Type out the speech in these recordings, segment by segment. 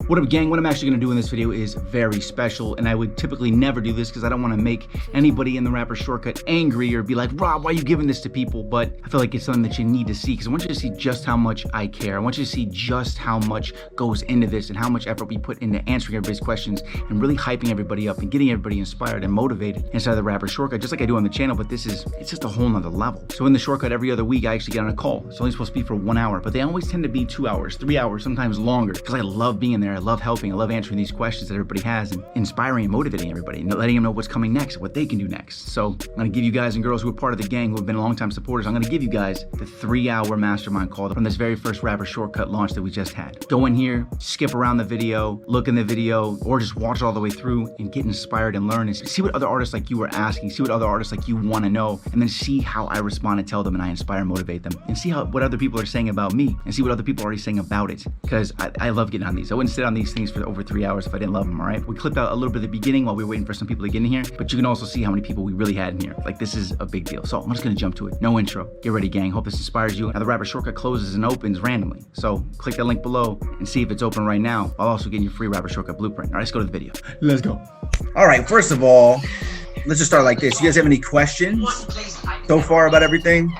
What up, gang? What I'm actually going to do in this video is very special, and I would typically never do this because I don't want to make anybody in the Rapper Shortcut angry or be like, Rob, why are you giving this to people? But I feel like it's something that you need to see because I want you to see just how much I care. I want you to see just how much goes into this and how much effort we put into answering everybody's questions and really hyping everybody up and getting everybody inspired and motivated inside of the Rapper Shortcut, just like I do on the channel, but it's just a whole nother level. So in the Shortcut, every other week, I actually get on a call. It's only supposed to be for 1 hour, but they always tend to be 2 hours, 3 hours, sometimes longer, because I love being there. I love helping. I love answering these questions that everybody has and inspiring and motivating everybody and letting them know what's coming next, what they can do next. So I'm going to give you guys and girls who are part of the gang, who have been longtime supporters, I'm going to give you guys the 3-hour mastermind call from this very first Rapper Shortcut launch that we just had. Go in here, skip around the video, look in the video, or just watch it all the way through and get inspired and learn and see what other artists like you are asking, see what other artists like you want to know, and then see how I respond and tell them and I inspire and motivate them, and see what other people are saying about me and see what other people are already saying about it, because I love getting on these. I wouldn't sit on these things for over 3 hours if I didn't love them, all right? We clipped out a little bit at the beginning while we were waiting for some people to get in here, but you can also see how many people we really had in here. Like, this is a big deal. So I'm just gonna jump to it. No intro. Get ready, gang. Hope this inspires you. Now the Rapper Shortcut closes and opens randomly. So click that link below and see if it's open right now, while also getting your free Rapper Shortcut blueprint. All right, let's go to the video. Let's go. All right, first of all, let's just start like this. You guys have any questions so far about everything?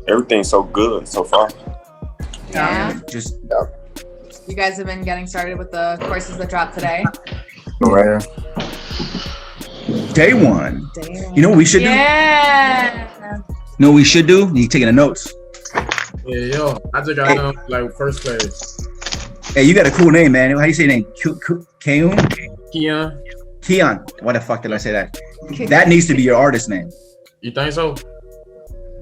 Everything's so good so far. Yeah. Just You guys have been getting started with the courses that dropped today. Right. day one. Damn. You know what we should do? Yeah. You know what we should do? You taking the notes. Yeah, yo, I just got done like first class. Hey, you got a cool name, man. How do you say your name? Keon? Keon, Keon. Why the fuck did I say that? That needs to be your artist name. you think so?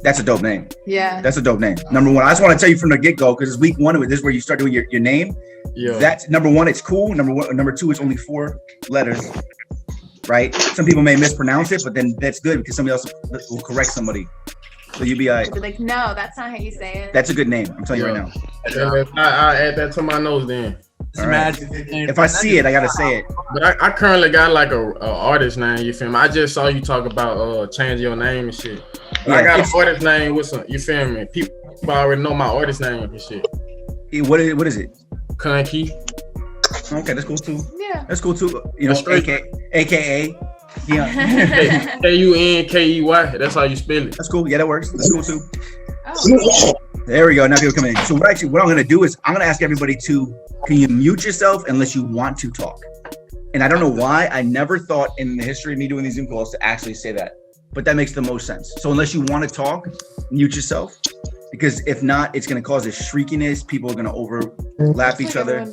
That's a dope name. Yeah. That's a dope name. Number one, I just want to tell you from the get-go, because it's week one, this is where you start doing your name. Yeah. That's number one, it's cool. Number two, it's only 4 letters, right? Some people may mispronounce it, but then that's good because somebody else will correct somebody. So you'll be all right. You'll be like, no, that's not how you say it. That's a good name. I'm telling you right now. I add that to my notes then. All right. If I see it, I gotta say it. But I currently got like a artist name. You feel me? I just saw you talk about changing your name and shit. Yeah, I got an artist name with some. You feel me? People already know my artist name and shit. What is it? Kunky. Okay, that's cool too. Yeah. That's cool too. You know, AKA. Yeah. Kunkey. That's how you spell it. That's cool. Yeah, that works. That's cool too. Oh. There we go. Now people coming in. So what I'm gonna do is I'm gonna ask everybody to, can you mute yourself unless you want to talk? And I don't know why, I never thought in the history of me doing these Zoom calls to actually say that, but that makes the most sense. So unless you want to talk, mute yourself, because if not, it's gonna cause a shriekiness. People are gonna overlap each other.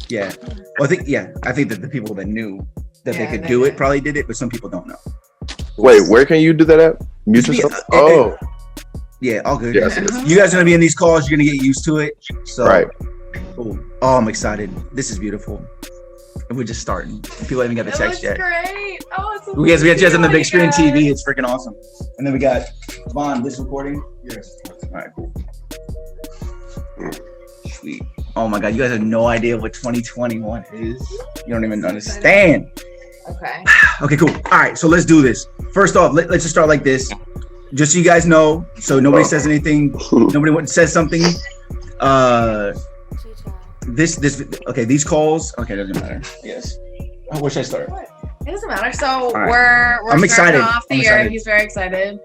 Yeah. Well, I think that the people that knew that they could do it probably did it, but some people don't know. Wait, where can you do that at? Mute yourself? Yeah, all good. Yes. You guys are gonna be in these calls. You're gonna get used to it. So, Right. Cool. Oh, I'm excited. This is beautiful. And we're just starting. People haven't got the text yet. Great. Oh, it's We got you guys on the big screen TV. It's freaking awesome. And then we got Vaughn. This recording. Yes. All right. Cool. Sweet. Oh my God, you guys have no idea what 2021 is. You don't even understand. Okay. Okay, cool. All right, so let's do this. First off, let's just start like this. Just so you guys know, so nobody says anything, nobody says something. These calls, okay, doesn't matter. Yes. Where should I start? It doesn't matter. So right. we're I'm excited. starting off the I'm year. excited. He's very excited.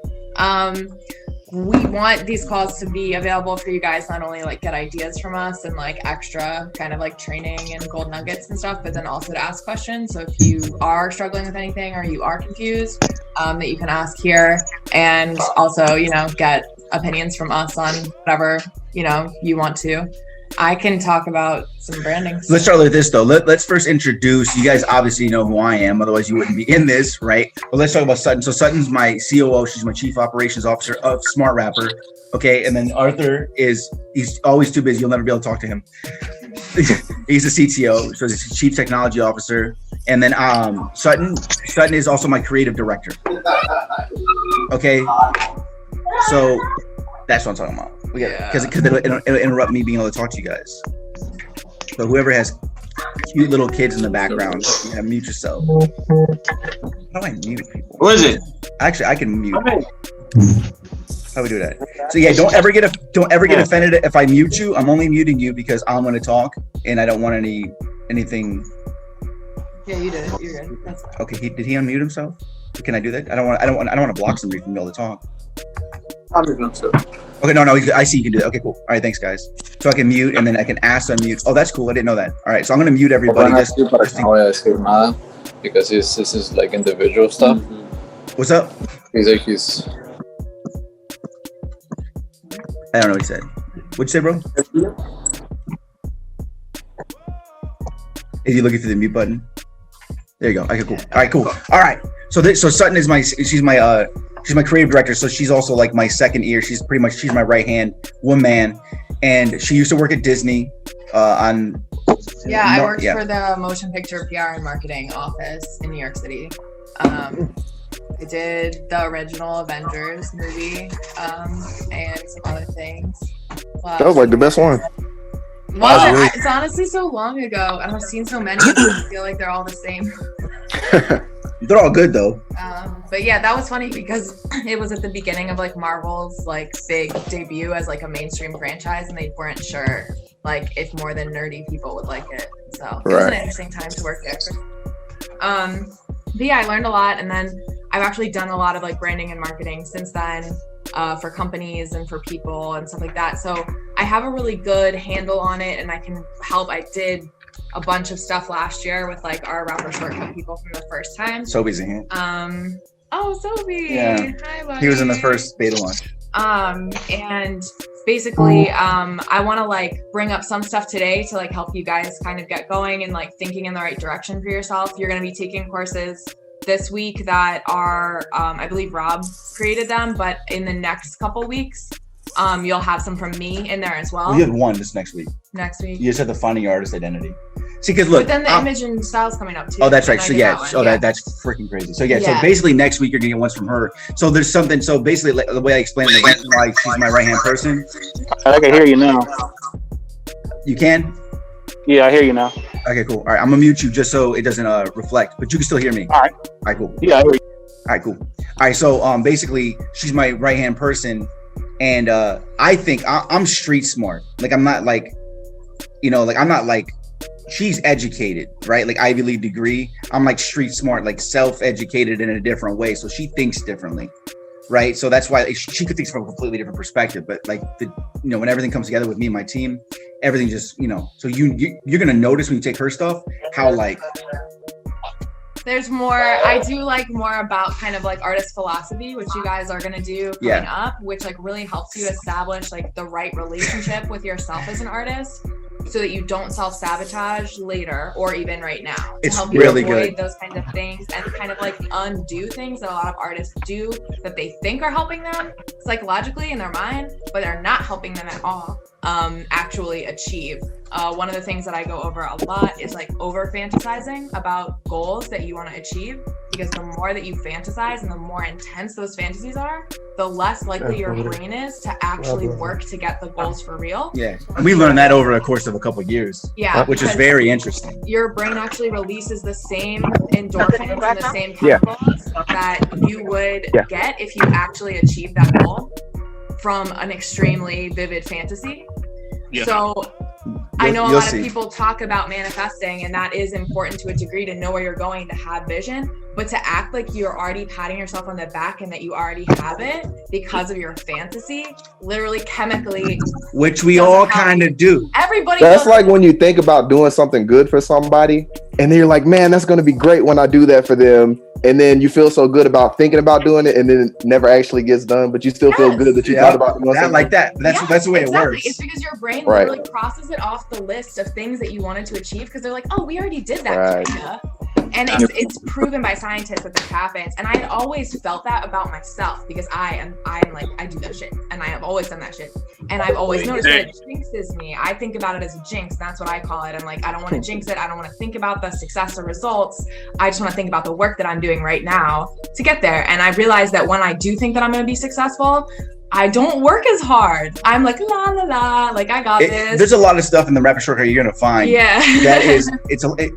We want these calls to be available for you guys, not only like get ideas from us and like extra kind of like training and gold nuggets and stuff, but then also to ask questions. So if you are struggling with anything or you are confused, that you can ask here, and also, you know, get opinions from us on whatever, you know, you want to. I can talk about some branding. Let's start with this though. Let's first introduce, you guys obviously know who I am, otherwise you wouldn't be in this, right? But let's talk about Sutton. So Sutton's my COO, she's my Chief Operations Officer of Smart Rapper. Okay, and then Arthur he's always too busy, you'll never be able to talk to him. He's the CTO, so he's Chief Technology Officer. And then Sutton is also my Creative Director. Okay, so that's what I'm talking about. Because it'll interrupt me being able to talk to you guys. So whoever has cute little kids in the background, you gotta mute yourself. How do I mute people? What is it? Actually, I can mute. How we do that? So yeah, don't ever get offended if I mute you. I'm only muting you because I'm going to talk and I don't want anything. Yeah, you did it. You're good. That's fine. Okay, did he unmute himself? Can I do that? I don't want to block somebody from being able to talk. I'm going to. Okay, no, I see you can do that. Okay, cool. All right, thanks, guys. So I can mute and then I can ask to unmute. Oh, that's cool. I didn't know that. All right, so I'm gonna mute everybody. Because this is like individual stuff. What's up? He's I don't know what he said. What'd you say, bro? Is he looking for the mute button? There you go. Okay, cool. All right, cool. All right. So Sutton is she's my creative director. So she's also like my second ear. She's my right hand woman, and she used to work at Disney. I worked for the motion picture PR and marketing office in New York City. I did the original Avengers movie and some other things. That was like the best one. Well, it's honestly so long ago, and I've seen so many of them, I feel like they're all the same. They're all good though. But yeah, that was funny because it was at the beginning of like Marvel's like big debut as like a mainstream franchise, and they weren't sure like if more than nerdy people would like it. So it was an interesting time to work there. But yeah, I learned a lot, and then I've actually done a lot of like branding and marketing since then for companies and for people and stuff like that. So I have a really good handle on it, and I can help. I did a bunch of stuff last year with like our rapper shortcut people from the first time. Sobe's in here. Sobe. Yeah. Hi, buddy. He was in the first beta launch. And basically, I want to like bring up some stuff today to like help you guys kind of get going and like thinking in the right direction for yourself. You're going to be taking courses this week that are, I believe Rob created them, but in the next couple weeks, you'll have some from me in there as well. We had one this next week. Next week. You just have to find your artist identity. See, because look. But then the image and style's coming up too. Oh, that's right. So yeah. That that's freaking crazy. So yeah. So basically next week you're gonna get ones from her. So there's something. So basically like, the way I explained it, like she's my right hand person. I can hear you now. You can? Yeah, I hear you now. Okay, cool. All right, I'm gonna mute you just so it doesn't reflect, but you can still hear me. All right. All right, cool. Yeah, I hear you. All right, cool. All right, so basically she's my right hand person, and I think I'm street smart. Like I'm not like, I'm not like. She's educated, right? Like Ivy League degree. I'm like street smart, like self-educated in a different way. So she thinks differently, right? So that's why she could think from a completely different perspective. But like when everything comes together with me and my team, everything just, so you're gonna notice when you take her stuff, how like there's more. I do like more about kind of like artist philosophy, which you guys are gonna do coming up, which like really helps you establish like the right relationship with yourself as an artist, so that you don't self-sabotage later or even right now. It's help you really avoid good. Those kinds of things and kind of like undo things that a lot of artists do that they think are helping them psychologically in their mind, but they're not helping them at all actually achieve. One of the things that I go over a lot is like over fantasizing about goals that you want to achieve, because the more that you fantasize and the more intense those fantasies are, the less likely your brain is to actually work to get the goals for real. Yeah, and we learned that over the course of a couple of years. Yeah, which is very interesting. Your brain actually releases the same endorphins and the same chemicals that you would get if you actually achieve that goal from an extremely vivid fantasy. So I know a lot of people talk about manifesting, and that is important to a degree to know where you're going, to have vision, but to act like you're already patting yourself on the back and that you already have it because of your fantasy, literally chemically, which we all kind of do. Everybody That's does. like when you think about doing something good for somebody, and then you're like, man, that's going to be great when I do that for them. And then you feel so good about thinking about doing it, and then it never actually gets done, but you still feel good that you thought about doing something. Like that. That's the way it works. It's because your brain literally crosses it off the list of things that you wanted to achieve, because they're like, oh, we already did that. And it's proven by scientists that this happens. And I had always felt that about myself, because I'm like, I do that shit, and I have always done that shit. And I've always noticed that it jinxes me. I think about it as a jinx. That's what I call it. I'm like, I don't want to jinx it. I don't want to think about the success or results. I just want to think about the work that I'm doing right now to get there. And I realized that when I do think that I'm going to be successful, I don't work as hard. I'm like, la la la, like I got this. There's a lot of stuff in the rapid shortcut you're going to find. That is,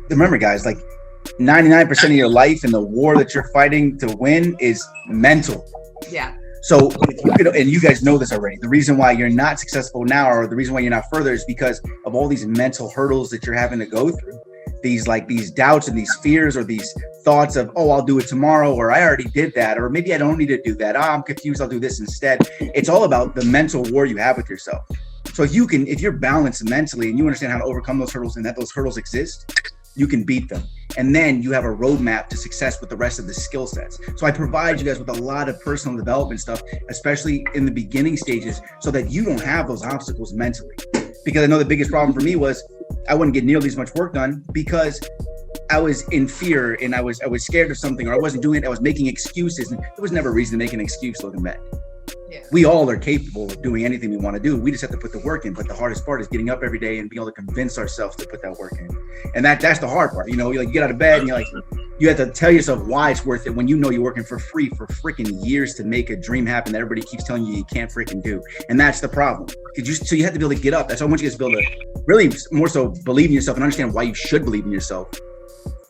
remember guys, like 99% of your life and the war that you're fighting to win is mental. Yeah. So if you could, and you guys know this already, the reason why you're not successful now, or the reason why you're not further, is because of all these mental hurdles that you're having to go through. These doubts and these fears, or these thoughts of, oh, I'll do it tomorrow, or I already did that, or maybe I don't need to do that. Oh, I'm confused, I'll do this instead. It's all about the mental war you have with yourself. So if you're balanced mentally and you understand how to overcome those hurdles and that those hurdles exist, you can beat them. And then you have a roadmap to success with the rest of the skill sets. So I provide you guys with a lot of personal development stuff, especially in the beginning stages, so that you don't have those obstacles mentally. Because I know the biggest problem for me was I wouldn't get nearly as much work done because I was in fear and I was scared of something, or I wasn't doing it. I was making excuses, and there was never a reason to make an excuse looking back. Yeah. We all are capable of doing anything we want to do. We just have to put the work in. But the hardest part is getting up every day and being able to convince ourselves to put that work in. And that's the hard part. You know, you get out of bed and you have to tell yourself why it's worth it when you know you're working for free for freaking years to make a dream happen that everybody keeps telling you can't freaking do. And that's the problem. So you have to be able to get up. That's why I want you guys to be able to really more so believe in yourself and understand why you should believe in yourself.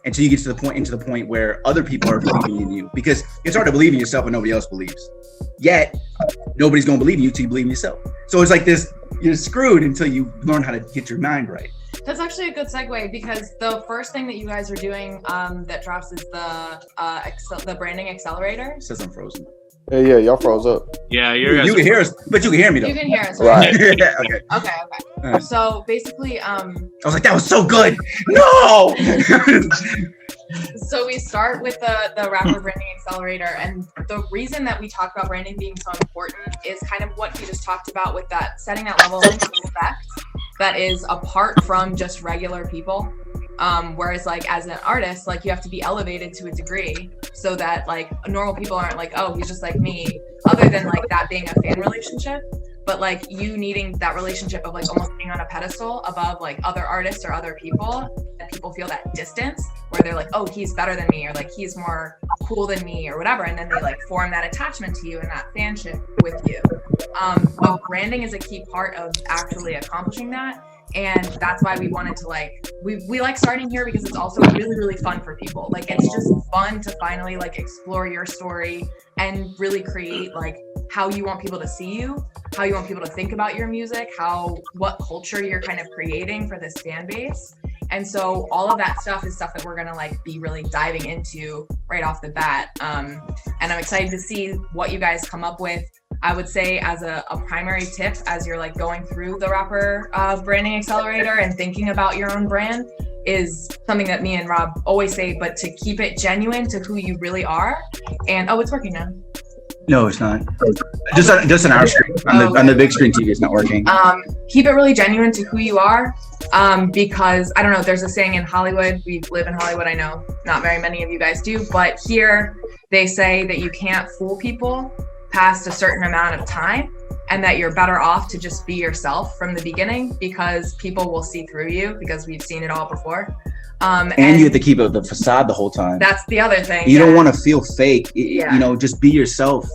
Until you get to the point where other people are believing in you, because it's hard to believe in yourself when nobody else believes. Yet nobody's gonna believe in you until you believe in yourself. So it's like this: you're screwed until you learn how to get your mind right. That's actually a good segue, because the first thing that you guys are doing that drops is the branding accelerator. It says I'm frozen. Yeah, y'all froze up. Yeah, you can hear us, but you can hear me though. You can hear us, right? Yeah, okay. Okay. So basically, I was like, that was so good. No. So we start with the rapper branding accelerator, and the reason that we talk about branding being so important is kind of what he just talked about with that setting that level of respect that is apart from just regular people. Whereas like as an artist, like you have to be elevated to a degree so that like normal people aren't like, oh, he's just like me, other than like that being a fan relationship. But like you needing that relationship of like almost being on a pedestal above like other artists or other people, that people feel that distance where they're like, oh, he's better than me, or like he's more cool than me or whatever. And then they like form that attachment to you and that fanship with you. But branding is a key part of actually accomplishing that. And that's why we wanted to like, we like starting here because it's also really, really fun for people. Like, it's just fun to finally like explore your story and really create like how you want people to see you, how you want people to think about your music, what culture you're kind of creating for this fan base. And so all of that stuff is stuff that we're gonna like be really diving into right off the bat. And I'm excited to see what you guys come up with. I would say as a primary tip, as you're like going through the rapper branding accelerator and thinking about your own brand, is something that me and Rob always say, but to keep it genuine to who you really are. And it's working now. No, it's not. Just on our screen. On the big screen TV, it's not working. Keep it really genuine to who you are, because I don't know. There's a saying in Hollywood. We live in Hollywood. I know not very many of you guys do, but here they say that you can't fool people past a certain amount of time, and that you're better off to just be yourself from the beginning, because people will see through you, because we've seen it all before. And you have to keep the facade the whole time. That's the other thing. You don't want to feel fake. You know, just be yourself,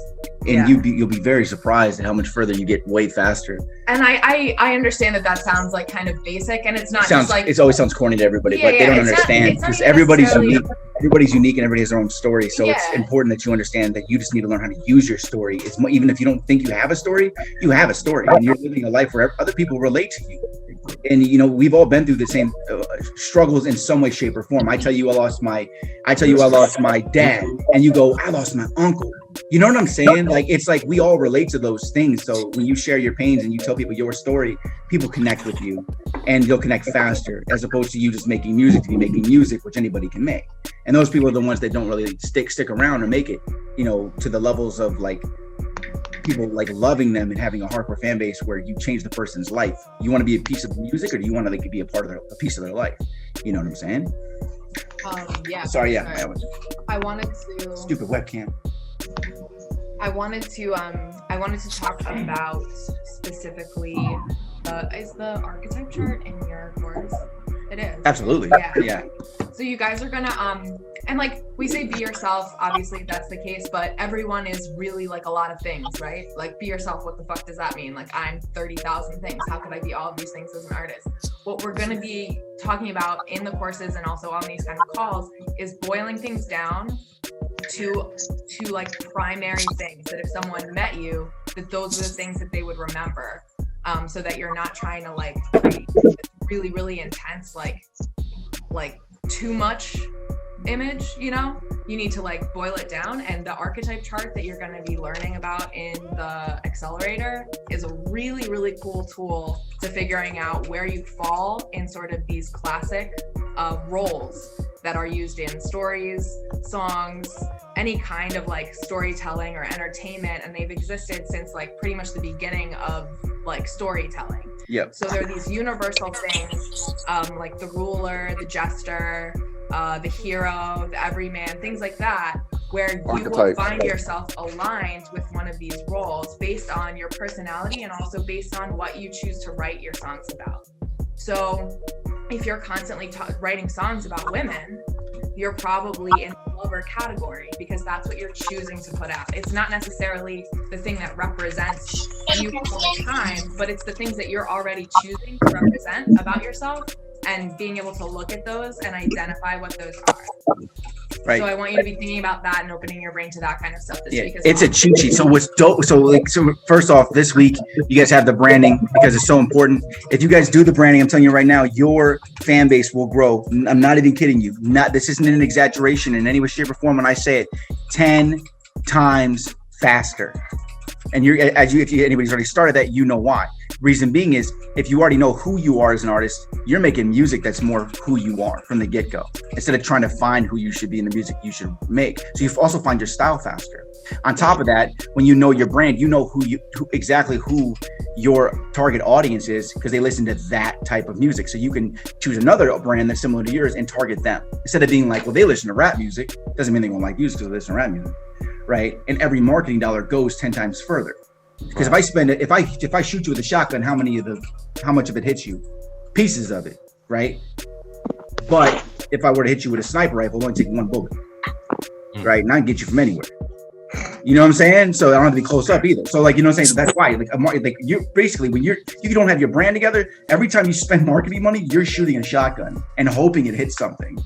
and you'll be very surprised at how much further you get way faster. And I understand that sounds like kind of basic, and it's not just like it always sounds corny to everybody, but they don't understand, because everybody's unique. Everybody's unique and everybody has their own story. So it's important that you understand that you just need to learn how to use your story. Even if you don't think you have a story, you have a story, and you're living a life where other people relate to you. And you know, we've all been through the same struggles in some way, shape, or form. I tell you, I lost my dad, and you go, I lost my uncle. You know what I'm saying? Like, it's like we all relate to those things. So when you share your pains and you tell people your story, people connect with you, and they'll connect faster, as opposed to you just making music to be making music, which anybody can make. And those people are the ones that don't really stick around or make it, you know, to the levels of like people like loving them and having a hardcore fan base where you change the person's life. You want to be a piece of music, or do you want to like be a piece of their life? You know what I'm saying? Sorry. I wanted to. Stupid webcam. I wanted to talk about specifically is the archetype chart in your course? It is. Absolutely. Yeah. So you guys are gonna and like we say be yourself, obviously that's the case, but everyone is really like a lot of things, right? Like be yourself, what the fuck does that mean? Like I'm 30,000 things. How could I be all of these things as an artist? What we're gonna be talking about in the courses and also on these kind of calls is boiling things down two like primary things that if someone met you, that those are the things that they would remember. So that you're not trying to like create really, really intense, like too much image, you know? You need to like boil it down, and the archetype chart that you're going to be learning about in the accelerator is a really, really cool tool to figuring out where you fall in sort of these classic roles that are used in stories, songs, any kind of like storytelling or entertainment, and they've existed since like pretty much the beginning of like storytelling. Yep. So there are these universal things like the ruler, the jester, the hero, the everyman, things like that, where you will find yourself aligned with one of these roles based on your personality and also based on what you choose to write your songs about. So if you're constantly writing songs about women, you're probably in the lover category because that's what you're choosing to put out. It's not necessarily the thing that represents you all the time, but it's the things that you're already choosing to represent about yourself and being able to look at those and identify what those are. Right. So I want you to be thinking about that and opening your brain to that kind of stuff this week. It's a cheat sheet. So what's dope? So first off, this week you guys have the branding because it's so important. If you guys do the branding, I'm telling you right now, your fan base will grow. I'm not even kidding you. This isn't an exaggeration in any way, shape, or form when I say it. 10 times faster. And if anybody's already started that, you know why. Reason being is if you already know who you are as an artist, you're making music that's more who you are from the get-go instead of trying to find who you should be in the music you should make. So you also find your style faster. On top of that, when you know your brand, you know exactly who your target audience is because they listen to that type of music. So you can choose another brand that's similar to yours and target them instead of being like, well, they listen to rap music. Doesn't mean they won't like music because they listen to rap music, right? And every marketing dollar goes 10 times further. Because if I shoot you with a shotgun, how much of it hits you? Pieces of it, right? But if I were to hit you with a sniper rifle, it'll only take one bullet, right? And I can get you from anywhere. You know what I'm saying? So I don't have to be close up either. So like, you know what I'm saying? So that's why like you're basically when you don't have your brand together, every time you spend marketing money, you're shooting a shotgun and hoping it hits something.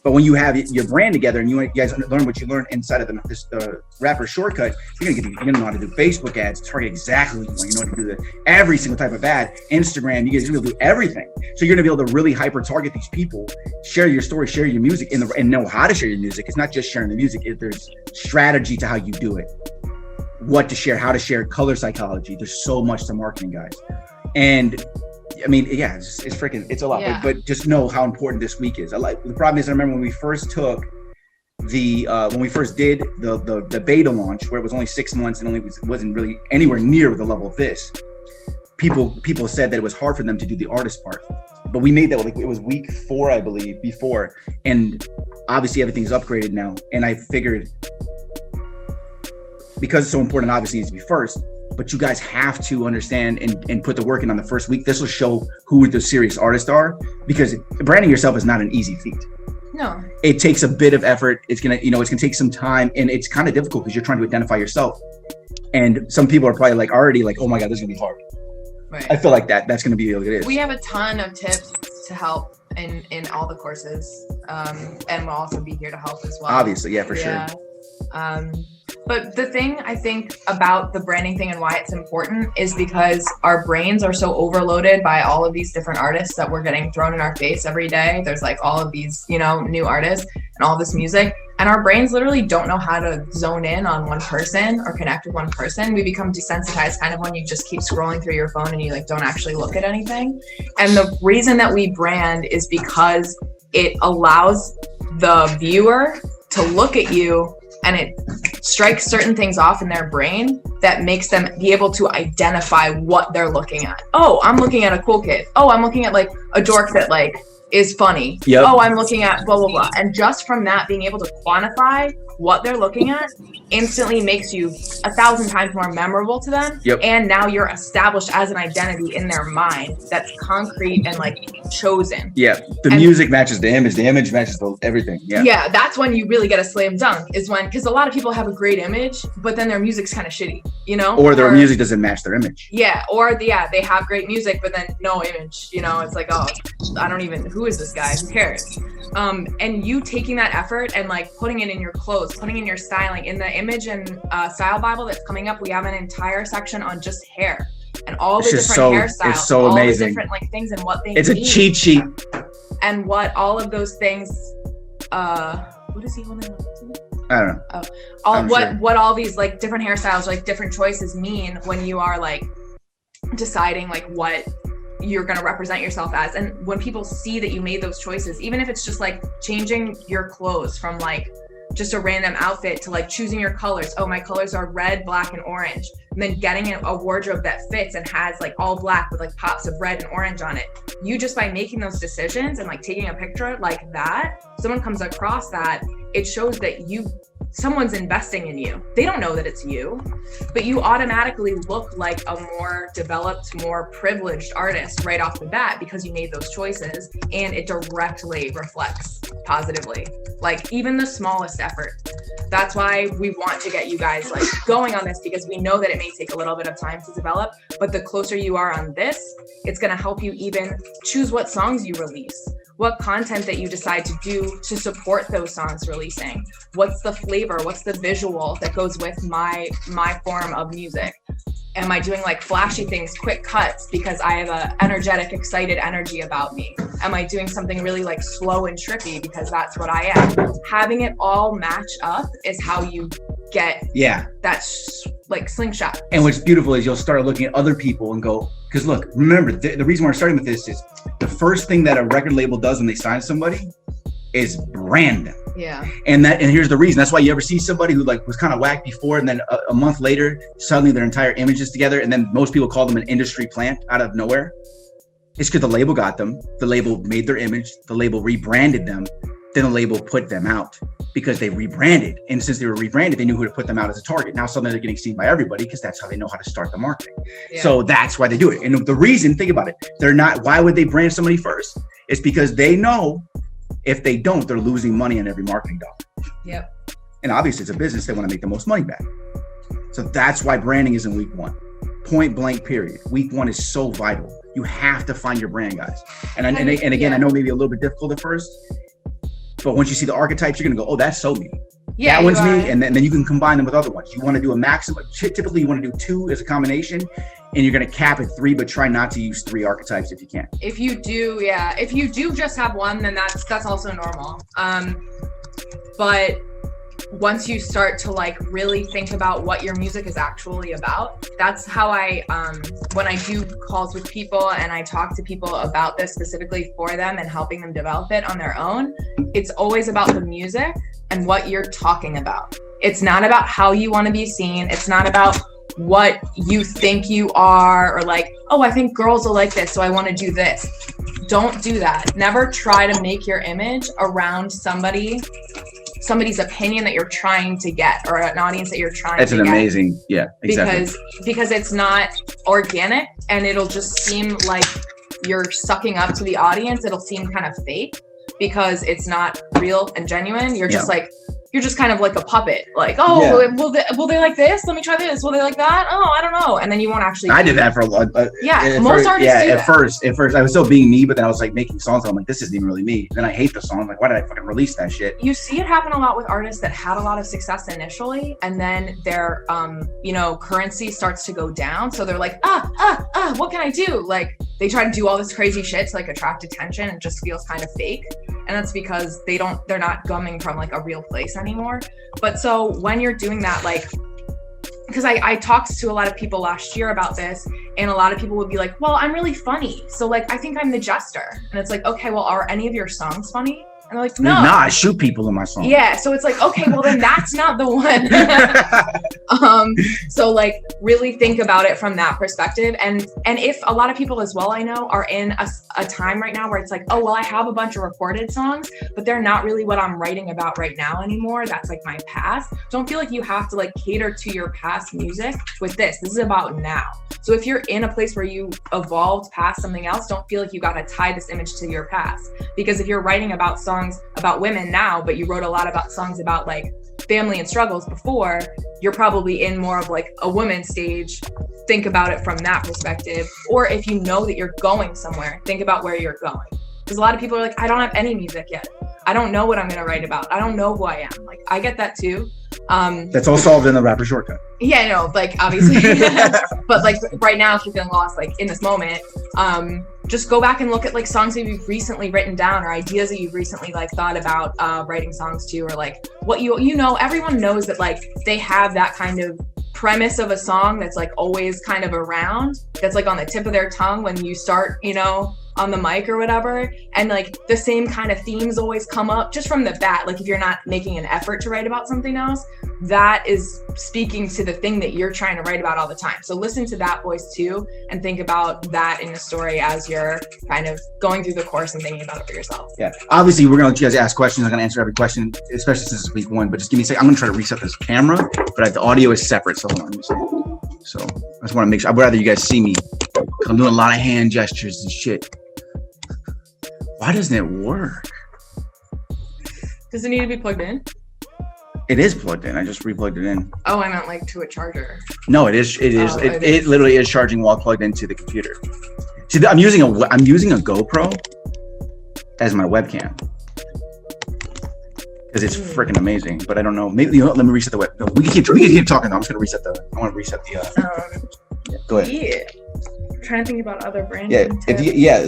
But when you have your brand together and you guys learn what you learn inside of the rapper shortcut, you're gonna know how to do Facebook ads, target exactly what you want. You know how to do every single type of ad, Instagram. You guys are gonna do everything. So you're gonna be able to really hyper target these people, share your story, share your music, and know how to share your music. It's not just sharing the music. There's strategy to how you do it, what to share, how to share, color psychology. There's so much to marketing, guys, and. I mean, yeah, it's a lot, yeah. But just know how important this week is. The problem is, I remember when we first took when we first did the beta launch, where it was only 6 months and wasn't really anywhere near the level of this. People said that it was hard for them to do the artist part, but we made that it was week 4, I believe, before, and obviously everything's upgraded now. And I figured because it's so important, obviously it needs to be first. But you guys have to understand and put the work in on the first week. This will show who the serious artists are, because branding yourself is not an easy feat. No. It takes a bit of effort. It's gonna take some time, and it's kind of difficult because you're trying to identify yourself. And some people are probably already like, oh my God, this is gonna be hard. Right. I feel like that's gonna be what it is. We have a ton of tips to help in all the courses, and we'll also be here to help as well. Obviously, yeah, for sure. But the thing I think about the branding thing and why it's important is because our brains are so overloaded by all of these different artists that we're getting thrown in our face every day. There's like all of these, new artists and all this music, and our brains literally don't know how to zone in on one person or connect with one person. We become desensitized kind of when you just keep scrolling through your phone and you don't actually look at anything. And the reason that we brand is because it allows the viewer to look at you, and it strikes certain things off in their brain that makes them be able to identify what they're looking at. Oh, I'm looking at a cool kid. Oh, I'm looking at a dork that is funny. Yep. Oh, I'm looking at blah, blah, blah. And just from that, being able to quantify what they're looking at instantly makes you 1,000 times more memorable to them. Yep. And now you're established as an identity in their mind that's concrete and chosen. Yeah. The music matches the image matches everything. Yeah. Yeah. That's when you really get a slam dunk, is when, because a lot of people have a great image, but then their music's kind of shitty, Or their music doesn't match their image. Yeah. Or they have great music, but then no image, it's like, oh, I don't even, who is this guy? Who cares? And you taking that effort and like putting it in your clothes, putting in your styling. In the image and style Bible that's coming up, we have an entire section on just hair and all the different hairstyles. It's so all amazing. The different like things and what they It's mean. a cheat sheet. And what all of those things, what is he holding up to? I don't know. What all these like different hairstyles, like different choices mean when you are like deciding like what you're going to represent yourself as. And when people see that you made those choices, even if it's just like changing your clothes from like just a random outfit to like choosing your colors. Oh, my colors are red, black, and orange. And then getting a wardrobe that fits and has like all black with like pops of red and orange on it. You just by making those decisions and like taking a picture like that, someone comes across that, it shows that someone's investing in you. They don't know that it's you, but you automatically look like a more developed, more privileged artist right off the bat because you made those choices, and it directly reflects positively, like even the smallest effort. That's why we want to get you guys like going on this, because we know that it may take a little bit of time to develop, but the closer you are on this, it's going to help you even choose what songs you release, what content that you decide to do to support those songs releasing. What's the flavor? What's the visual that goes with my form of music? Am I doing like flashy things, quick cuts because I have a energetic, excited energy about me? Am I doing something really like slow and trippy because that's what I am? Having it all match up is how you get that like slingshot. And what's beautiful is you'll start looking at other people and go, because look, remember, the reason we're starting with this is the first thing that a record label does when they sign somebody is brand them. Yeah. And here's the reason. That's why you ever see somebody who like was kind of whack before, and then a month later, suddenly their entire image is together, and then most people call them an industry plant out of nowhere. It's because the label got them, the label made their image, the label rebranded them, then the label put them out because they rebranded. And since they were rebranded, they knew who to put them out as a target. Now suddenly they're getting seen by everybody because that's how they know how to start the marketing. Yeah. So that's why they do it. And the reason, think about it, why would they brand somebody first? It's because they know if they don't, they're losing money on every marketing dollar. Yep. And obviously it's a business, they want to make the most money back. So that's why branding is in week one. Point blank, period. Week one is so vital. You have to find your brand, guys. And again, I know maybe a little bit difficult at first, but once you see the archetypes, you're gonna go, oh, that's so me. Yeah, that one's me, and then you can combine them with other ones. You want to do a maximum. Typically, you want to do 2 as a combination, and you're gonna cap at 3, but try not to use 3 archetypes if you can. If you do just have one, then that's also normal. But once you start to like really think about what your music is actually about, that's how I when I do calls with people and I talk to people about this specifically for them and helping them develop it on their own, it's always about the music and what you're talking about. It's not about how you want to be seen. It's not about what you think you are, or like, oh, I think girls will like this, so I want to do this. Don't do that. Never try to make your image around somebody's opinion that you're trying to get, or an audience that you're trying to get. That's an amazing, yeah, exactly. Because it's not organic, and it'll just seem like you're sucking up to the audience. It'll seem kind of fake because it's not real and genuine. You're just like, you're just kind of like a puppet. Like, oh, will they like this? Let me try this. Will they like that? Oh, I don't know. And then you won't actually. I did that for a lot. Most artists do at first, I was still being me, but then I was like making songs. I'm like, this isn't even really me. Then I hate the song. I'm like, why did I fucking release that shit? You see it happen a lot with artists that had a lot of success initially, and then their, currency starts to go down. So they're like, what can I do? Like, they try to do all this crazy shit to like attract attention, and it just feels kind of fake. And that's because they're not coming from like a real place anymore. But so when you're doing that, like, because I talked to a lot of people last year about this, and a lot of people would be like, well, I'm really funny, so like I think I'm the jester. And it's like, okay, well, are any of your songs funny? And they're like, no. Nah, I shoot people in my songs. Yeah, so it's like, okay, well then that's not the one. So like really think about it from that perspective. And if a lot of people as well, I know, are in a time right now where it's like, oh, well, I have a bunch of recorded songs, but they're not really what I'm writing about right now anymore. That's like my past. Don't feel like you have to like cater to your past music with this. This is about now. So if you're in a place where you evolved past something else, don't feel like you got to tie this image to your past. Because if you're writing about songs about women now, but you wrote a lot about songs about like family and struggles before, you're probably in more of like a woman stage. Think about it from that perspective. Or if you know that you're going somewhere, think about where you're going. Because a lot of people are like, I don't have any music yet. I don't know what I'm going to write about. I don't know who I am. Like, I get that too. That's all solved in the rapper shortcut. Yeah, no, like obviously, but like right now, if you're feeling lost, like in this moment, just go back and look at like songs that you've recently written down or ideas that you've recently like thought about writing songs to, or like what you know, everyone knows that like they have that kind of premise of a song that's like always kind of around, that's like on the tip of their tongue when you start, you know, on the mic or whatever, and like the same kind of themes always come up just from the bat. Like if you're not making an effort to write about something else, that is speaking to the thing that you're trying to write about all the time. So listen to that voice too, and think about that in the story as you're kind of going through the course and thinking about it for yourself. Yeah, obviously we're gonna let you guys ask questions. I'm gonna answer every question, especially since it's week 1. But just give me a second. I'm gonna try to reset this camera, but the audio is separate. So hold on. So I just want to make sure. I'd rather you guys see me. I'm doing a lot of hand gestures and shit. Why doesn't it work? Does it need to be plugged in? It is plugged in. I just replugged it in. Oh, I meant like to a charger. No, it is. It is. Oh, It literally is charging while plugged into the computer. See, I'm using a GoPro as my webcam because it's freaking amazing. But I don't know. Maybe let me reset the web. No, we can keep talking though. I'm just gonna reset the. I want to reset the. Yeah, go ahead. Yeah. I'm trying to think about other branding.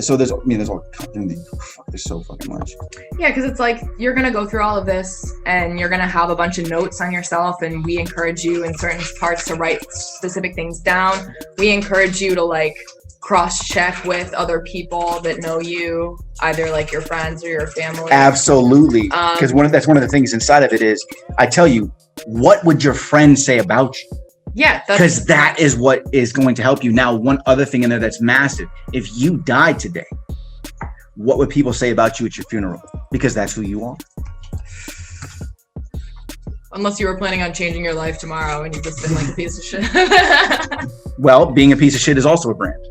So there's all. Fuck, there's so fucking much. Yeah, because it's like you're gonna go through all of this, and you're gonna have a bunch of notes on yourself, and we encourage you in certain parts to write specific things down. We encourage you to like cross-check with other people that know you, either like your friends or your family. Absolutely, because that's one of the things inside of it is I tell you, what would your friends say about you? Yeah, because that is what is going to help you. Now, one other thing in there that's massive: if you died today, what would people say about you at your funeral? Because that's who you are. Unless you were planning on changing your life tomorrow and you've just been like a piece of shit. Well, being a piece of shit is also a brand.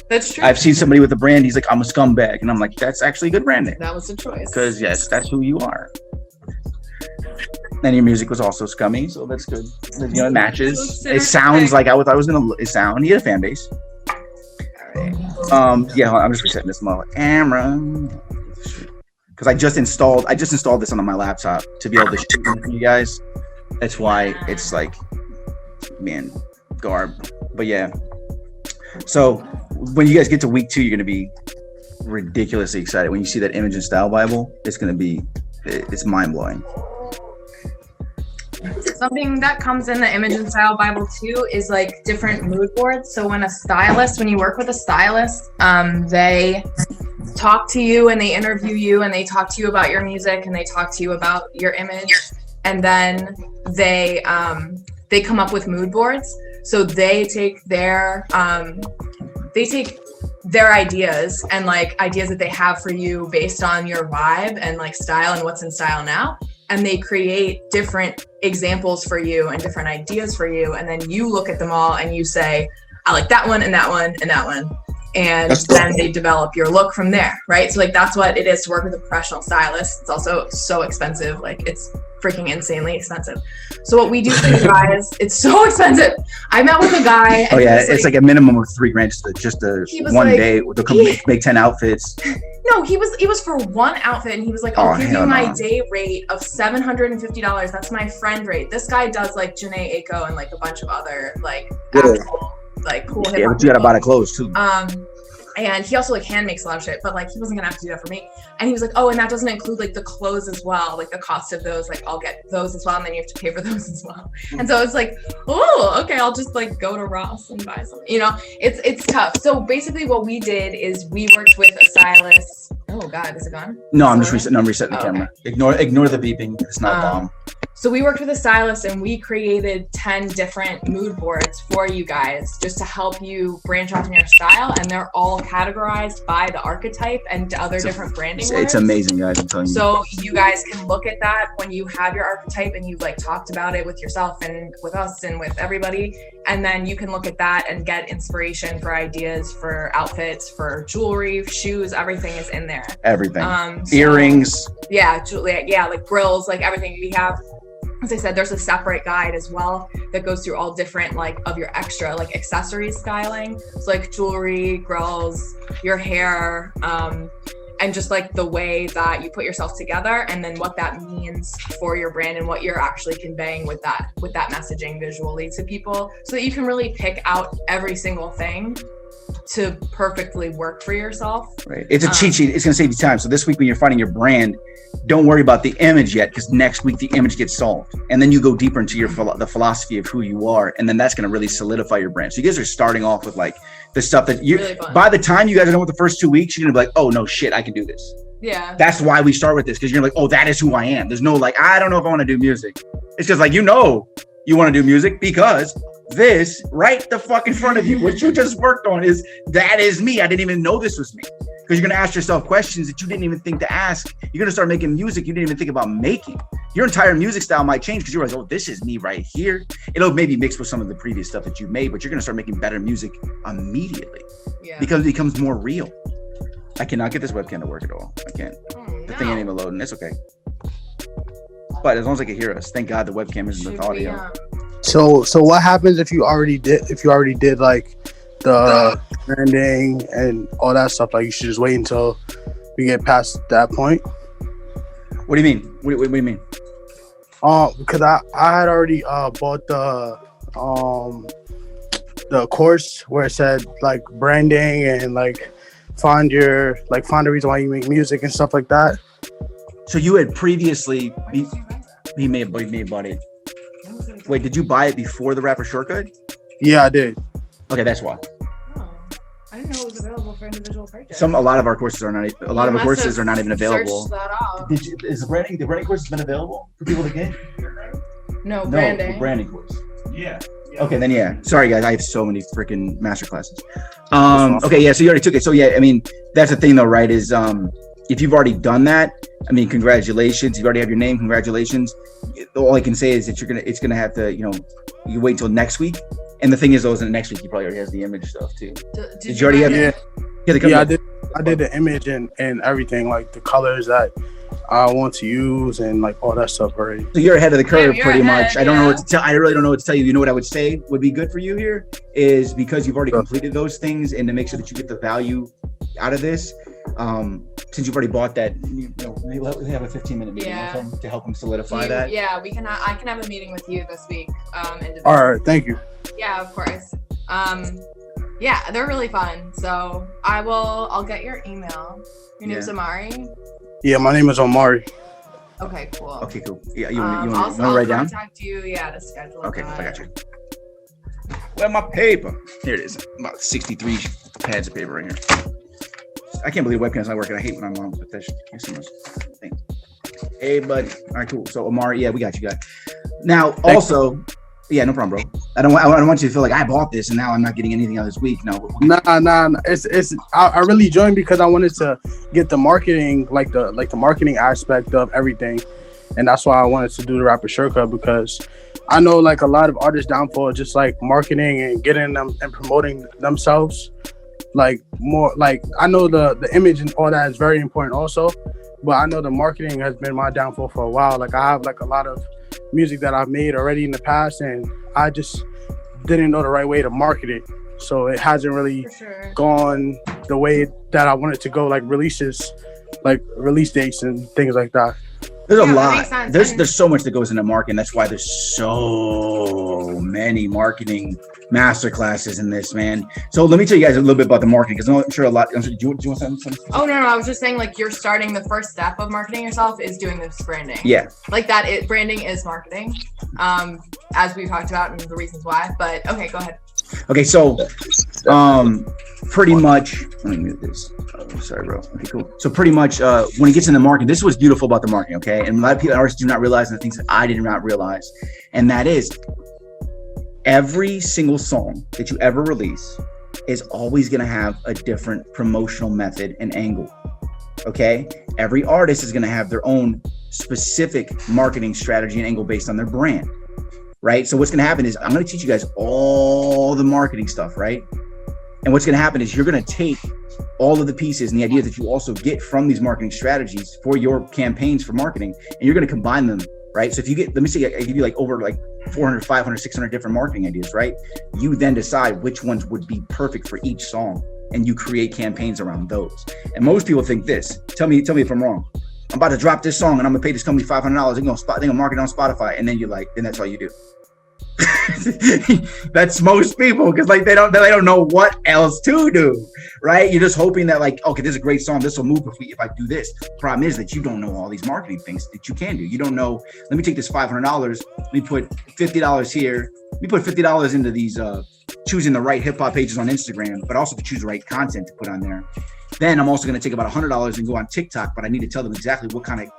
That's true. I've seen somebody with a brand. He's like, I'm a scumbag, and I'm like, that's actually good branding. That was a choice. Because yes, that's who you are. And your music was also scummy, so that's good. You know, it matches. It sounds like I was gonna sound. He had a fan base. All right. Yeah, I'm just resetting this camera because I just installed this on my laptop to be able to shoot it for you guys. That's why it's like, man, garb. But yeah. So when you guys get to week 2, you're gonna be ridiculously excited when you see that Image and Style Bible. It's mind blowing. Something that comes in the Image and Style Bible too is like different mood boards. So when you work with a stylist, they talk to you and they interview you and they talk to you about your music and they talk to you about your image, and then they come up with mood boards. So they take their ideas and like ideas that they have for you based on your vibe and like style and what's in style now, and they create different examples for you and different ideas for you, and then you look at them all and you say, I like that one and that one and that one, and then they develop your look from there, right? So like that's what it is to work with a professional stylist. It's also so expensive, like it's freaking insanely expensive. So what we do for you guys, it's so expensive. I met with a guy. Oh yeah, it's like a minimum of $3,000 just a one like, day. They'll come make 10 outfits. No, it was for one outfit, and he was like, I'll give you my day rate of $750. That's my friend rate. This guy does like Janae Aiko and like a bunch of other like actual, like cool hip hop. Yeah, but you gotta buy the clothes too. And he also like hand makes a lot of shit, but like he wasn't gonna have to do that for me. And he was like, oh, and that doesn't include like the clothes as well, like the cost of those, like I'll get those as well, and then you have to pay for those as well. And so it's like, oh, okay, I'll just like go to Ross and buy something. You know, it's tough. So basically what we did is we worked with a stylist. Oh God, is it gone? No, I'm just resetting. I'm resetting the camera. Okay. Ignore the beeping. It's not a bomb. So we worked with a stylist and we created 10 different mood boards for you guys just to help you branch off in your style. And they're all categorized by the archetype and other different branding words. It's amazing, guys. I'm telling you. So you guys can look at that when you have your archetype and you've like talked about it with yourself and with us and with everybody. And then you can look at that and get inspiration for ideas for outfits, for jewelry, shoes, everything is in there. Everything. Earrings. Yeah, like grills, like everything. We have, as I said, there's a separate guide as well that goes through all different like of your extra like accessories styling. So like jewelry, grills, your hair, and just like the way that you put yourself together, and then what that means for your brand and what you're actually conveying with that messaging visually to people, so that you can really pick out every single thing to perfectly work for yourself. Right. It's a cheat sheet. It's going to save you time. So this week when you're finding your brand, don't worry about the image yet, because next week the image gets solved, and then you go deeper into the philosophy of who you are, and then that's going to really solidify your brand. So you guys are starting off with like the stuff that you really by the time you guys are done with the first 2 weeks, you're gonna be like, oh no shit, I can do this. Yeah, that's why we start with this, because you're like, oh, that is who I am. There's no like, I don't know if I want to do music. It's just like, you want to do music because this right the fuck in front of you, what you just worked on, that is me. I didn't even know this was me. Because you're going to ask yourself questions that you didn't even think to ask. You're going to start making music you didn't even think about making. Your entire music style might change because you realize, oh, this is me right here. It'll maybe mix with some of the previous stuff that you made, but you're going to start making better music immediately because it becomes more real. I cannot get this webcam to work at all. I can't. The thing ain't even loading. It's okay. But as long as I can hear us, thank God the webcam isn't with audio. So what happens if you already did like the branding and all that stuff? Like, you should just wait until we get past that point. What do you mean? What do you mean? Because I had already bought the course where it said like branding and like find the reason why you make music and stuff like that. So you had previously he may have bought it. Wait, did you buy it before the Rapper Shortcut? Yeah, I did. Okay, that's why. Oh, I didn't know it was available for individual purchase. A lot of our courses are not. A lot of our courses are not even available. That off. Is the branding course has been available for people to get? No, branding. The branding course. Yeah. Okay, then yeah. Sorry guys, I have so many freaking master classes. Okay, yeah. So you already took it. So yeah, I mean, that's the thing though, right? Is if you've already done that, I mean, congratulations. You already have your name. Congratulations. All I can say is that it's gonna have to, you wait until next week. And the thing is, though, is in the next week, you probably already has the image stuff too. Did you already have it? Yeah, I did the image and everything, like the colors that I want to use and like all that stuff already. So you're ahead of the curve pretty much. I don't know what to tell. I really don't know what to tell you. You know what I would say would be good for you here is, because you've already completed those things, and to make sure that you get the value out of this. Since you've already bought that, we have a 15-minute meeting with him to help him solidify that. Yeah, I can have a meeting with you this week. All right, thank you. Yeah, of course. Yeah, they're really fun. So I'll get your email. Your name's Amari? Yeah, my name is Omari. Okay, cool. Okay, cool. Yeah, you want to write down? I'll contact you, to schedule. Okay, I got you. Where's my paper? Here it is. About 63 pads of paper right here. I can't believe webcam's not working. I hate when I'm on with this. Thanks. Hey, buddy. All right, cool. So Omari, we got you guys. Now, also, no problem, bro. I don't want you to feel like I bought this and now I'm not getting anything out this week. No. Nah. I really joined because I wanted to get the marketing, like the marketing aspect of everything, and that's why I wanted to do the Rapper Shortcut, because I know like a lot of artists down for just like marketing and getting them and promoting themselves. Like more like, I know the image and all that is very important also, but I know the marketing has been my downfall for a while. Like, I have like a lot of music that I've made already in the past, and I just didn't know the right way to market it, so it hasn't really gone the way that I wanted to go, like release dates and things like that. There's a lot. There's so much that goes into marketing. That's why there's so many marketing master classes in this, man. So let me tell you guys a little bit about the marketing, because I'm sure a lot. Do you want something? Oh no, I was just saying, like, you're starting, the first step of marketing yourself is doing this branding. Yeah. Like that. Branding is marketing, as we talked about, and the reasons why. But okay, go ahead. Okay, so pretty much, let me mute this. Oh, sorry, bro. Okay, cool. So pretty much when it gets into marketing, this is what's beautiful about the marketing, okay? And a lot of people, artists, do not realize, and the things that I did not realize, and that is every single song that you ever release is always going to have a different promotional method and angle, okay? Every artist is going to have their own specific marketing strategy and angle based on their brand, right? So what's going to happen is I'm going to teach you guys all the marketing stuff, right? And what's going to happen is you're going to take all of the pieces and the ideas that you also get from these marketing strategies for your campaigns for marketing, and you're going to combine them, right? So if you get, let me say, I give you like over like 400, 500, 600 different marketing ideas, right? You then decide which ones would be perfect for each song, and you create campaigns around those. And most people think this. Tell me if I'm wrong. I'm about to drop this song and I'm gonna pay this company $500. They're gonna market it on Spotify, and then then that's all you do. That's most people, because like they don't know what else to do, right? You're just hoping that like, okay, this is a great song, this will move if I do this. Problem is that you don't know all these marketing things that you can do. You don't know, let me take this $500, let me put $50 here, let me put $50 into these choosing the right hip-hop pages on Instagram, but also to choose the right content to put on there. Then I'm also going to take about $100 and go on TikTok, but I need to tell them exactly what kind of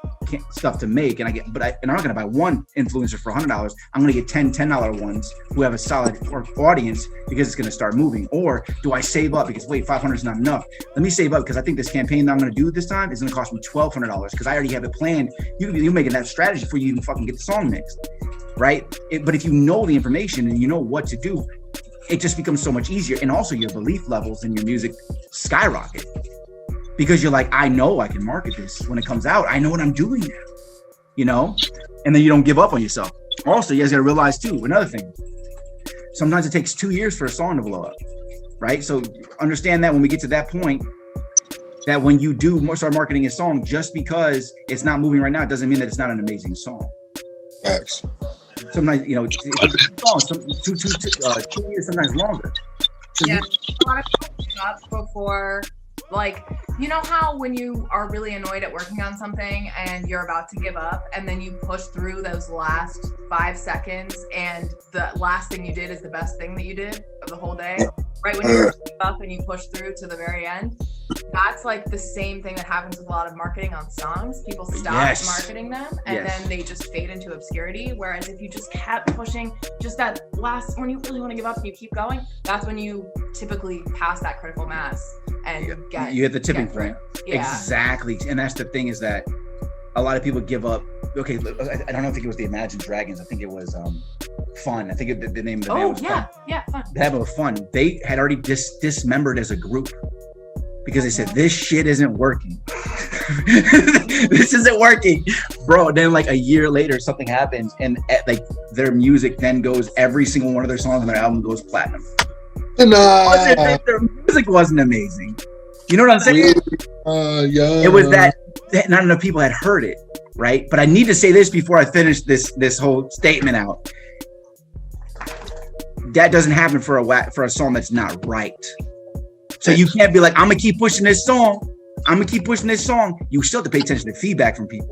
stuff to make. And I'm not going to buy one influencer for $100. I'm going to get 10 $10 ones who have a solid audience, because it's going to start moving. Or do I save up because wait, $500 is not enough? Let me save up because I think this campaign that I'm going to do this time is going to cost me $1,200 because I already have it planned. You're making that strategy before you even fucking get the song mixed, right? But if you know the information and you know what to do, it just becomes so much easier. And also your belief levels in your music skyrocket, because you're like, I know I can market this when it comes out. I know what I'm doing now, and then you don't give up on yourself. Also, you guys got to realize too, another thing, sometimes it takes 2 years for a song to blow up, right? So understand that when we get to that point, that when you do start marketing a song, just because it's not moving right now, it doesn't mean that it's not an amazing song. Facts. Sometimes, it's a song, 2 years, sometimes longer. So yeah, a lot of people give up before, like, you know how when you are really annoyed at working on something and you're about to give up, and then you push through those last 5 seconds, and the last thing you did is the best thing that you did of the whole day, right? When you give up and you push through to the very end, that's like the same thing that happens with a lot of marketing on songs. People stop marketing them, and then they just fade into obscurity. Whereas if you just kept pushing, just that last, when you really want to give up and you keep going, that's when you typically pass that critical mass and you hit the tipping point. Yeah. Exactly. And that's the thing, is that a lot of people give up. Okay, I don't think it was the Imagine Dragons. I think it was Fun. I think the name of the band was Fun. Fun. That was Fun. They had already dismembered as a group, because they said, this shit isn't working. This isn't working, bro. Then like a year later, something happens, and like their music then goes, every single one of their songs on their album goes platinum. Their music wasn't amazing. You know what I'm saying? Yeah. It was that not enough people had heard it, right? But I need to say this before I finish this whole statement out. That doesn't happen for a song that's not right. So you can't be like, I'm gonna keep pushing this song. You still have to pay attention to feedback from people.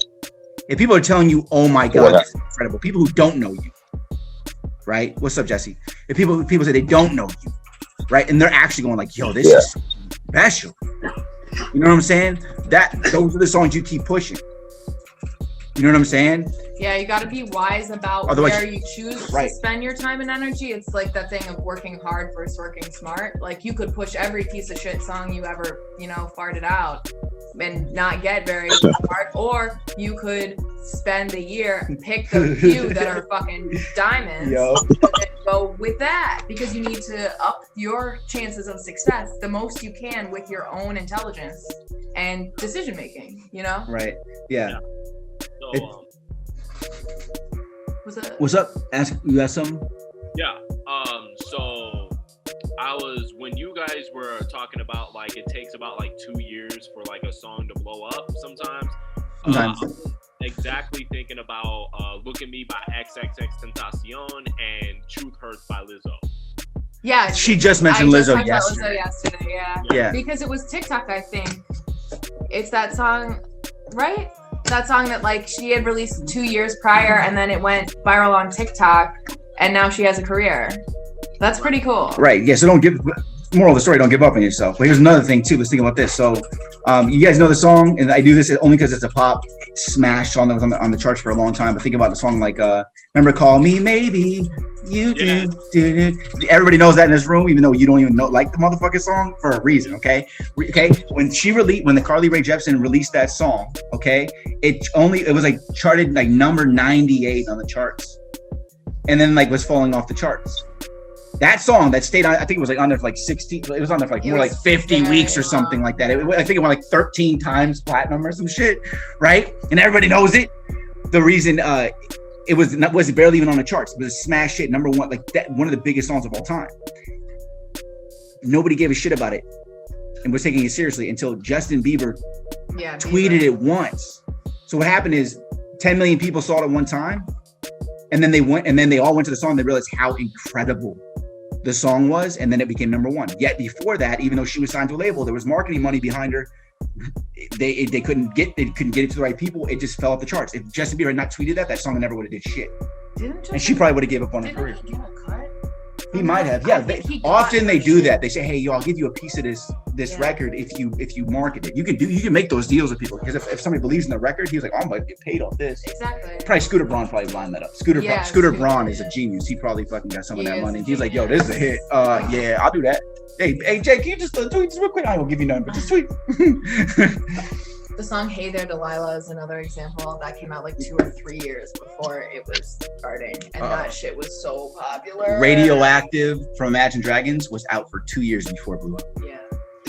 If people are telling you, oh my God, this is incredible. People who don't know you, right? What's up, Jesse? If people say they don't know you, right? And they're actually going like, yo, this is special. You know what I'm saying? Those are the songs you keep pushing. You know what I'm saying? Yeah, you got to be wise about where you choose to spend your time and energy. It's like that thing of working hard versus working smart. Like, you could push every piece of shit song you ever, farted out and not get very smart, or you could spend a year and pick the few that are fucking diamonds and go with that, because you need to up your chances of success the most you can with your own intelligence and decision making, Right. Yeah. So, what's up? You ask something? Yeah. So when you guys were talking about like it takes about like 2 years for like a song to blow up sometimes. I was exactly thinking about Look at Me by XXXTentacion and Truth Hurts by Lizzo. Yeah. She just mentioned Lizzo yesterday. Yeah. Because it was TikTok, I think. It's that song, right? That song that like she had released 2 years prior, and then it went viral on TikTok, and now she has a career. That's pretty cool. Right. Yeah. So moral of the story, don't give up on yourself. But here's another thing too. Let's think about this. So you guys know the song, and I do this only because it's a pop smash song that was on the charts for a long time. But think about the song like remember Call Me Maybe You Do. Everybody knows that in this room, even though you don't even like the motherfucking song, for a reason. Okay. When the Carly Rae Jepsen released that song, okay, it was like charted like number 98 on the charts, and then like was falling off the charts. That song that stayed on, I think it was like on there for like 16. It was on there for like more like 50 weeks or something like that. I think it went like 13 times platinum or some shit, right? And everybody knows it. The reason it was barely even on the charts. It was a smash hit, number one, like that, one of the biggest songs of all time. Nobody gave a shit about it. and was taking it seriously until Justin Bieber Yeah. tweeted it once. So what happened is 10 million people saw it at one time, and then they all went to the song. They realized how incredible the song was, and then it became number one. Yet before that, even though she was signed to a label, there was marketing money behind her. They couldn't get it to the right people. It just fell off the charts. If Justin Bieber had not tweeted that song never would have did shit. And she probably would have gave up on her career. He give a cut? He might have, yeah. Often they do that. They say, "Hey, yo, I'll give you a piece of this record if you market it." You can make those deals with people, because if somebody believes in the record, he's like, "Oh, I'm gonna get paid off this." Exactly. Probably Scooter Braun probably lined that up. Scooter Braun is a genius. He probably fucking got some of that money. He's like, "Yo, this is a hit. Yeah, I'll do that. Hey, Jay, can you just tweet this real quick? I won't give you nothing, but just tweet." The song Hey There Delilah is another example that came out like 2 or 3 years before it was starting, and that shit was so popular. Radioactive from Imagine Dragons was out for 2 years before it blew up. Yeah.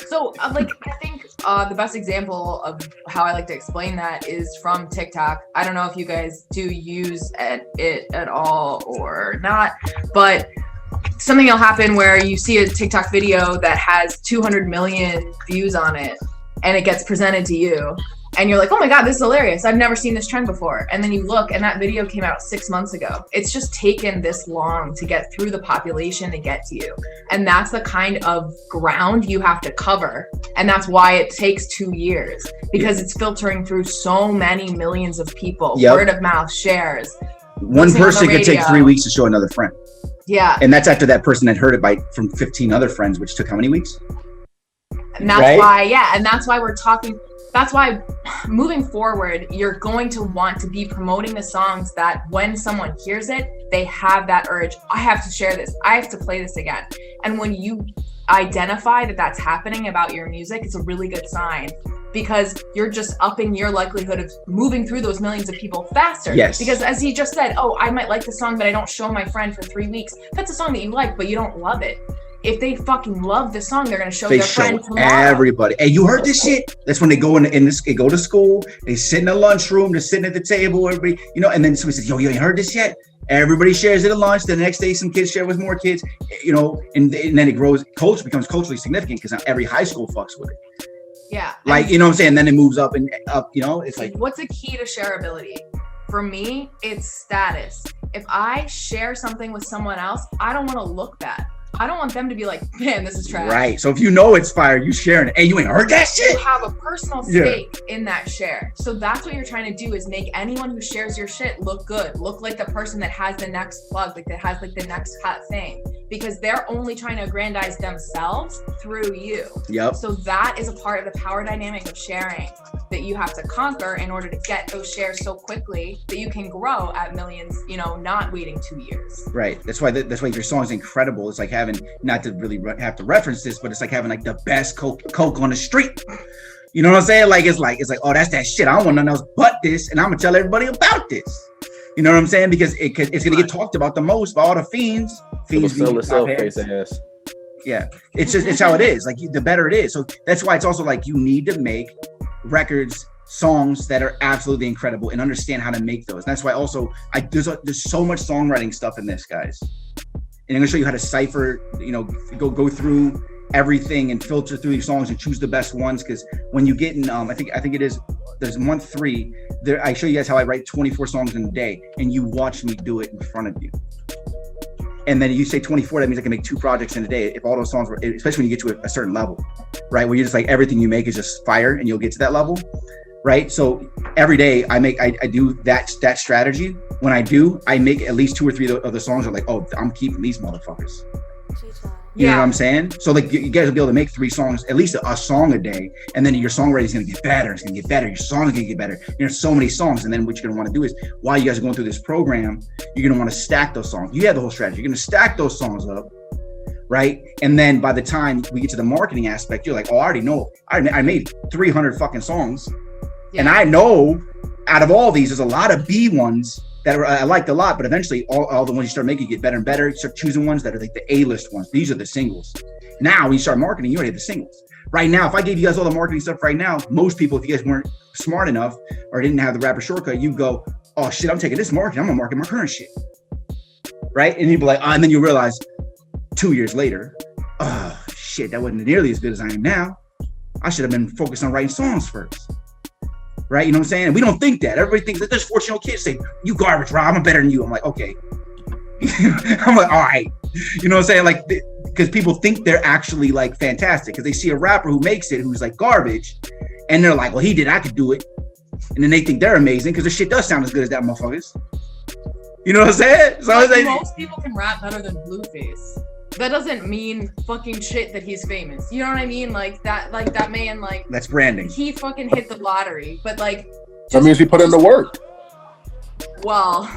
So I think the best example of how I like to explain that is from TikTok. I don't know if you guys do use it at all or not, but something will happen where you see a TikTok video that has 200 million views on it, and it gets presented to you, and you're like, "Oh my God, this is hilarious. I've never seen this trend before." And then you look, and that video came out 6 months ago. It's just taken this long to get through the population to get to you. And that's the kind of ground you have to cover. And that's why it takes 2 years, because it's filtering through so many millions of people. Yep. Word of mouth, shares. One person could take 3 weeks to show another friend. Yeah. And that's after that person had heard it from 15 other friends, which took how many weeks? And that's why we're talking. That's why moving forward, you're going to want to be promoting the songs that when someone hears it, they have that urge. I have to share this. I have to play this again. And when you identify that that's happening about your music, it's a really good sign, because you're just upping your likelihood of moving through those millions of people faster. Yes. Because as he just said, "Oh, I might like the song, but I don't show my friend for 3 weeks." That's a song that you like, but you don't love it. If they fucking love the song, they're gonna show their friend tomorrow. Everybody. Hey, you heard this shit? That's when they go they go to school, they sit in the lunchroom, they're sitting at the table, everybody, and then somebody says, "Yo, you ain't heard this yet?" Everybody shares it at lunch. The next day, some kids share with more kids, and then it grows. Culture becomes culturally significant because now every high school fucks with it. Yeah. Like, you know what I'm saying? Then it moves up and up, it's like. What's a key to shareability? For me, it's status. If I share something with someone else, I don't want to look bad. I don't want them to be like, "Man, this is trash." Right. So if you know it's fire, you sharing it. Hey, you ain't heard that shit? You have a personal stake in that share. So that's what you're trying to do, is make anyone who shares your shit look good, look like the person that has the next plug, like that has like the next hot thing, because they're only trying to aggrandize themselves through you. Yep. So that is a part of the power dynamic of sharing that you have to conquer in order to get those shares so quickly that you can grow at millions, not waiting 2 years. Right. That's why if your song is incredible, it's like having, not to really have to reference this, but it's like having like the best Coke on the street. You know what I'm saying? Like, it's like, "Oh, that's that shit. I don't want nothing else but this. And I'm going to tell everybody about this." You know what I'm saying? Because it's going to get talked about the most by all the fiends. Fiends sell itself, face ass. Yeah. It's how it is. Like, the better it is. So that's why it's also like, you need to make records, songs that are absolutely incredible, and understand how to make those. And that's why also there's so much songwriting stuff in this, guys. And I'm gonna show you how to cipher, go through everything and filter through these songs and choose the best ones. Because when you get in, I think it is, there's month 3 there. I show you guys how I write 24 songs in a day, and you watch me do it in front of you. And then you say 24, that means I can make 2 projects in a day. If all those songs were, especially when you get to a certain level, right? Where you're just like, everything you make is just fire, and you'll get to that level, right? So every day I do that strategy. When I do, I make at least 2 or 3 of the songs are like, "Oh, I'm keeping these motherfuckers." You know what I'm saying? So like, you guys will be able to make 3 songs, at least a song a day, and then your songwriting is going to get better. It's going to get better. Your song is going to get better. So many songs. And then what you're going to want to do is, while you guys are going through this program, you're going to want to stack those songs. You have the whole strategy. You're going to stack those songs up, right? And then by the time we get to the marketing aspect, you're like, "Oh, I already know. I made 300 fucking songs." Yeah. And I know out of all these, there's a lot of B ones that I liked a lot, but eventually all the ones you start making get better and better. You start choosing ones that are like the A-list ones. These are the singles. Now, when you start marketing, you already have the singles. Right now, if I gave you guys all the marketing stuff right now, most people, if you guys weren't smart enough or didn't have the rapper shortcut, you go, "Oh shit, I'm taking this marketing. I'm gonna market my current shit." Right? And you'd be like, and then you realize 2 years later, "Oh shit, that wasn't nearly as good as I am now." I should have been focused on writing songs first. Right? You know what I'm saying? And we don't think that. Everybody thinks that there's 14-year-old kids say, you garbage, Rob, I'm better than you. I'm like, okay. I'm like, all right. You know what I'm saying? Like, because people think they're actually like fantastic because they see a rapper who makes it who's like garbage and they're like, well, he did, I could do it. And then they think they're amazing because their shit does sound as good as that motherfuckers. You know what I'm saying? So like, most people can rap better than Blueface. That doesn't mean fucking shit that he's famous. You know what I mean? Like that man, like that's branding. He fucking hit the lottery, but like that means he put in the work. Well,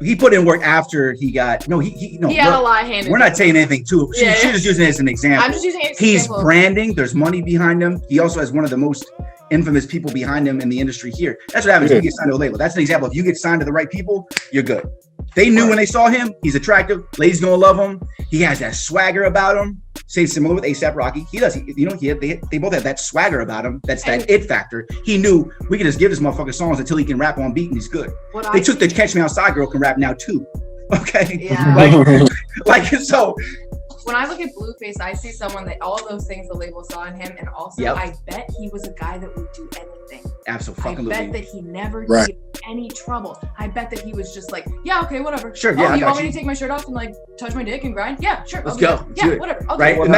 he put in work after he got he had a lot of hand. We're not saying anything to it. She's just using it as an example. I'm just using it as He's example. branding. There's money behind him. He also has one of the most infamous people behind him in the industry here. That's what happens when you get signed to a label. That's an example. If you get signed to the right people, you're good. They knew when they saw him, he's attractive. Ladies gonna love him. He has that swagger about him. Same similar with ASAP Rocky. He does. They both have that swagger about him. That's that it factor. He knew we can just give this motherfucker songs until he can rap on beat and he's good. They took the Catch Me Outside girl can rap now too. Okay. Yeah. like so. When I look at Blueface, I see someone that all those things the label saw in him, and also I bet he was a guy that would do anything. Absolutely. I bet that he never gave any trouble. I bet that he was just like, yeah, okay, whatever. Sure, yeah. You want me to take my shirt off and like touch my dick and grind? Yeah, sure. Let's go. Yeah, whatever. Right, and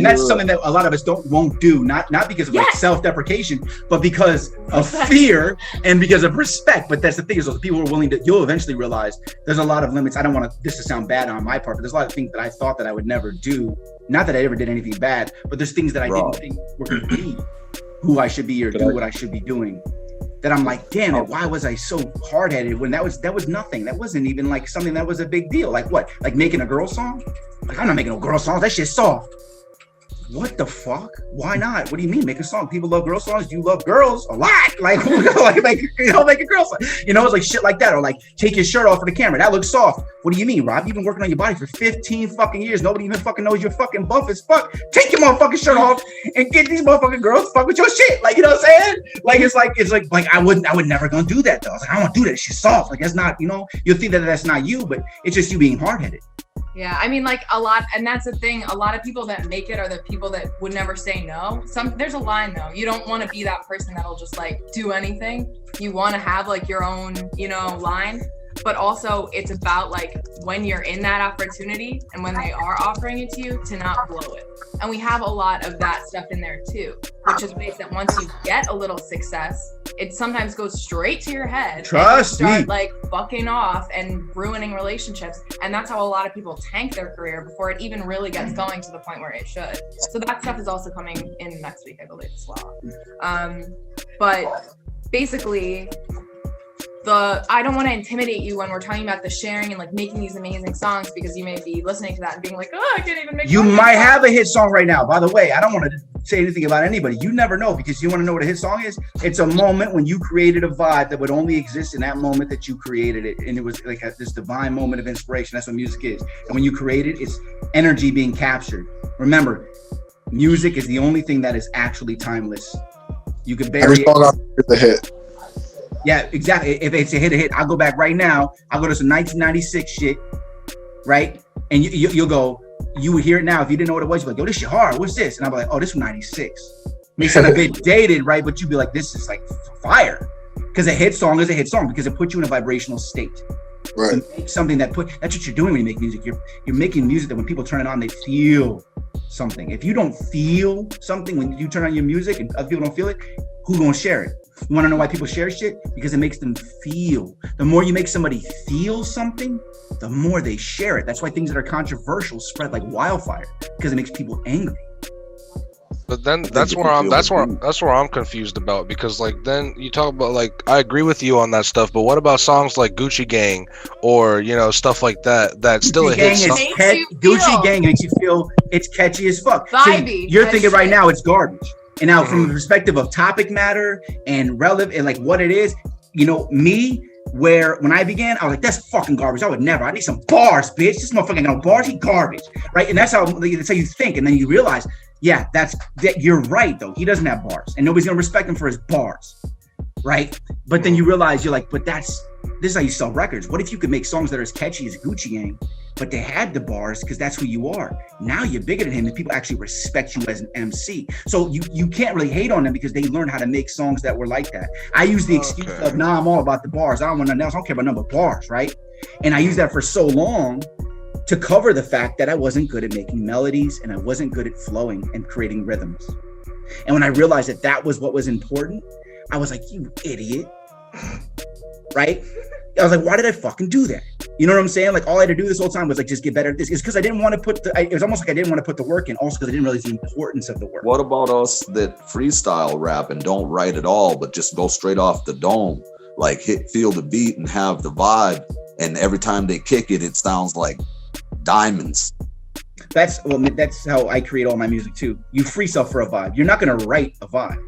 that's something that a lot of us won't do. Not because of like self-deprecation, but because of fear and because of respect. But that's the thing is, those people are willing to. You'll eventually realize there's a lot of limits. I don't want this to sound bad on my part, but there's a lot of things that I thought that I would never do. Not that I ever did anything bad, but there's things that I didn't think were going to be who I should be or do what I should be doing. That I'm like, damn it, why was I so hard-headed when that was nothing. That wasn't even like something that was a big deal. Like what? Like making a girl song? Like I'm not making no girl songs. That shit's soft. What the fuck? Why not? What do you mean make a song? People love girl songs. You love girls a lot. Like make a girl song. You know, it's like shit like that. Or like take your shirt off for the camera. That looks soft. What do you mean, Rob? You've been working on your body for 15 fucking years. Nobody even fucking knows you're fucking buff as fuck. Take your motherfucking shirt off and get these motherfucking girls to fuck with your shit. Like, you know what I'm saying? Like it's like I would never gonna do that though. I was like, I don't want to do that. She's soft. Like that's not, you know, you'll think that that's not you, but it's just you being hard-headed. Yeah, I mean, like a lot, and that's the thing. A lot of people that make it are the people that would never say no. There's a line though. You don't want to be that person that'll just like do anything. You want to have like your own, you know, line. But also, it's about like when you're in that opportunity and when they are offering it to you, to not blow it. And we have a lot of that stuff in there too, which is based that once you get a little success, it sometimes goes straight to your head. Trust and you me. start like fucking off and ruining relationships. And that's how a lot of people tank their career before it even really gets going to the point where it should. So that stuff is also coming in next week, I believe, as well. But basically, I don't want to intimidate you when we're talking about the sharing and like making these amazing songs, because you may be listening to that and being like, oh, I can't even make. You might have a hit song right now. By the way, I don't want to say anything about anybody. You never know, because you want to know what a hit song is. It's a moment when you created a vibe that would only exist in that moment that you created it, and it was like this divine moment of inspiration. That's what music is. And when you create it, it's energy being captured. Remember, music is the only thing that is actually timeless. You could bury every song is a hit. Yeah, exactly. If it's a hit, I'll go back right now. I'll go to some 1996 shit, right? And you'll go, you would hear it now. If you didn't know what it was, you'd be like, yo, this shit hard. What's this? And I'll be like, oh, this from 96. May sound a bit dated, right? But you'd be like, this is like fire. Because a hit song is a hit song because it puts you in a vibrational state. Right. You make something that's what you're doing when you make music. You're making music that when people turn it on, they feel something. If you don't feel something when you turn on your music and other people don't feel it, who's gonna share it? You want to know why people share shit? Because it makes them feel. The more you make somebody feel something, the more they share it. That's why things that are controversial spread like wildfire, because it makes people angry. But then that's where I'm confused about, because like then you talk about, like, I agree with you on that stuff, but what about songs like Gucci Gang or, you know, stuff like that that's still a hit song? Gucci Gang makes you feel it's catchy as fuck. Vibey, so you're thinking right now it's garbage. And now from the perspective of topic matter and relevant and like what it is, you know, me, where when I began, I was like, that's fucking garbage. I need some bars, bitch. This motherfucker ain't no bars, he garbage. Right? And that's how you think. And then you realize, yeah, that you're right though. He doesn't have bars and nobody's gonna respect him for his bars. Right? But then you realize you're like, but this is how you sell records. What if you could make songs that are as catchy as Gucci Gang but they had the bars because that's who you are. Now you're bigger than him, and people actually respect you as an MC. So you can't really hate on them because they learned how to make songs that were like that. I use the excuse of, nah, I'm all about the bars. I don't want nothing else. I don't care about number of bars, right? And I used that for so long to cover the fact that I wasn't good at making melodies and I wasn't good at flowing and creating rhythms. And when I realized that that was what was important, I was like, you idiot, right? I was like, why did I fucking do that? You know what I'm saying? Like, all I had to do this whole time was like, just get better at this. It's because I didn't want to it was almost like I didn't want to put the work in, also because I didn't realize the importance of the work. What about us that freestyle rap and don't write at all, but just go straight off the dome, like feel the beat and have the vibe, and every time they kick it, it sounds like diamonds. That's how I create all my music too. You freestyle for a vibe. You're not gonna write a vibe.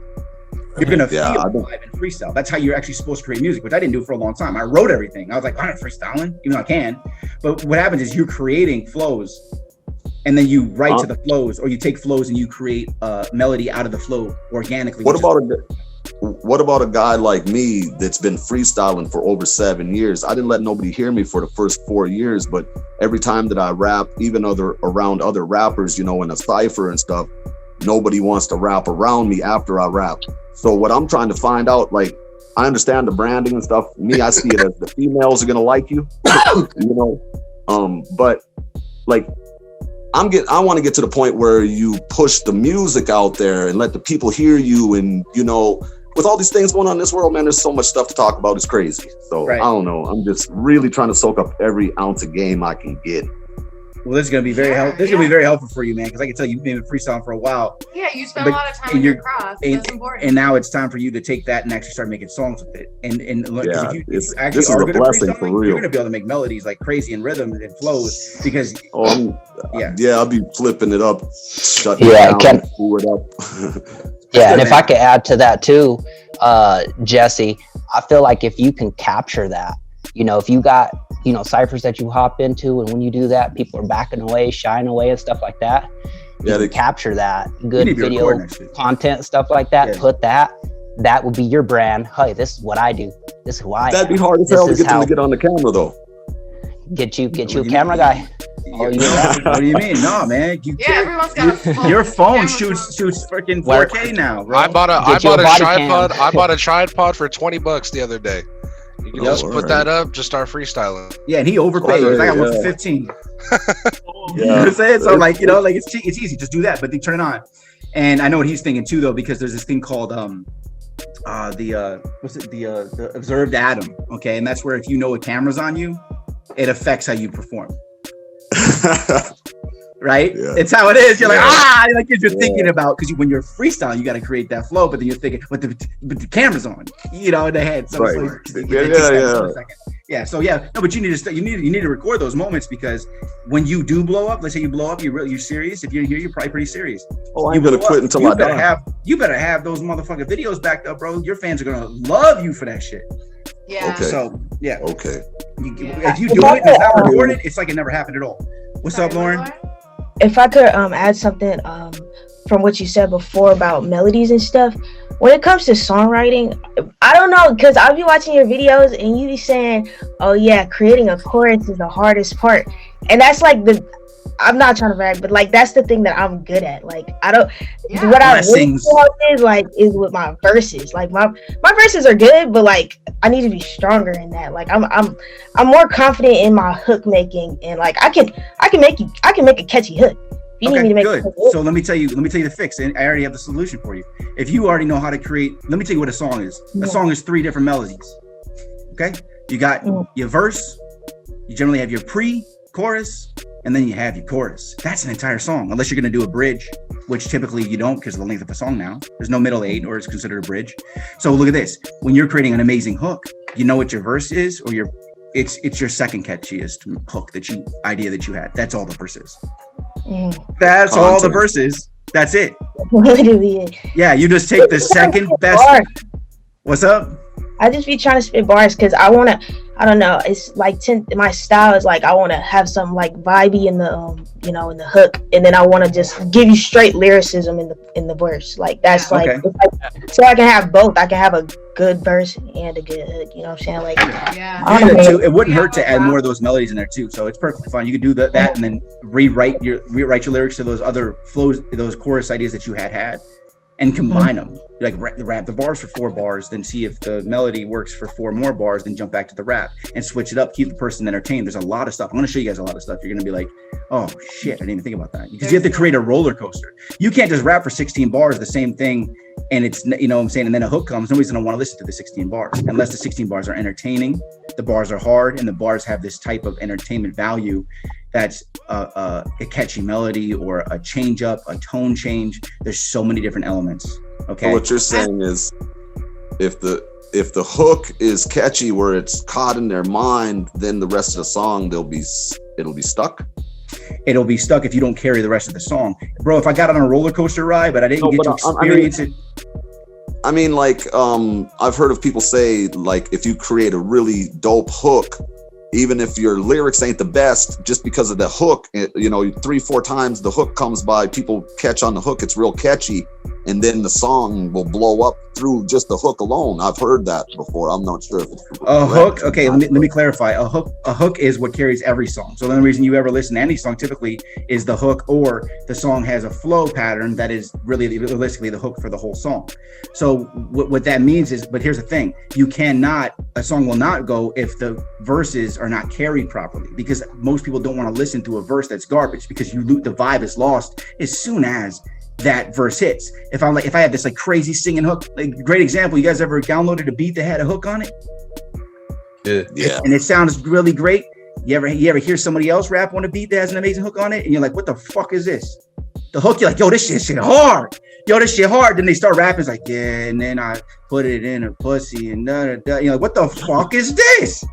You're gonna feel a vibe and freestyle. That's how you're actually supposed to create music, which I didn't do for a long time. I wrote everything. I was like, I'm not freestyling, even though I can. But what happens is you're creating flows, and then you write to the flows, or you take flows and you create a melody out of the flow organically. What about a guy like me that's been freestyling for over 7 years? I didn't let nobody hear me for the first 4 years, but every time that I rap, even around other rappers, you know, in a cypher and stuff, nobody wants to rap around me after I rap. So what I'm trying to find out, like, I understand the branding and stuff. Me, I see it as the females are gonna like you, you know. But like, I want to get to the point where you push the music out there and let the people hear you. And, you know, with all these things going on in this world, man, there's so much stuff to talk about. It's crazy. So I don't know. I'm just really trying to soak up every ounce of game I can get. Well, this is going to be very helpful. This is going to be very helpful for you, man, because I can tell you've been freestyling for a while. Yeah, you spend a lot of time in your craft. That's important. And now it's time for you to take that and actually start making songs with it. And if you actually this is a blessing for real. You're going to be able to make melodies like crazy and rhythm and flows because I'll be flipping it up, shutting it down, pull it up. Yeah, and if I could add to that too, Jesse, I feel like if you can capture that, you know, if you got, you know, ciphers that you hop into, and when you do that, people are backing away, shying away and stuff like that. You can capture that good video content, stuff like that, put that would be your brand. Hey, this is what I do. This is who I am. That'd be hard as hell to get them to get on the camera though. Get you a camera guy. What do you mean? No, man. Everyone's got a phone. Your phone shoots freaking 4K now, bro. I bought a tripod for $20 the other day. You can just put that up, just start freestyling. Yeah, and he overpaid. I got one for 15. You know what I'm saying? So like, you know, like it's easy. Just do that, but then turn it on. And I know what he's thinking too, though, because there's this thing called the observed atom. Okay, and that's where if you know a camera's on you, it affects how you perform. Right? Yeah. It's how it is. You're like you're thinking about, because when you're freestyling, you got to create that flow, but then you're thinking, but the camera's on, you know, in the head. So right. So but you need to you need to record those moments, because when you do blow up, let's say you blow up, you're serious. If you're here, you're probably pretty serious. Oh, I ain't gonna quit until I die. You better have those motherfucking videos backed up, bro. Your fans are gonna love you for that shit. Yeah. Okay. So yeah. Okay. If you do it and it's not recorded, it's like it never happened at all. What's up, Lauren? If I could add something from what you said before about melodies and stuff, when it comes to songwriting, I don't know, because I'll be watching your videos and you be saying, oh yeah, creating a chorus is the hardest part. And that's like I'm not trying to brag, but like that's the thing that I'm good at. Like what I really is with my verses. Like my verses are good, but like I need to be stronger in that. Like I'm more confident in my hook making, and like I can make a catchy hook. You need me to make good. So let me tell you the fix, and I already have the solution for you. If you already know how to create, let me tell you what a song is. A song is 3 different melodies. Okay, you got your verse. You generally have your pre-chorus, and then you have your chorus. That's an entire song, unless you're going to do a bridge, which typically you don't because of the length of the song now. There's no middle 8, or it's considered a bridge. So look at this. When you're creating an amazing hook, you know what your verse is, or it's your second catchiest hook idea that you had. That's all the verses. That's all the verses. That's it. Literally. Yeah, you just take the second best. What's up? I just be trying to spit bars because I want to, I don't know. It's like my style is like I want to have some like vibey in the in the hook, and then I want to just give you straight lyricism in the verse. Like that's like so I can have both. I can have a good verse and a good hook. You know what I'm saying? Like it wouldn't hurt to add more of those melodies in there too. So it's perfectly fine. You could do that and then rewrite your lyrics to those other flows, those chorus ideas that you had. And combine them, like rap the bars for 4 bars, then see if the melody works for 4 more bars, then jump back to the rap and switch it up, keep the person entertained. There's a lot of stuff. I'm going to show you guys a lot of stuff. You're going to be like, oh shit, I didn't even think about that. Because you have to create a roller coaster. You can't just rap for 16 bars, the same thing, and it's, you know what I'm saying, and then a hook comes, nobody's going to want to listen to the 16 bars unless the 16 bars are entertaining, the bars are hard, and the bars have this type of entertainment value that's a catchy melody or a change up, a tone change. There's so many different elements. Okay. So what you're saying is if the hook is catchy where it's caught in their mind, then the rest of the song it'll be stuck. It'll be stuck if you don't carry the rest of the song. Bro, if I got on a roller coaster ride but I didn't get to experience it. I mean, like, I've heard of people say, like, if you create a really dope hook, even if your lyrics ain't the best, just because of the hook, 3-4 times the hook comes by, people catch on the hook, it's real catchy, and then the song will blow up through just the hook alone. I've heard that before. I'm not sure if it's a hook. Okay, let me clarify. A hook is what carries every song. So the only reason you ever listen to any song typically is the hook, or the song has a flow pattern that is really realistically the hook for the whole song. So what that means is, but here's the thing: a song will not go if the verses are not carried properly, because most people don't want to listen to a verse that's garbage, because the vibe is lost as soon as that verse hits. If I have this like crazy singing hook, like great example, you guys ever downloaded a beat that had a hook on it? Yeah. And it sounds really great. You ever hear somebody else rap on a beat that has an amazing hook on it, and you're like, what the fuck is this? The hook, you're like, yo, this shit hard. Yo, this shit hard. Then they start rapping, it's like, yeah, and then I put it in a pussy and da da da. You're like, what the fuck is this?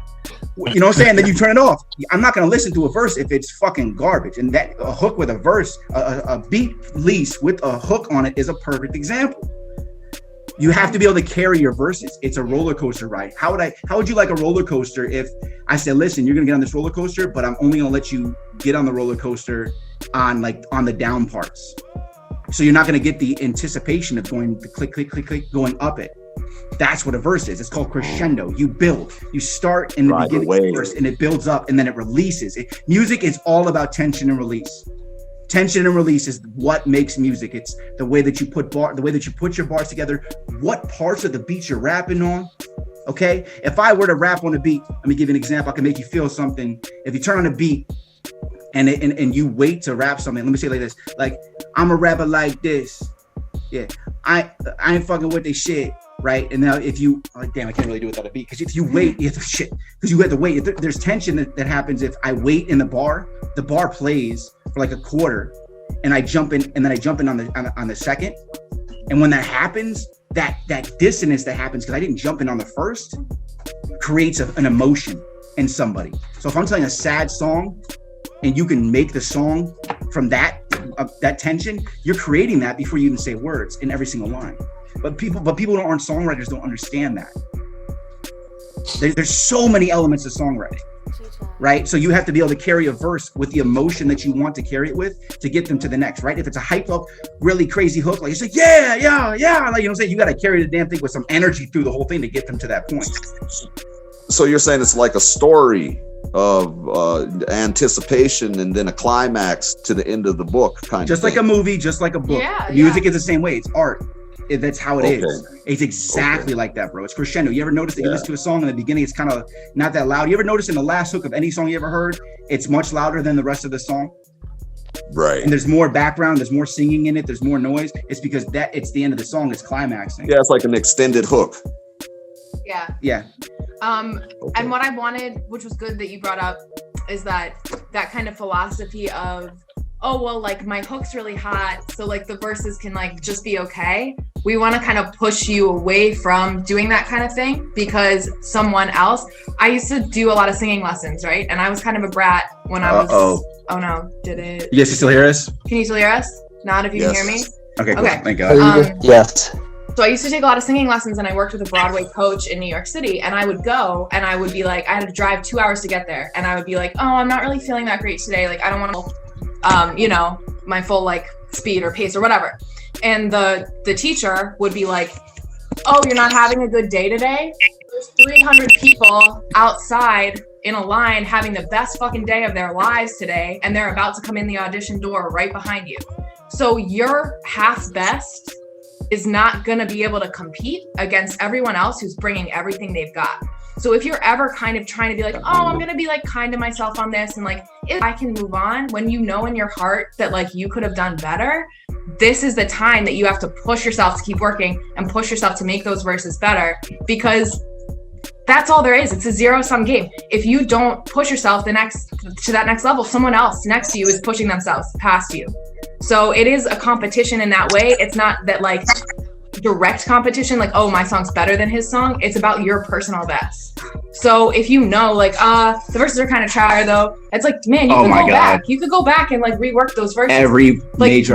You know what I'm saying? Then you turn it off. I'm not going to listen to a verse if it's fucking garbage. And that a hook with a verse, a beat lease with a hook on it is a perfect example. You have to be able to carry your verses. It's a roller coaster ride. How would you like a roller coaster if I said, listen, you're going to get on this roller coaster, but I'm only going to let you get on the roller coaster on the down parts. So you're not going to get the anticipation of going the click, click, click, click, going up it. That's what a verse is. It's called crescendo. You build. You start in the beginning of the verse, and it builds up, and then it releases. Music is all about tension and release. Tension and release is what makes music. It's the way that you put your bars together. What parts of the beat you're rapping on. Okay. If I were to rap on a beat, let me give you an example. I can make you feel something. If you turn on a beat and you wait to rap something, let me say it like this. Like, I'm a rapper like this. Yeah. I ain't fucking with this shit. Right. And now if you, damn, I can't really do it without a beat, because if you wait, you have to wait. There's tension that happens if I wait in the bar plays for like a quarter, and I jump in, and then I jump in on the second. And when that happens, that dissonance that happens, because I didn't jump in on the first, creates an emotion in somebody. So if I'm telling a sad song and you can make the song from that tension, you're creating that before you even say words in every single line. But people who aren't songwriters don't understand that. There's so many elements of songwriting, right? So you have to be able to carry a verse with the emotion that you want to carry it with to get them to the next, right? If it's a hype up, really crazy hook, like it's like, yeah, like, you know what I'm saying? You got to carry the damn thing with some energy through the whole thing to get them to that point. So you're saying it's like a story of anticipation and then a climax to the end of the book, kind of just like a movie, just like a book. Music is the same way. It's art. That's how it is. It's exactly like that, bro. It's crescendo. You ever notice that you listen to a song in the beginning, it's kind of not that loud? You ever notice in the last hook of any song you ever heard, it's much louder than the rest of the song? Right. And there's more background, there's more singing in it, there's more noise. It's because it's the end of the song, it's climaxing. Yeah, it's like an extended hook. Yeah. And what I wanted, which was good that you brought up, is that kind of philosophy of, oh, well, like my hook's really hot, so like the verses can like just be okay. We want to kind of push you away from doing that kind of thing, because someone else, I used to do a lot of singing lessons, right? And I was kind of a brat when I was, oh no, did it? You guys still hear us? Can you still hear us? Not if you can hear me? Okay, cool. Thank God. Yes. So I used to take a lot of singing lessons, and I worked with a Broadway coach in New York City, and I would go and I would be like, I had to drive 2 hours to get there, and I would be like, oh, I'm not really feeling that great today. Like, I don't want to, my full like speed or pace or whatever. And the teacher would be like, oh, you're not having a good day today? There's 300 people outside in a line having the best fucking day of their lives today, and they're about to come in the audition door right behind you. So your half best is not going to be able to compete against everyone else who's bringing everything they've got. So if you're ever kind of trying to be like, oh, I'm going to be like kind to myself on this, and like, if I can move on, when you know in your heart that like you could have done better, this is the time that you have to push yourself to keep working and push yourself to make those verses better, because that's all there is. It's a zero-sum game. If you don't push yourself to that next level, someone else next to you is pushing themselves past you. So it is a competition in that way. It's not that like direct competition, like, oh, my song's better than his song. It's about your personal best. So if you know, like, the verses are kind of try though, it's like, man, you could go back. You could go back and like rework those verses. Every artist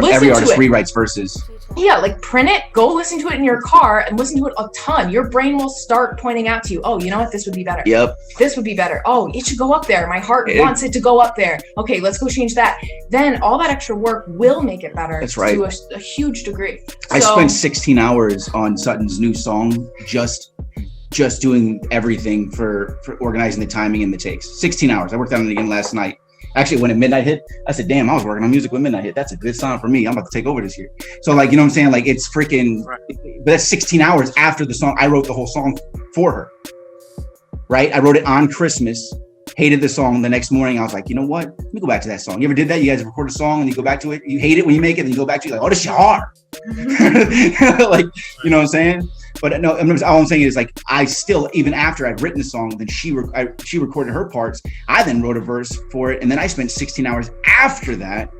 rewrites verses. Yeah, like print it, go listen to it in your car and listen to it a ton. Your brain will start pointing out to you, oh, you know what, this would be better. Yep. This would be better. Oh, it should go up there. My heart wants it to go up there. Okay, let's go change that. Then all that extra work will make it better. That's right. To a huge degree. I spent 16 hours on Sutton's new song, just doing everything for organizing the timing and the takes. 16 hours. I worked on it again last night. Actually, when midnight hit, I said, damn, I was working on music when midnight hit. That's a good sign for me. I'm about to take over this year. So like, you know what I'm saying? Like it's freaking, but that's 16 hours after the song. I wrote the whole song for her, right? I wrote it on Christmas, hated the song. The next morning, I was like, you know what? Let me go back to that song. You ever did that? You guys record a song and you go back to it. You hate it when you make it, then you go back to it. Like, oh, this shit hard. Like, you know what I'm saying? But no, all I'm saying is like, I still, even after I'd written the song, then she recorded her parts. I then wrote a verse for it. And then I spent 16 hours after that,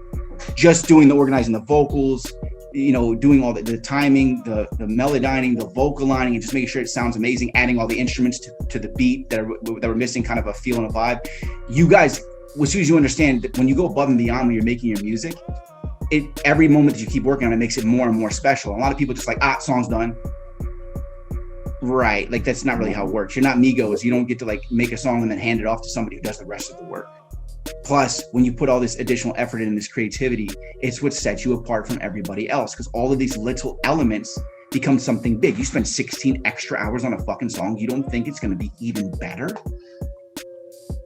just doing the organizing the vocals, you know, doing all the timing, the melodyning, the vocal lining, and just making sure it sounds amazing, adding all the instruments to the beat that were missing kind of a feel and a vibe. You guys, as soon as you understand that when you go above and beyond when you're making your music, every moment that you keep working on it makes it more and more special. A lot of people just like, song's done. Right, like that's not really how it works. You're not Migos. You don't get to like make a song and then hand it off to somebody who does the rest of the work. Plus, when you put all this additional effort in this creativity, it's what sets you apart from everybody else, because all of these little elements become something big. You spend 16 extra hours on a fucking song. You don't think it's going to be even better?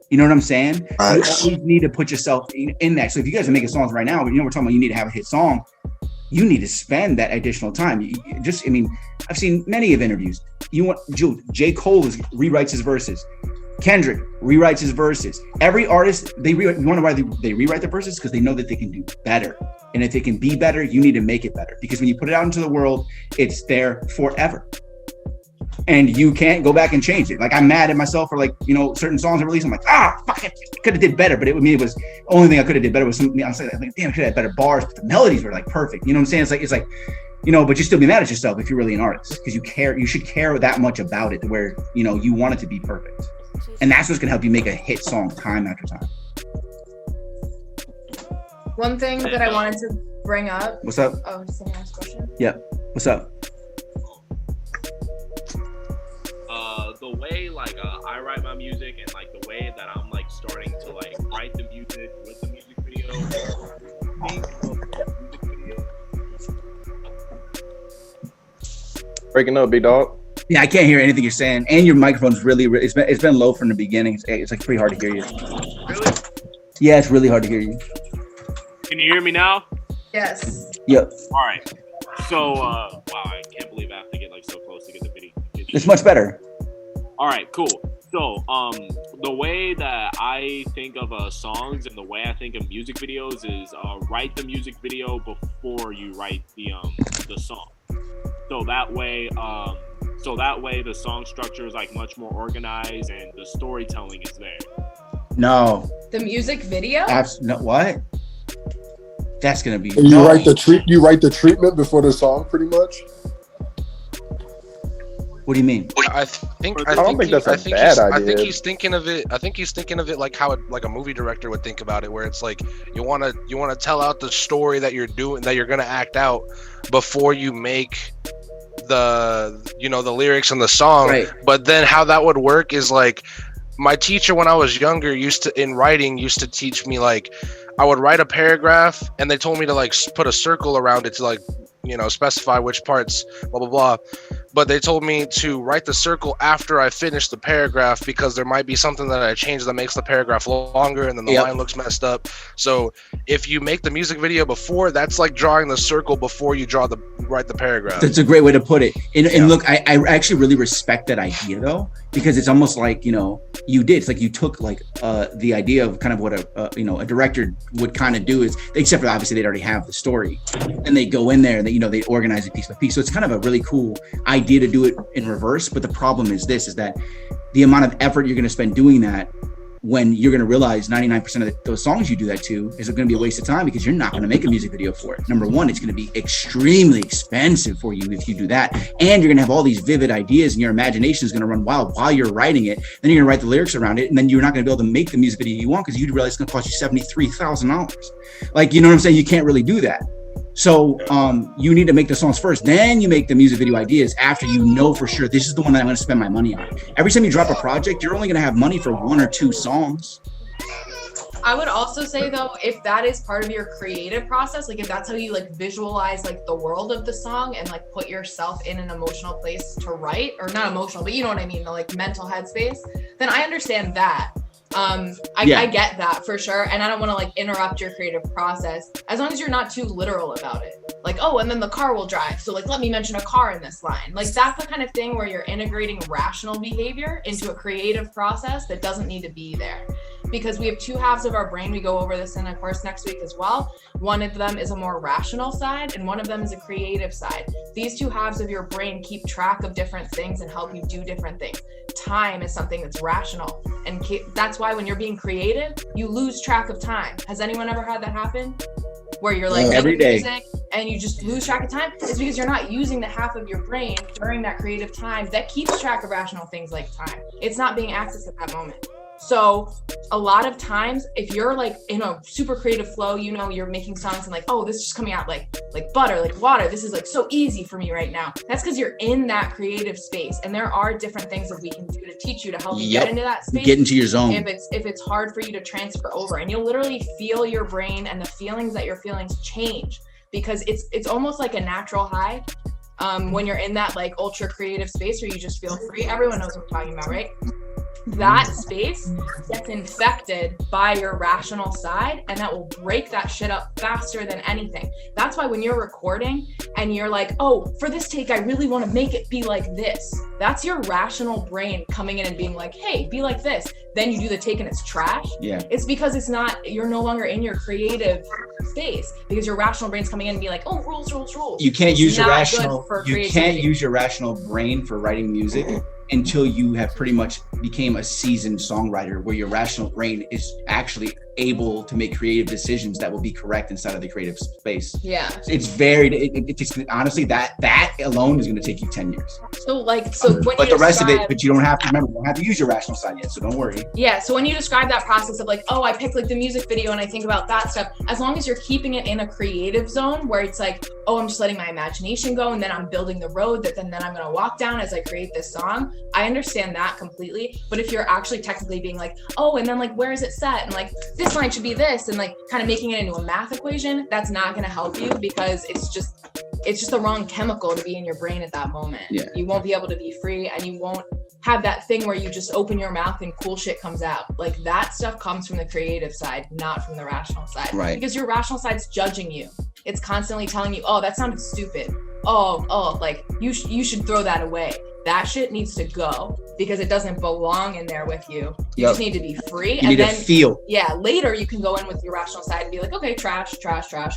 You know what I'm saying? Nice. You always need to put yourself in that. So if you guys are making songs right now, but we're talking about you need to have a hit song, you need to spend that additional time. I've seen many of interviews. J. Cole rewrites his verses. Kendrick rewrites his verses. Every artist, you want to why they rewrite their verses? Because they know that they can do better. And if they can be better, you need to make it better. Because when you put it out into the world, it's there forever. And you can't go back and change it. Like, I'm mad at myself for like, certain songs I released. I'm like, fuck it, could have did better. But it was the only thing I could have did better was something. I was like, damn, I could have had better bars, but the melodies were like perfect. You know what I'm saying? It's like, but you still be mad at yourself if you're really an artist, because you should care that much about it to where, you want it to be perfect. And that's what's gonna help you make a hit song time after time. One thing that I wanted to bring up. What's up? Oh, just an ask question. Yeah. What's up? The way I write my music, and like the way that I'm like starting to like write the music with the music video. Breaking up, big dog. Yeah, I can't hear anything you're saying, and your microphone's really it's been low from the beginning. It's like pretty hard to hear you. Really? Yeah, it's really hard to hear you. Can you hear me now? Yes. Yep. All right. So, wow, I can't believe I have to get like so close to get the video. It's much better. All right, cool. So, the way that I think of songs and the way I think of music videos is write the music video before you write the song. So that way the song structure is like much more organized and the storytelling is there. No. The music video? No, what? That's gonna be. You write the treatment before the song, pretty much. What do you mean? I don't think that's a bad idea. I think he's thinking of it like how like a movie director would think about it, where it's like you want to tell out the story that you're gonna act out before you make the lyrics and the song. Right. But then how that would work is like my teacher when I was younger used to teach me like I would write a paragraph and they told me to like put a circle around it to like specify which parts blah blah blah, but they told me to write the circle after I finished the paragraph because there might be something that I changed that makes the paragraph longer and then the line looks messed up. So if you make the music video before, that's like drawing the circle before you write the paragraph. That's a great way to put it. And look, I actually really respect that idea though, because it's almost like you did. It's like you took like the idea of kind of what a director would kind of do is, except for obviously they'd already have the story, and they go in there and they organize it piece by piece. So it's kind of a really cool idea to do it in reverse. But the problem is that the amount of effort you're going to spend doing that, when you're going to realize 99% of those songs you do that to is going to be a waste of time because you're not going to make a music video for it. Number one, it's going to be extremely expensive for you if you do that. And you're going to have all these vivid ideas and your imagination is going to run wild while you're writing it. Then you're going to write the lyrics around it. And then you're not going to be able to make the music video you want because you realize it's going to cost you $73,000. Like, you know what I'm saying? You can't really do that. So you need to make the songs first, then you make the music video ideas after you know for sure this is the one that I'm going to spend my money on. Every time you drop a project, you're only going to have money for 1 or 2 songs. I would also say though, if that is part of your creative process, like if that's how you like visualize like the world of the song and like put yourself in an emotional place to write, or not emotional, but you know what I mean, the like mental headspace, then I understand that. I get that for sure, and I don't want to like interrupt your creative process as long as you're not too literal about it, like, oh, and then the car will drive, so like let me mention a car in this line. Like that's the kind of thing where you're integrating rational behavior into a creative process that doesn't need to be there, because we have 2 halves of our brain. We go over this in a course next week as well. One of them is a more rational side and one of them is a creative side. These 2 halves of your brain keep track of different things and help you do different things. Time is something that's rational, and that's why when you're being creative, you lose track of time. Has anyone ever had that happen? Where you're like every day music and you just lose track of time? It's because you're not using the half of your brain during that creative time that keeps track of rational things like time. It's not being accessed at that moment. So a lot of times if you're like in a super creative flow, you're making songs and like, oh, this is just coming out like butter, like water. This is like so easy for me right now. That's because you're in that creative space, and there are different things that we can do to teach you to help you get into that space. Get into your zone. If it's hard for you to transfer over, and you'll literally feel your brain and the feelings that you're feeling change, because it's almost like a natural high. When you're in that like ultra creative space where you just feel free. Everyone knows what I'm talking about, right? That space gets infected by your rational side, and that will break that shit up faster than anything. That's why when you're recording and you're like, oh, for this take, I really want to make it be like this. That's your rational brain coming in and being like, hey, be like this. Then you do the take and it's trash. Yeah. It's because you're no longer in your creative space, because your rational brain's coming in and be like, oh, rules. You can't use your rational brain for writing music until you have pretty much became a seasoned songwriter, where your rational brain is actually able to make creative decisions that will be correct inside of the creative space. Yeah. It's it takes, honestly, that alone is going to take you 10 years. So when but the rest of it, but you don't have to remember, you don't have to use your rational side yet, so don't worry. Yeah, so when you describe that process of like, oh, I pick like the music video and I think about that stuff, as long as you're keeping it in a creative zone where it's like, oh, I'm just letting my imagination go, and then I'm building the road that then I'm going to walk down as I create this song. I understand that completely. But if you're actually technically being like, oh, and then like, where is it set? And like, this line should be this, and like kind of making it into a math equation, that's not going to help you, because it's just the wrong chemical to be in your brain at that moment. Yeah. You won't be able to be free, and you won't have that thing where you just open your mouth and cool shit comes out. Like that stuff comes from the creative side, not from the rational side. Right. Because your rational side's judging you. It's constantly telling you, oh, that sounded stupid. Oh, like you should throw that away. That shit needs to go, because it doesn't belong in there with you. You just need to be free. You need to feel. Yeah, later you can go in with your rational side and be like, okay, trash,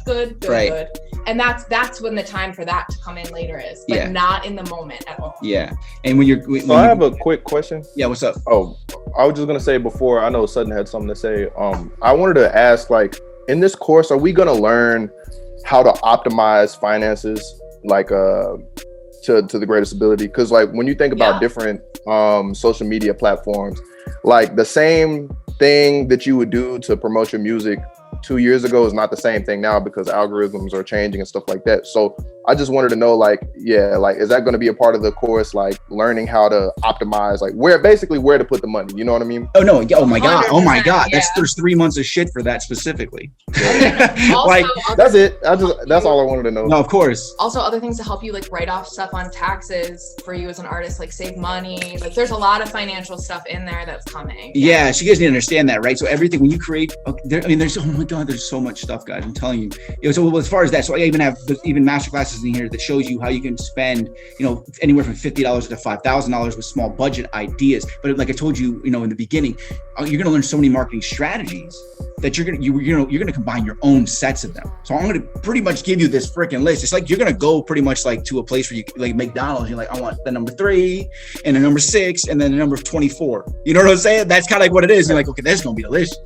good, right. Good. And that's when the time for that to come in later is, but not in the moment at all. Yeah. And when I have a quick question. Yeah, what's up? Oh, I was just gonna say before, I know Sutton had something to say. I wanted to ask, like, in this course, are we gonna learn how to optimize finances, like to the greatest ability? Because like when you think about different social media platforms, like the same thing that you would do to promote your music 2 years ago is not the same thing now, because algorithms are changing and stuff like that. So I just wanted to know, like, yeah, like, is that going to be a part of the course, like learning how to optimize, like where to put the money? You know what I mean? Oh no! Oh my god! Oh my god! Yeah. There's 3 months of shit for that specifically. Also, Like, That's it. That's all I wanted to know. no, of course. Also, other things to help you like write off stuff on taxes for you as an artist, like save money. Like there's a lot of financial stuff in there that's coming. Yeah, so you guys need to understand that, right? So everything when you create, there's oh my god, there's so much stuff, guys. I'm telling you. So as far as that, so I even have master classes in here that shows you how you can spend, anywhere from $50 to $5,000 with small budget ideas. But like I told you, in the beginning, you're gonna learn so many marketing strategies that you're gonna combine your own sets of them. So I'm gonna pretty much give you this freaking list. It's like you're gonna go pretty much like to a place where you like McDonald's. You're like, I want the number 3 and the number 6 and then the number 24. You know what I'm saying? That's kind of like what it is. You're like, okay, that's gonna be delicious.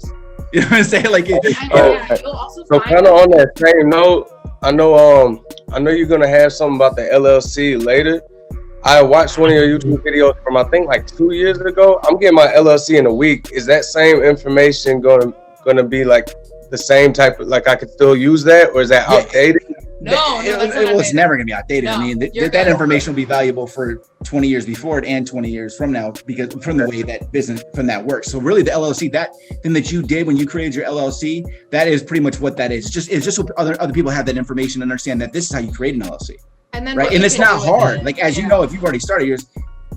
You know what I'm saying? Like, so kind of on that same note, I know you're gonna have something about the LLC later. I watched one of your YouTube videos from I think like 2 years ago. I'm getting my LLC in a week. Is that same information gonna be like the same type of, like I could still use that, or is that outdated? No, it's never gonna be outdated. No, I mean, you're that good. information will be valuable for 20 years before it and 20 years from now, because from the way that business from that works. So really, the LLC, that thing that you did when you created your LLC, that is pretty much what that is. It's just so other people have that information and understand that this is how you create an LLC. And then right, and it's not hard. Like as you know, if you've already started yours,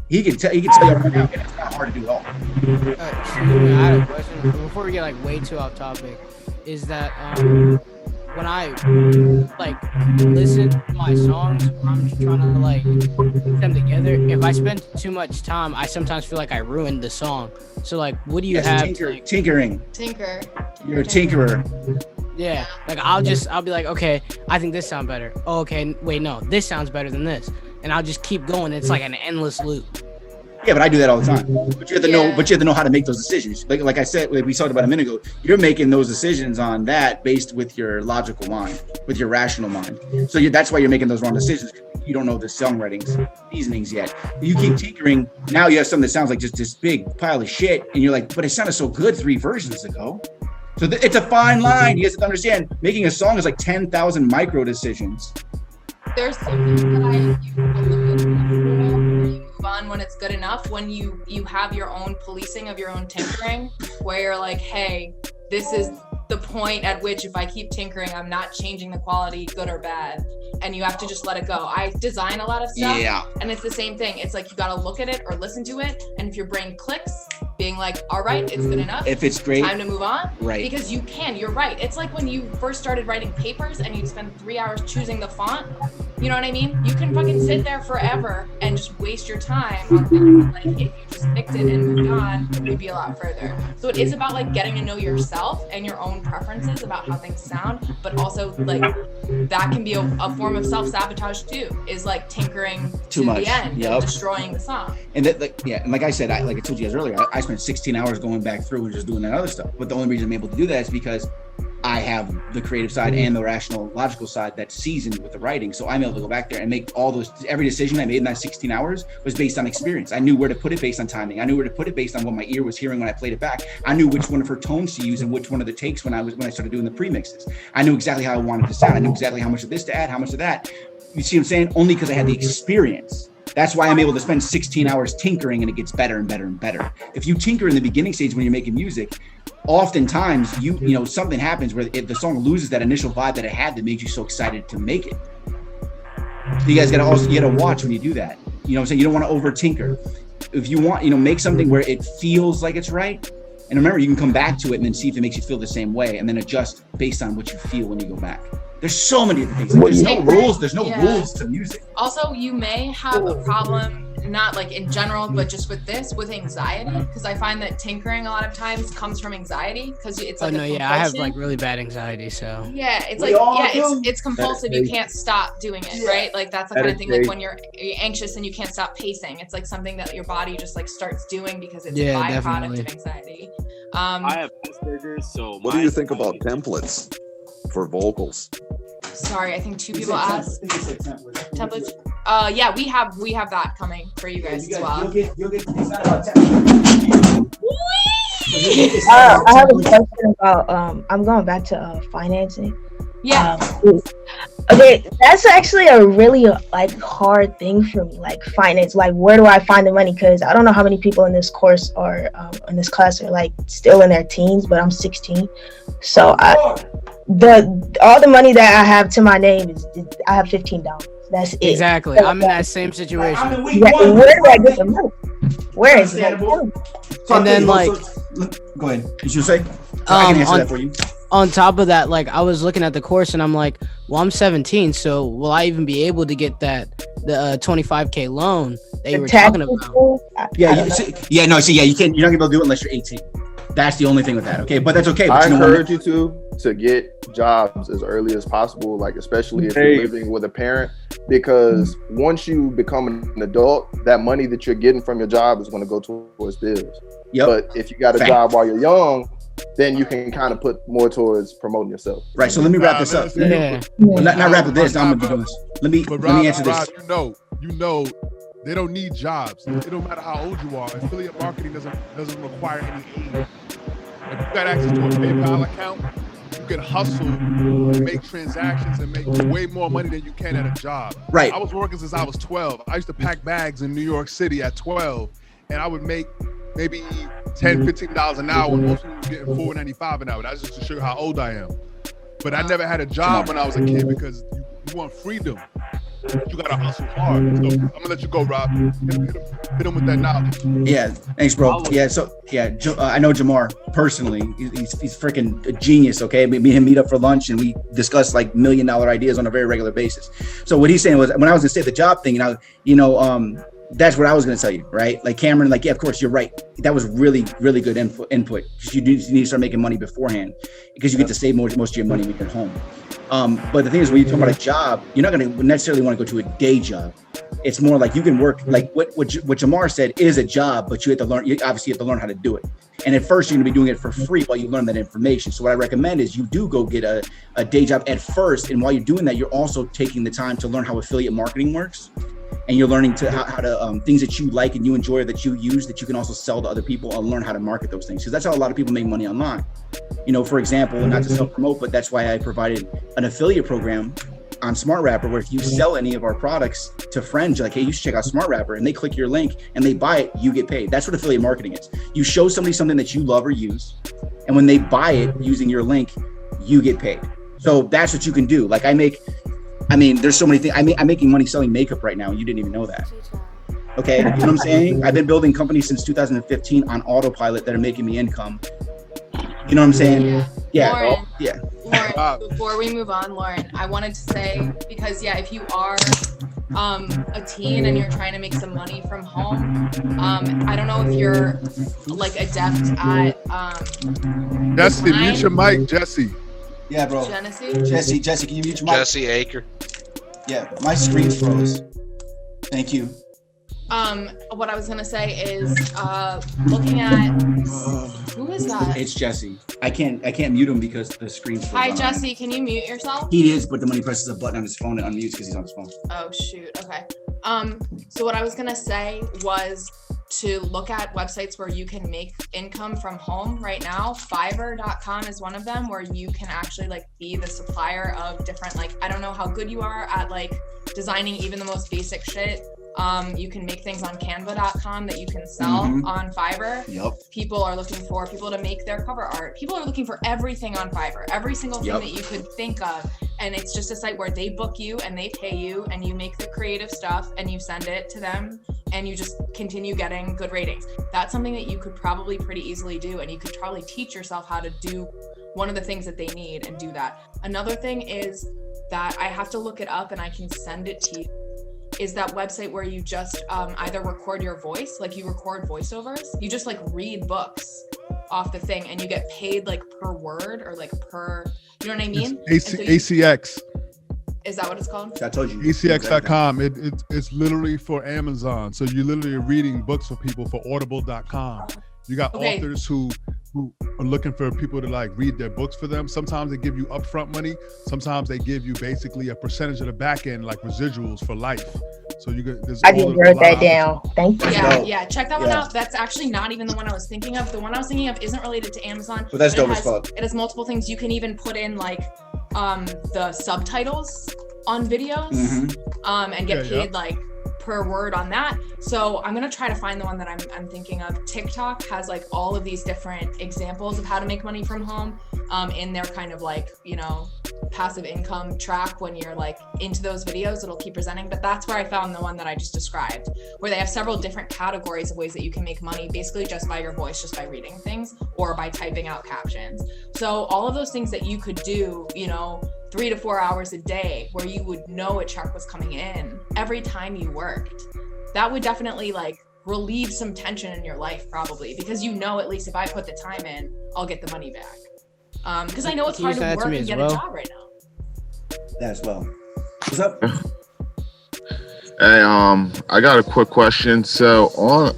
he can tell you right now, it's not hard to do at all. I had a question before we get like way too off topic. Is that when I like listen to my songs, I'm just trying to like put them together. If I spend too much time, I sometimes feel like I ruined the song. So like, what do you have? Tinkering. Tinker. You're a tinkerer. Yeah, like I'll be like, okay, I think this sounds better. Oh, okay, wait, no, this sounds better than this, and I'll just keep going. It's like an endless loop. Yeah, but I do that all the time. But you have to know. But you have to know how to make those decisions. Like I said, like we talked about a minute ago, you're making those decisions on that based with your logical mind, with your rational mind. So that's why you're making those wrong decisions. You don't know the songwriting seasonings yet. You keep tinkering. Now you have something that sounds like just this big pile of shit, and you're like, but it sounded so good 3 versions ago. So it's a fine line. You guys have to understand. Making a song is like 10,000 micro decisions. There's something that fun when it's good enough, when you have your own policing of your own tinkering, where you're like, hey, this is the point at which if I keep tinkering, I'm not changing the quality, good or bad, and you have to just let it go. I design a lot of stuff, and it's the same thing. It's like you gotta look at it or listen to it, and if your brain clicks, being like, all right, it's good enough. If it's great, time to move on. Right. Because you're right. It's like when you first started writing papers and you'd spend 3 hours choosing the font. You know what I mean? You can fucking sit there forever and just waste your time on things. Like if you just picked it and moved on, you'd be a lot further. So it is about like getting to know yourself and your own preferences about how things sound, but also like that can be a form of self-sabotage too, is like tinkering Too to much. the end Yep. and destroying the song. And that, and like I said, like I told you guys earlier, I spent 16 hours going back through and just doing that other stuff. But the only reason I'm able to do that is because I have the creative side and the rational, logical side that's seasoned with the writing. So I'm able to go back there and make every decision I made in that 16 hours was based on experience. I knew where to put it based on timing. I knew where to put it based on what my ear was hearing when I played it back. I knew which one of her tones to use and which one of the takes when I started doing the premixes. I knew exactly how I wanted to sound. I knew exactly how much of this to add, how much of that. You see what I'm saying? Only because I had the experience. That's why I'm able to spend 16 hours tinkering and it gets better and better and better. If you tinker in the beginning stage when you're making music, oftentimes you know something happens where the song loses that initial vibe that it had that made you so excited to make it. So you guys gotta watch when you do that. You know what I'm saying? You don't want to over tinker. If you want, make something where it feels like it's right. And remember, you can come back to it and then see if it makes you feel the same way and then adjust based on what you feel when you go back. There's so many different things. Like, there's no rules. There's no rules to music. Also, you may have a problem, not like in general, but just with anxiety, because I find that tinkering a lot of times comes from anxiety, because it's like I have like really bad anxiety, so it's it's compulsive. You can't stop doing it, right? Like that's the kind of thing, like when you're anxious and you can't stop pacing. It's like something that your body just like starts doing because it's a byproduct of anxiety. I have Asperger's, so what do you think about templates for vocals? Sorry, I think 2 people asked. Templates. Yeah, we have that coming for you guys as well. I have a question about I'm going back to financing. Yeah. Okay, that's actually a really like hard thing for me, like finance. Like, where do I find the money? Because I don't know how many people in this course are in this class are like still in their teens, but I'm 16, so all the money that I have to my name is I have $15. That's it. Exactly. I'm in that same situation. Yeah, where do I get the money? Where is it? And then like, go ahead. You should say. I can answer that for you. On top of that, like I was looking at the course and I'm like, well, I'm 17, so will I even be able to get the $25K loan that you were talking about? Yeah, you can't. You're not gonna be able to do it unless you're 18. That's the only thing with that. Okay, but that's okay. I encourage you to get jobs as early as possible, like especially if you're living with a parent, because once you become an adult, that money that you're getting from your job is going to go towards bills. Yep. But if you got a job while you're young, then you can kind of put more towards promoting yourself. Right. So let me wrap this up. Well, not wrap with this. I'm gonna be doing this. Let me answer this. Rob, you know, they don't need jobs. It don't matter how old you are. Affiliate marketing doesn't require any age. If you got access to a PayPal account, you can hustle, make transactions, and make way more money than you can at a job. Right. I was working since I was 12. I used to pack bags in New York City at 12, and I would make maybe $10, $15 an hour. Most people were getting $4.95 an hour. That's just to show you how old I am. But I never had a job when I was a kid because you want freedom. You gotta hustle hard. So I'm gonna let you go, Rob. Hit him with that knowledge. Yeah, thanks, bro. Yeah, so I know Jamar personally. He's freaking a genius. Okay, me and him meet up for lunch and we discuss like $1 million ideas on a very regular basis. So what he's saying was, when I was gonna say the job thing, that's what I was going to tell you, right? Like Cameron, like, yeah, of course, you're right. That was really, really good input. You need to start making money beforehand because you get to save most of your money when you're at home. But the thing is, when you talk about a job, you're not going to necessarily want to go to a day job. It's more like you can work, like what Jamar said is a job, but you obviously have to learn how to do it. And at first, you're going to be doing it for free while you learn that information. So what I recommend is you do go get a day job at first. And while you're doing that, you're also taking the time to learn how affiliate marketing works. And you're learning how to things that you like and you enjoy that you use that you can also sell to other people and learn how to market those things. Because that's how a lot of people make money online. For example, not to self-promote, but that's why I provided an affiliate program on Smart Rapper, where if you sell any of our products to friends, you're like, hey, you should check out Smart Rapper, and they click your link and they buy it, you get paid. That's what affiliate marketing is. You show somebody something that you love or use, and when they buy it using your link, you get paid. So that's what you can do. Like there's so many things. I'm making money selling makeup right now, and you didn't even know that. Okay, you know what I'm saying? I've been building companies since 2015 on autopilot that are making me income. You know what I'm saying? Yeah. Lauren, before we move on, Lauren, I wanted to say, because if you are a teen and you're trying to make some money from home, I don't know if you're like adept at Jesse, mute your mic, Jesse. Yeah, bro. Jesse, can you mute your mic? Jesse Aker. Yeah, my screen froze. Thank you. What I was gonna say is, looking at who is that? It's Jesse. I can't mute him because the screen's frozen. Hi, Jesse. Can you mute yourself? He is, but then when he presses a button on his phone, it unmutes because he's on his phone. Oh shoot. Okay. So what I was gonna say was to look at websites where you can make income from home right now. Fiverr.com is one of them, where you can actually like be the supplier of different, like, I don't know how good you are at like designing even the most basic shit. You can make things on canva.com that you can sell on Fiverr. Yep. People are looking for people to make their cover art. People are looking for everything on Fiverr, every single thing that you could think of. And it's just a site where they book you and they pay you and you make the creative stuff and you send it to them and you just continue getting good ratings. That's something that you could probably pretty easily do, and you could probably teach yourself how to do one of the things that they need and do that. Another thing is that I have to look it up and I can send it to you. Is that website where you just either record your voice, like you record voiceovers, you just like read books off the thing and you get paid like per word or like per, you know what I mean? ACX. Is that what it's called? I told you. ACX.com. It's literally for Amazon. So you literally are reading books for people for Audible.com. You got authors who are looking for people to like read their books for them. Sometimes they give you upfront money. Sometimes they give you basically a percentage of the back end, like residuals for life. So you get. I just wrote that down. Thank you. Yeah. Check that one out. That's actually not even the one I was thinking of. The one I was thinking of isn't related to Amazon. But that's dope as fuck. It has multiple things. You can even put in like the subtitles on videos, and get Yeah, paid like per word on that. So I'm gonna try to find the one that I'm thinking of. TikTok has like all of these different examples of how to make money from home in their kind of like, you know, passive income track. When you're like into those videos, it'll keep presenting. But that's where I found the one that I just described, where they have several different categories of ways that you can make money, basically just by your voice, just by reading things or by typing out captions. So all of those things that you could do, you know, 3 to 4 hours a day, where you would know a check was coming in every time you worked, that would definitely like relieve some tension in your life, probably, because you know, at least if I put the time in, I'll get the money back. Because I know it's hard to work and get a job right now. That as well. What's up? Hey, I got a quick question. So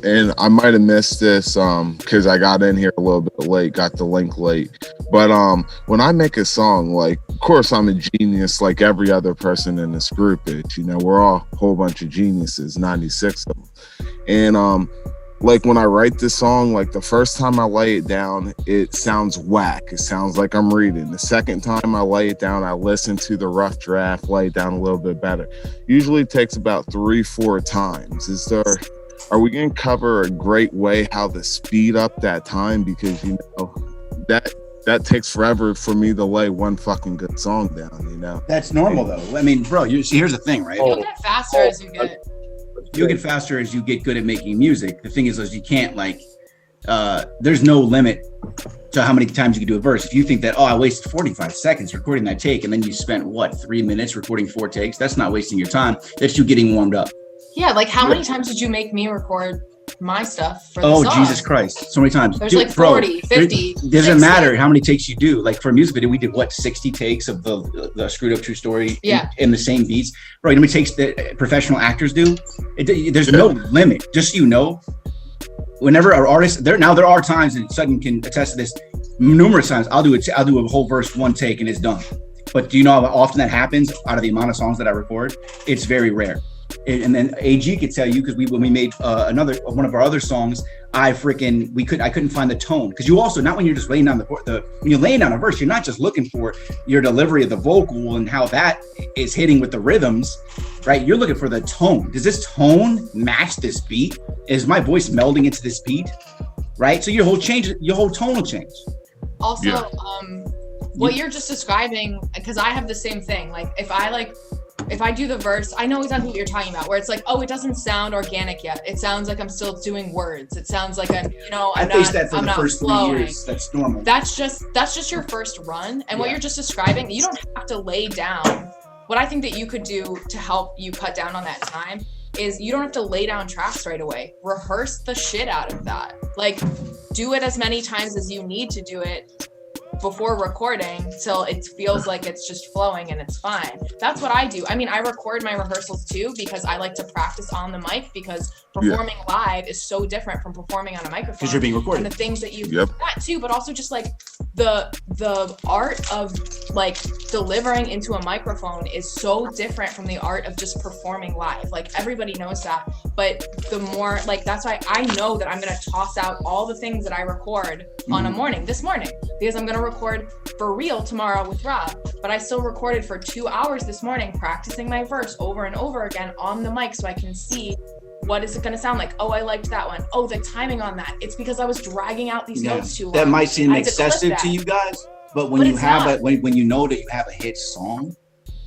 and I might have missed this because I got in here a little bit late, got the link late. But when I make a song, like, of course I'm a genius like every other person in this group is. You know, we're all a whole bunch of geniuses, 96 of them. And like when I write this song, like the first time I lay it down, it sounds whack. It sounds like I'm reading. The second time I lay it down, I listen to the rough draft, lay it down a little bit better. Usually it takes about 3-4 times. Are we going to cover a great way how to speed up that time? Because, you know, that takes forever for me to lay one fucking good song down, you know? That's normal though. I mean, bro, here's the thing, right? You'll get faster as you get. You'll get faster as you get good at making music. The thing is you can't like, there's no limit to how many times you can do a verse. If you think that, I wasted 45 seconds recording that take, and then you spent 3 minutes recording 4 takes, that's not wasting your time. That's you getting warmed up. Yeah, like how many times did you make me record my stuff for the song? Jesus Christ, so many times. There's like 40, 50. It doesn't matter how many takes you do. Like for a music video, we did 60 takes of the Screwed Up True Story in the same beats. Right, how many takes that professional actors do? There's no limit. Just so you know, whenever an artist, there are times, and Sutton can attest to this, numerous times, I'll do a whole verse, 1 take, and it's done. But do you know how often that happens out of the amount of songs that I record? It's very rare. And then AG could tell you, because when we made one of our other songs, I couldn't find the tone, because you also, not when you're just laying down when you're laying down a verse, you're not just looking for your delivery of the vocal and how that is hitting with the rhythms, right? You're looking for the tone. Does this tone match this beat? Is my voice melding into this beat? Right? So your whole tone will change. Also, what you're just describing, because I have the same thing. Like if I do the verse, I know exactly what you're talking about, where it's like, it doesn't sound organic yet. It sounds like I'm still doing words. It sounds like I faced that for the first 3 years. That's normal. That's just your first run. And what you're just describing, you don't have to lay down. What I think that you could do to help you cut down on that time is you don't have to lay down tracks right away. Rehearse the shit out of that. Like, do it as many times as you need to do it before recording till it feels like it's just flowing and it's fine. That's what I do. I mean, I record my rehearsals too, because I like to practice on the mic, because performing live is so different from performing on a microphone. Because you're being recorded. And the things that you that too, but also just like the art of like delivering into a microphone is so different from the art of just performing live. Like everybody knows that, but the more like, that's why I know that I'm gonna toss out all the things that I record on this morning, because I'm gonna record for real tomorrow with Rob. But I still recorded for 2 hours this morning, practicing my verse over and over again on the mic, so I can see what is it going to sound like. I liked that one. The timing on that. It's because I was dragging out these notes too long. That might seem excessive to you guys, but when you have when you know that you have a hit song,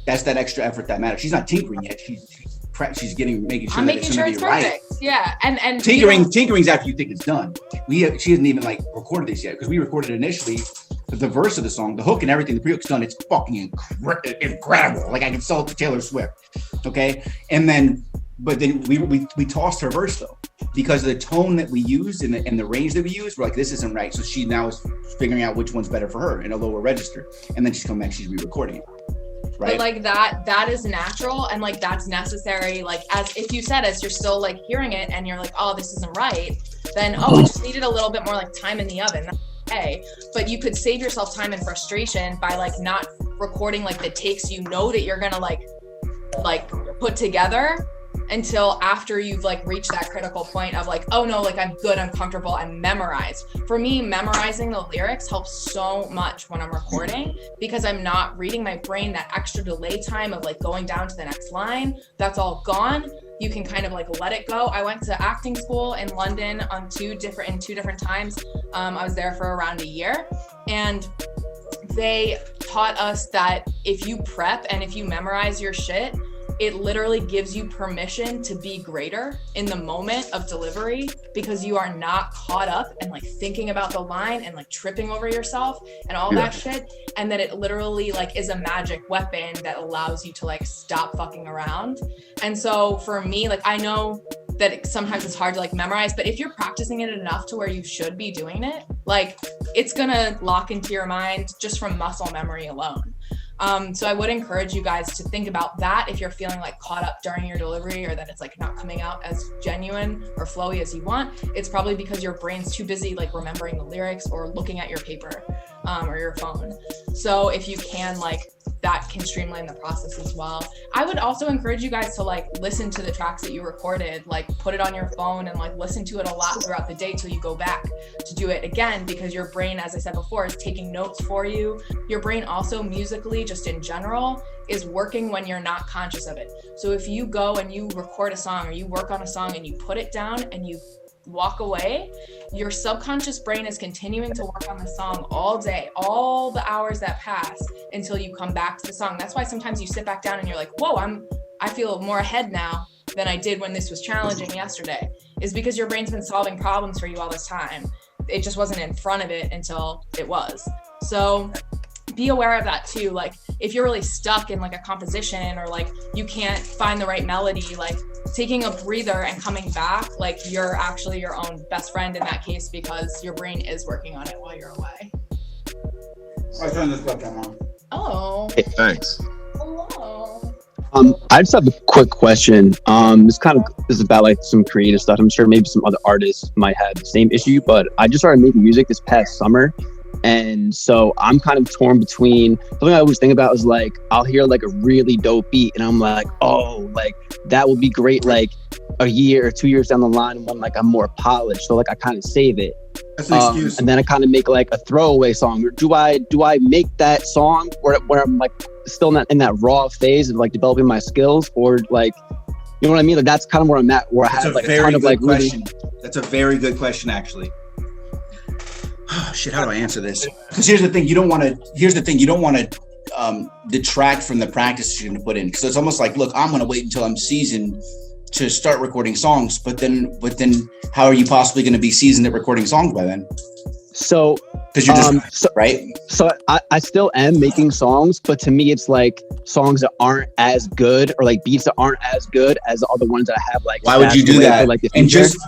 that's that extra effort that matters. She's not tinkering yet. She's making sure that it's going to be right. Yeah, and tinkering's after you think it's done. She hasn't even like recorded this yet, because we recorded initially the verse of the song, the hook and everything. The pre-hook's done. It's fucking incredible. Like I can sell it to Taylor Swift. Okay, but then we tossed her verse though, because of the tone that we used and the range that we used. We're like, this isn't right. So she now is figuring out which one's better for her in a lower register, and then she's coming back. She's re-recording it. Right. But like that is natural, and like that's necessary. Like as you're still like hearing it and you're like, this isn't right, then we just needed a little bit more like time in the oven. That's okay. But you could save yourself time and frustration by like not recording like the takes you know that you're gonna like put together until after you've like reached that critical point of like, oh no, like I'm good, I'm comfortable, I'm memorized. For me, memorizing the lyrics helps so much when I'm recording, because I'm not reading my brain, that extra delay time of like going down to the next line, that's all gone. You can kind of like let it go. I went to acting school in London on two different times. I was there for around a year, and they taught us that if you prep and if you memorize your shit, it literally gives you permission to be greater in the moment of delivery, because you are not caught up and like thinking about the line and like tripping over yourself and all that shit. And that it literally like is a magic weapon that allows you to like stop fucking around. And so for me, like I know that sometimes it's hard to like memorize, but if you're practicing it enough to where you should be doing it, like it's gonna lock into your mind just from muscle memory alone. So I would encourage you guys to think about that if you're feeling like caught up during your delivery, or that it's like not coming out as genuine or flowy as you want. It's probably because your brain's too busy like remembering the lyrics or looking at your paper or your phone. So if you can, like, that can streamline the process as well. I would also encourage you guys to like listen to the tracks that you recorded, like put it on your phone and like listen to it a lot throughout the day till you go back to do it again, because your brain, as I said before, is taking notes for you. Your brain also musically, just in general, is working when you're not conscious of it. So if you go and you record a song or you work on a song and you put it down and you walk away, your subconscious brain is continuing to work on the song all day, all the hours that pass until you come back to the song. That's why sometimes you sit back down and you're like, whoa, I feel more ahead now than I did when this was challenging yesterday, is because your brain's been solving problems for you all this time. It just wasn't in front of it until it was. So be aware of that too. Like if you're really stuck in like a composition, or like you can't find the right melody, like taking a breather and coming back, like you're actually your own best friend in that case, because your brain is working on it while you're away. I turned this webcam on. Oh. Hey, thanks. Hello. I just have a quick question. This is about like some creative stuff. I'm sure maybe some other artists might have the same issue, but I just started making music this past summer. And so I'm kind of torn between, something I always think about is like, I'll hear like a really dope beat and I'm like, oh, like that would be great like a year or 2 years down the line when like I'm more polished. So like I kind of save it. That's an excuse. And then I kind of make like a throwaway song. Or do I make that song where I'm like still in that raw phase of like developing my skills, or like, you know what I mean? Like that's kind of where I'm at, where I have like a ton of like question. That's a very good question, actually. Oh, shit, how do I answer this? Because here's the thing, you don't want to detract from the practice you're going to put in. Because it's almost like, look, I'm going to wait until I'm seasoned to start recording songs, but then how are you possibly going to be seasoned at recording songs by then? So because you're just right. So I still am making songs, but to me it's like songs that aren't as good, or like beats that aren't as good as all the ones that I have. Like, why would you do that? For, like, and just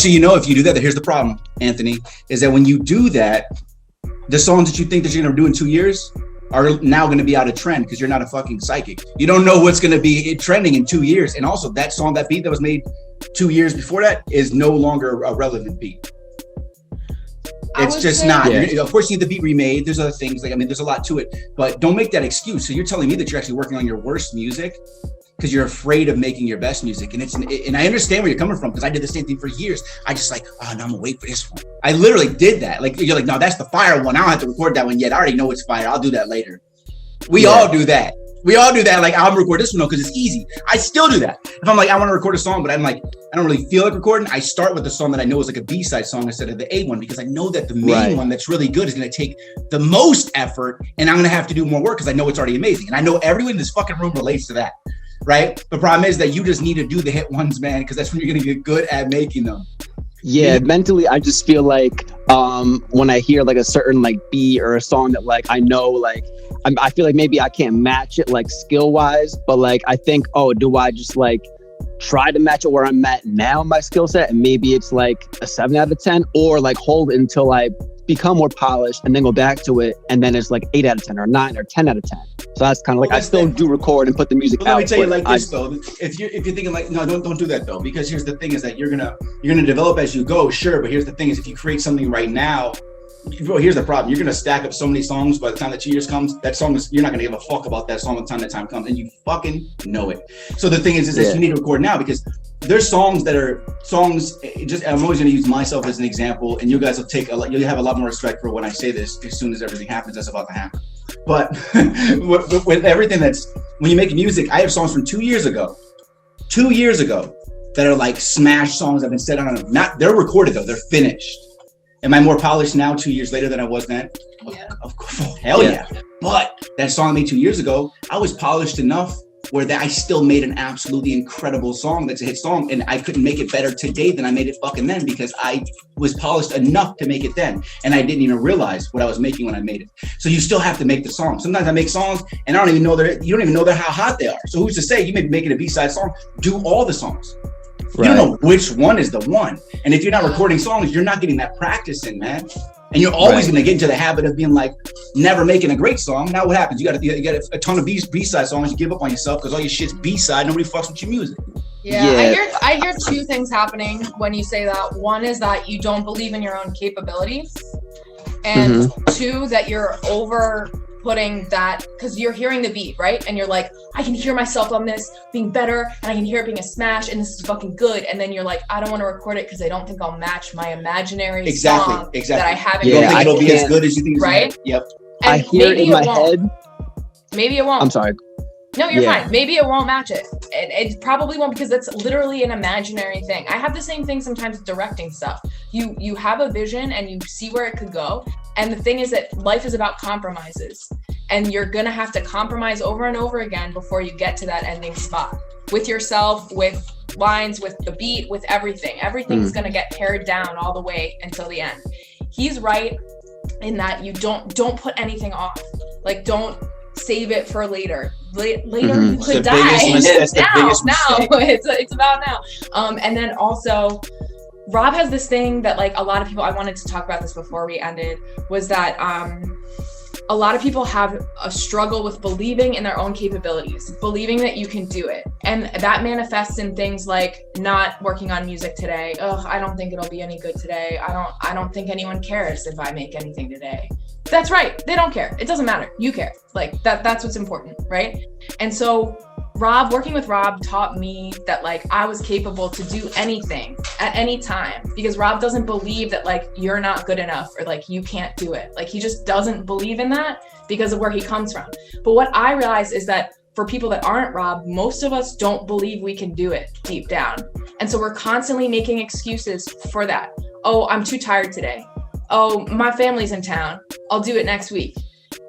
so you know, if you do that, here's the problem, Anthony, is that when you do that, the songs that you think that you're going to do in 2 years are now going to be out of trend, because you're not a fucking psychic. You don't know what's going to be trending in 2 years. And also that song, that beat that was made 2 years before that is no longer a relevant beat. It's just not. Yeah. Of course, you need the beat remade. There's other things. Like, I mean, there's a lot to it. But don't make that excuse. So you're telling me that you're actually working on your worst music because you're afraid of making your best music. And I understand where you're coming from, because I did the same thing for years. I just like, oh, no, I'm gonna wait for this one. I literally did that. Like, you're like, no, that's the fire one. I don't have to record that one yet. I already know it's fire. I'll do that later. We all do that. We all do that. Like, I'm record this one because it's easy. I still do that. If I'm like, I want to record a song, but I'm like, I don't really feel like recording, I start with the song that I know is like a B-side song instead of the A one, because I know that the main one that's really good is going to take the most effort, and I'm going to have to do more work because I know it's already amazing. And I know everyone in this fucking room relates to that, right? The problem is that you just need to do the hit ones, man, because that's when you're going to get good at making them. Yeah, mentally, I just feel like when I hear like a certain like beat or a song that like I know, like I feel like maybe I can't match it like skill wise, but like I think, oh, do I just like try to match it where I'm at now in my skill set, and maybe it's like a 7 out of 10, or like hold it until I become more polished and then go back to it, and then it's like 8 out of 10 or 9 or 10 out of 10. So that's kind of like, I still do record and put the music out. Let me tell you like this though, if you're thinking like, no, don't do that though, because here's the thing is that you're gonna develop as you go, sure, but here's the thing is, if you create something right now, bro, here's the problem. You're gonna stack up so many songs by the time that 2 years comes. That song is, you're not gonna give a fuck about that song by the time that time comes, and you fucking know it. So the thing is that you need to record now, because there's songs that are songs. Just I'm always gonna use myself as an example, and you guys will take you'll have a lot more respect for when I say this as soon as everything happens that's about to happen. But with everything that's, when you make music, I have songs from 2 years ago that are like smash songs I've been set on. They're recorded though, they're finished. Am I more polished now 2 years later than I was then? Yeah. Of course, hell yeah. But that song I made 2 years ago, I was polished enough where that I still made an absolutely incredible song that's a hit song, and I couldn't make it better today than I made it fucking then, because I was polished enough to make it then, and I didn't even realize what I was making when I made it. So you still have to make the song. Sometimes I make songs and I don't even know you don't even know how hot they are. So who's to say? You may be making a B-side song, do all the songs. You don't know which one is the one. And if you're not recording songs, you're not getting that practice in, man. And you're always going to get into the habit of being like, never making a great song. Now what happens? You got a ton of B-side songs. You give up on yourself because all your shit's B-side. Nobody fucks with your music. Yeah. I hear two things happening when you say that. One is that you don't believe in your own capabilities. And two, that you're over putting that, because you're hearing the beat, right? And you're like, I can hear myself on this being better, and I can hear it being a smash, and this is fucking good. And then you're like, I don't want to record it because I don't think I'll match my imaginary song that I haven't. You don't think it'll be as good as you think, right? Yep. And I hear it in my head. Maybe it won't. I'm sorry. No, you're fine. Maybe it won't match it. It probably won't, because that's literally an imaginary thing. I have the same thing sometimes with directing stuff. You have a vision and you see where it could go. And the thing is that life is about compromises. And you're going to have to compromise over and over again before you get to that ending spot. With yourself, with lines, with the beat, with everything. Everything's going to get pared down all the way until the end. He's right in that you don't put anything off. Like, don't save it for later. Later you could die. It's now. It's about now. And then also, Rob has this thing that, like, a lot of people, I wanted to talk about this before we ended, was that a lot of people have a struggle with believing in their own capabilities, believing that you can do it. And that manifests in things like not working on music today. Oh, I don't think it'll be any good today. I don't think anyone cares if I make anything today. That's right. They don't care. It doesn't matter. You care. Like, that's what's important, right? And so working with Rob taught me that, like, I was capable to do anything at any time, because Rob doesn't believe that, like, you're not good enough or, like, you can't do it. Like, he just doesn't believe in that because of where he comes from. But what I realized is that for people that aren't Rob, most of us don't believe we can do it deep down. And so we're constantly making excuses for that. Oh, I'm too tired today. Oh, my family's in town. I'll do it next week.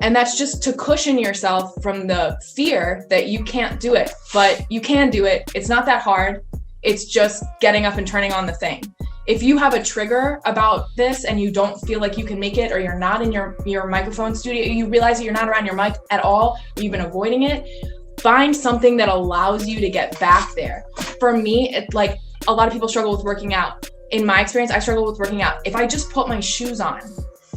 And that's just to cushion yourself from the fear that you can't do it, but you can do it. It's not that hard. It's just getting up and turning on the thing. If you have a trigger about this and you don't feel like you can make it, or you're not in your microphone studio, you realize that you're not around your mic at all, or you've been avoiding it, find something that allows you to get back there. For me, it's like, a lot of people struggle with working out. In my experience, I struggle with working out. If I just put my shoes on,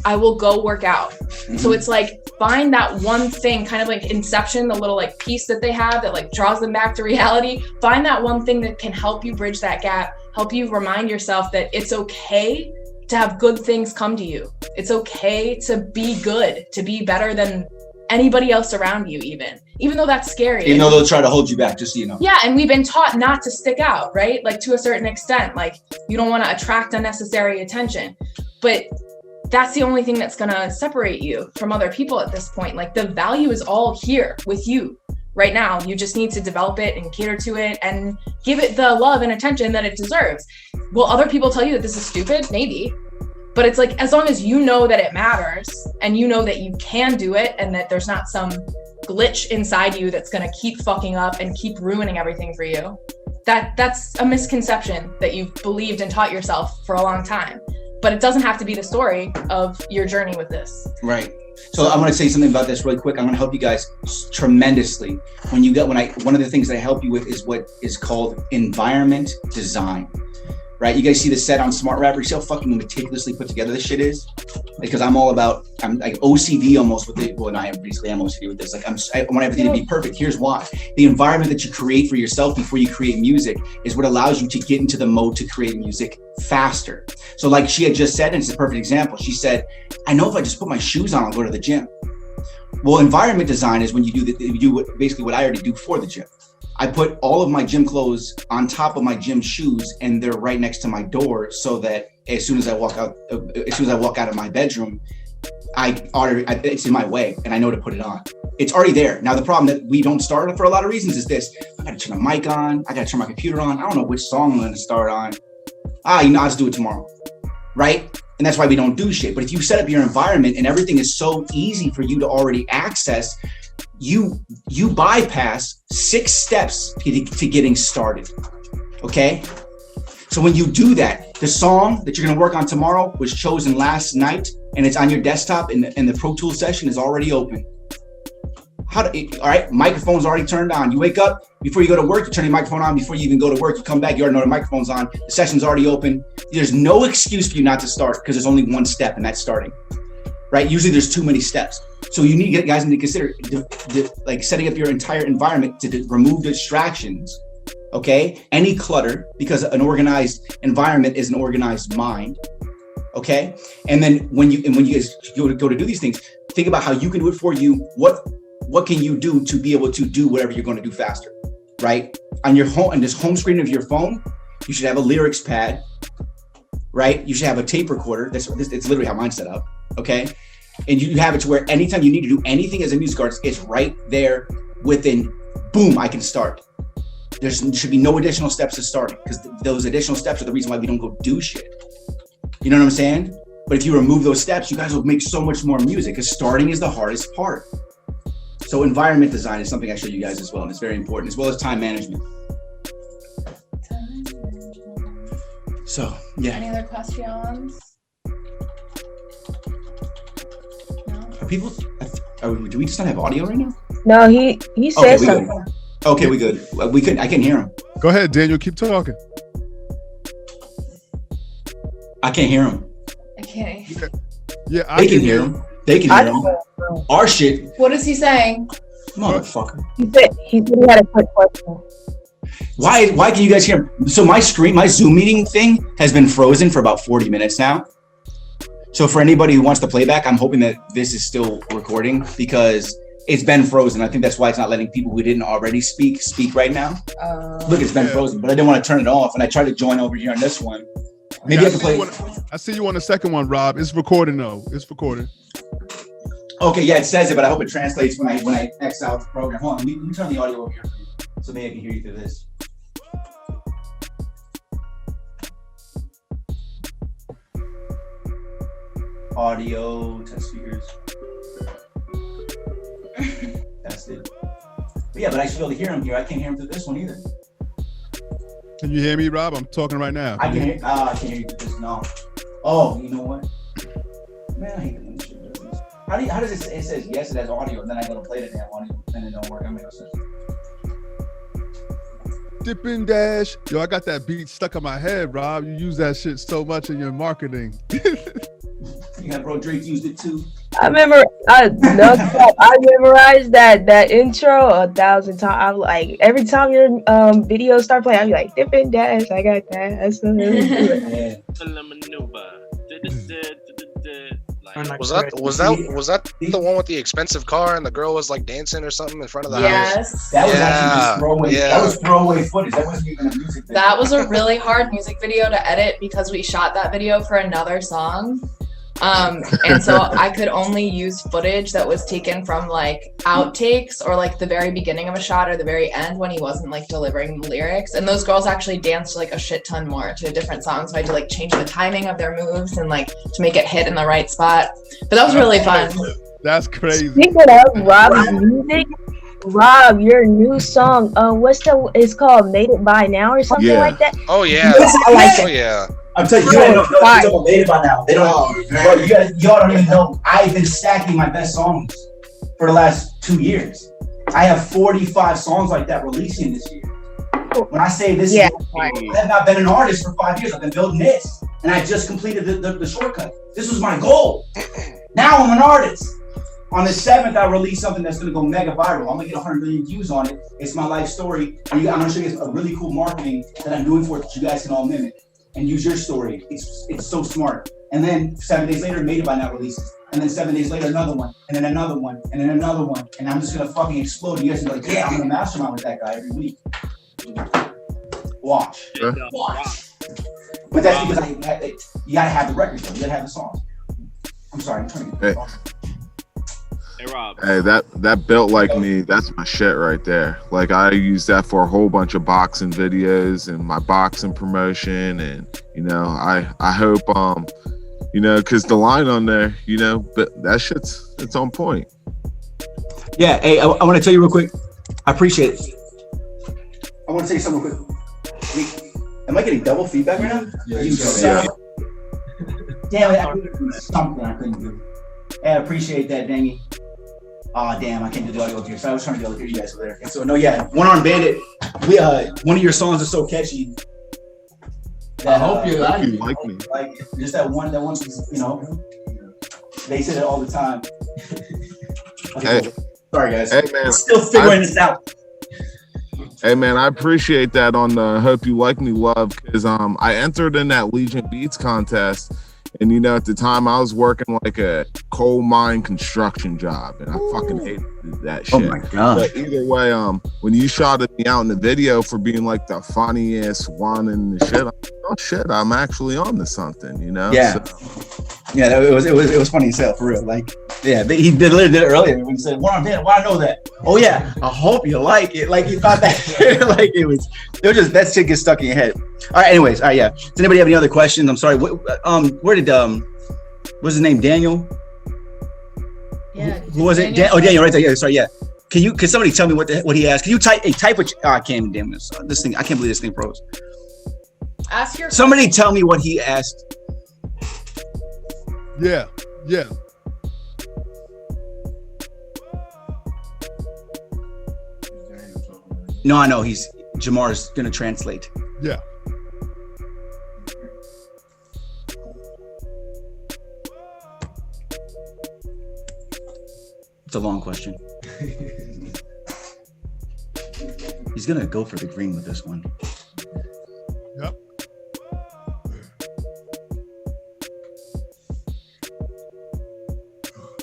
I will go work out. So it's like, find that one thing, kind of like Inception, the little, like, piece that they have that, like, draws them back to reality. Find that one thing that can help you bridge that gap, help you remind yourself that it's okay to have good things come to you. It's okay to be good, to be better than anybody else around you, even though that's scary. Even though they'll try to hold you back, just so you know. Yeah, and we've been taught not to stick out, right? Like, to a certain extent, like, you don't want to attract unnecessary attention. But that's the only thing that's going to separate you from other people at this point. Like, the value is all here with you right now. You just need to develop it and cater to it and give it the love and attention that it deserves. Will other people tell you that this is stupid? Maybe. But it's like, as long as you know that it matters and you know that you can do it and that there's not some glitch inside you that's going to keep fucking up and keep ruining everything for you, that's a misconception that you've believed and taught yourself for a long time. But it doesn't have to be the story of your journey with this. Right. So I'm going to say something about this really quick. I'm going to help you guys tremendously. One of the things that I help you with is what is called environment design. right? You guys see the set on Smart Rapper. You see how fucking meticulously put together this shit is? Because I'm like OCD almost with it. Well, I basically am OCD with this. Like I want everything to be perfect. Here's why. The environment that you create for yourself before you create music is what allows you to get into the mode to create music faster. So like she had just said, and it's a perfect example. She said, I know if I just put my shoes on, I'll go to the gym. Well, environment design is when you do basically what I already do for the gym. I put all of my gym clothes on top of my gym shoes, and they're right next to my door, so that as soon as I walk out of my bedroom, it's in my way, and I know to put it on. It's already there. Now the problem that we don't start for a lot of reasons is this: I got to turn my mic on, I got to turn my computer on. I don't know which song I'm going to start on. I'll just do it tomorrow, right? And that's why we don't do shit. But if you set up your environment and everything is so easy for you to already access, you bypass 6 steps to getting started, okay? So when you do that, the song that you're gonna work on tomorrow was chosen last night, and it's on your desktop, and the Pro Tools session is already open. All right, microphone's already turned on. You wake up, before you go to work, you turn your microphone on. Before you even go to work, you come back, you already know the microphone's on. The session's already open. There's no excuse for you not to start, because there's only one step, and that's starting, right? Usually there's too many steps. So you guys need to consider like setting up your entire environment to remove distractions, okay? Any clutter, because an organized environment is an organized mind, okay? And then when you guys go to do these things, think about how you can do it for you. What can you do to be able to do whatever you're going to do faster, right? On this home screen of your phone, you should have a lyrics pad, right? You should have a tape recorder. It's literally how mine's set up, okay? And you have it to where anytime you need to do anything as a music artist, it's right there within, boom, I can start. There should be no additional steps to starting, because those additional steps are the reason why we don't go do shit. You know what I'm saying? But if you remove those steps, you guys will make so much more music, because starting is the hardest part. So environment design is something I show you guys as well, and it's very important, as well as time management. So, yeah. Any other questions? Do we just not have audio right now? No, he said something. Okay, we good. I can hear him. Go ahead, Daniel. Keep talking. I can't hear him. I can't. Yeah, they can hear him. They can hear him. Our shit. What is he saying? Motherfucker. He said he had a quick question. Why can you guys hear him? So my Zoom meeting thing has been frozen for about 40 minutes now. So for anybody who wants the playback, I'm hoping that this is still recording, because it's been frozen. I think that's why it's not letting people who didn't already speak right now. Look, it's been frozen, but I didn't want to turn it off, and I tried to join over here on this one. Maybe I can play. I see you on the second one, Rob. It's recording though. It's recording. Okay, yeah, it says it, but I hope it translates when I X out the program. Hold on, let me turn the audio over here for you, so maybe I can hear you through this. Audio, test speakers. That's it. But yeah, but I should be able to hear him here. I can't hear him through this one either. Can you hear me, Rob? I'm talking right now. I can hear. I can't hear you through this. No. Oh, you know what? Man, I hate when this shit does this. How does it says yes, it has audio, and then I go to play the damn audio, and it don't work. I mean, no sense. Dip and dash. Yo, I got that beat stuck in my head, Rob. You use that shit so much in your marketing. Yeah, bro, Drake used it too. I memorized that intro 1,000 times. I'm like, every time your videos start playing, I'll be like, dip and dash. I got that. That's so Was that the one with the expensive car and the girl was like dancing or something in front of the house? That was actually just throwaway. Yeah. That was throwaway footage. That wasn't even a music video. That was a really hard music video to edit, because we shot that video for another song. And so I could only use footage that was taken from like outtakes, or like the very beginning of a shot or the very end when he wasn't like delivering the lyrics. And those girls actually danced like a shit ton more to a different song. So I had to like change the timing of their moves and like to make it hit in the right spot. But that was really fun. That's crazy. Speaking of Rob's music, Rob, your new song, it's called Made It By Now or something like that? Oh yeah. Oh yeah. I'm telling you, you don't know about Made It By Now. They don't. Bro, y'all don't even know. I've been stacking my best songs for the last 2 years. I have 45 songs like that releasing this year. When I say this, Yeah. I have not been an artist for 5 years. I've been building this, and I just completed the shortcut. This was my goal. Now I'm an artist. On the 7th, I release something that's gonna go mega viral. I'm gonna get 100 million views on it. It's my life story. And I'm gonna show you a really cool marketing that I'm doing for it that you guys can all mimic and use your story. It's so smart. And then 7 days later, Made It By Now releases. And then 7 days later, another one, and then another one, and then another one. And I'm just gonna fucking explode. You guys are like, yeah, I'm gonna mastermind with that guy every week. Watch. Watch. But that's because you gotta have the records, though. You gotta have the songs. I'm sorry, I'm trying to get Hey Rob. Hey, that Built Like Me, that's my shit right there. Like I use that for a whole bunch of boxing videos and my boxing promotion, and I hope because the line on there, but that shit's it's on point. Yeah, hey, I want to tell you real quick. I appreciate it. I want to tell you something real quick. Wait, am I getting double feedback right now? Yeah. Damn it, I couldn't do something I couldn't do. Hey, I appreciate that, Dangy. Oh damn, I can't do the audio here. So I was trying to be able to hear you guys over there. And so One Armed Bandit. One of your songs is so catchy. I hope you like me. Like just that one, they say that all the time. Okay, Hey, sorry guys. Hey man, I'm still figuring this out. Hey man, I appreciate that on the Hope You Like Me Love, because I entered in that Legion Beats contest, and at the time I was working like a coal mine construction job, and I fucking hated that shit. Oh my god. But either way, when you shouted me out in the video for being like the funniest one and the shit, I'm like, oh shit, I'm actually on to something, Yeah. Yeah, it was funny as hell, for real. Like, yeah, he did it earlier when he said, "One Armed Bandit." Why I know that? Oh yeah, I hope you like it. Like you thought that, like it was just that shit gets stuck in your head. All right, anyways, all right, yeah. Does anybody have any other questions? I'm sorry. Where did what's his name? Daniel? Yeah. Who was it? Daniel, right there. Yeah, sorry. Yeah. Can somebody tell me what he asked? Can you type what? I can't damn this thing. I can't believe this thing froze. Ask your. Somebody tell me what he asked. Yeah. No, I know Jamar's gonna translate. Yeah. It's a long question. He's gonna go for the green with this one. Yep.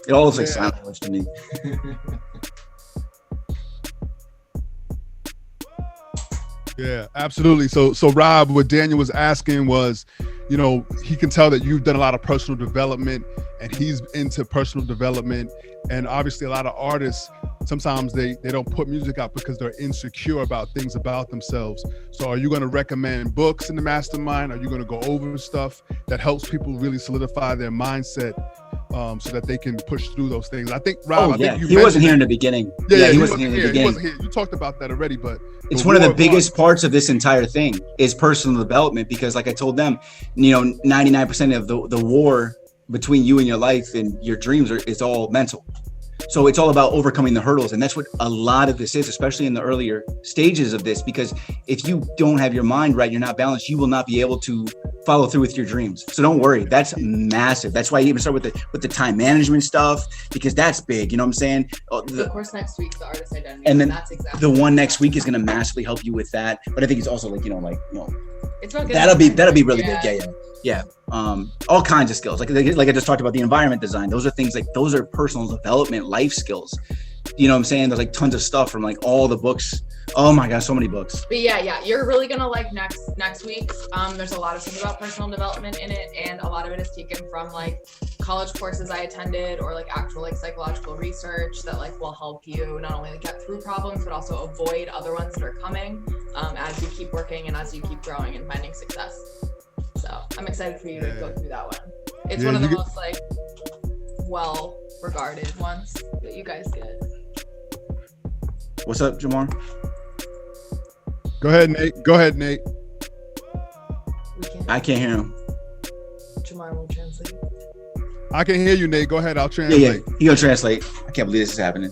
It all looks like sign language to me. Yeah, absolutely. So Rob, what Daniel was asking was, he can tell that you've done a lot of personal development, and he's into personal development. And obviously a lot of artists, sometimes they don't put music out because they're insecure about things about themselves. So are you going to recommend books in the mastermind? Are you going to go over stuff that helps people really solidify their mindset so that they can push through those things? I think, Rob, I think he wasn't here in the beginning. Yeah, he wasn't here in the beginning. He wasn't here. You talked about that already, but it's one of the biggest parts of this entire thing is personal development, because like I told them, 99% of the war between you and your life and your dreams is all mental. So it's all about overcoming the hurdles. And that's what a lot of this is, especially in the earlier stages of this, because if you don't have your mind right, you're not balanced, you will not be able to follow through with your dreams. So don't worry, that's massive. That's why you even start with the time management stuff, because that's big. You know what I'm saying? The course next week, the artist identity. And then that's exactly the one next week is going to massively help you with that. But I think it's also it's about that'll be really big. Yeah. All kinds of skills. Like I just talked about the environment design. Those are things those are personal development, life skills. You know what I'm saying? There's tons of stuff from all the books. Oh my God, so many books. But yeah, you're really gonna like next week. There's a lot of stuff about personal development in it, and a lot of it is taken from college courses I attended, or actual psychological research that will help you not only get through problems but also avoid other ones that are coming as you keep working and as you keep growing and finding success. So I'm excited for you to go through that one. It's one of the most well-regarded ones that you guys get. What's up, Jamar? Go ahead, Nate. I can't hear him. Jamar will translate. I can hear you, Nate. Go ahead. I'll translate. Yeah. He gonna translate. I can't believe this is happening.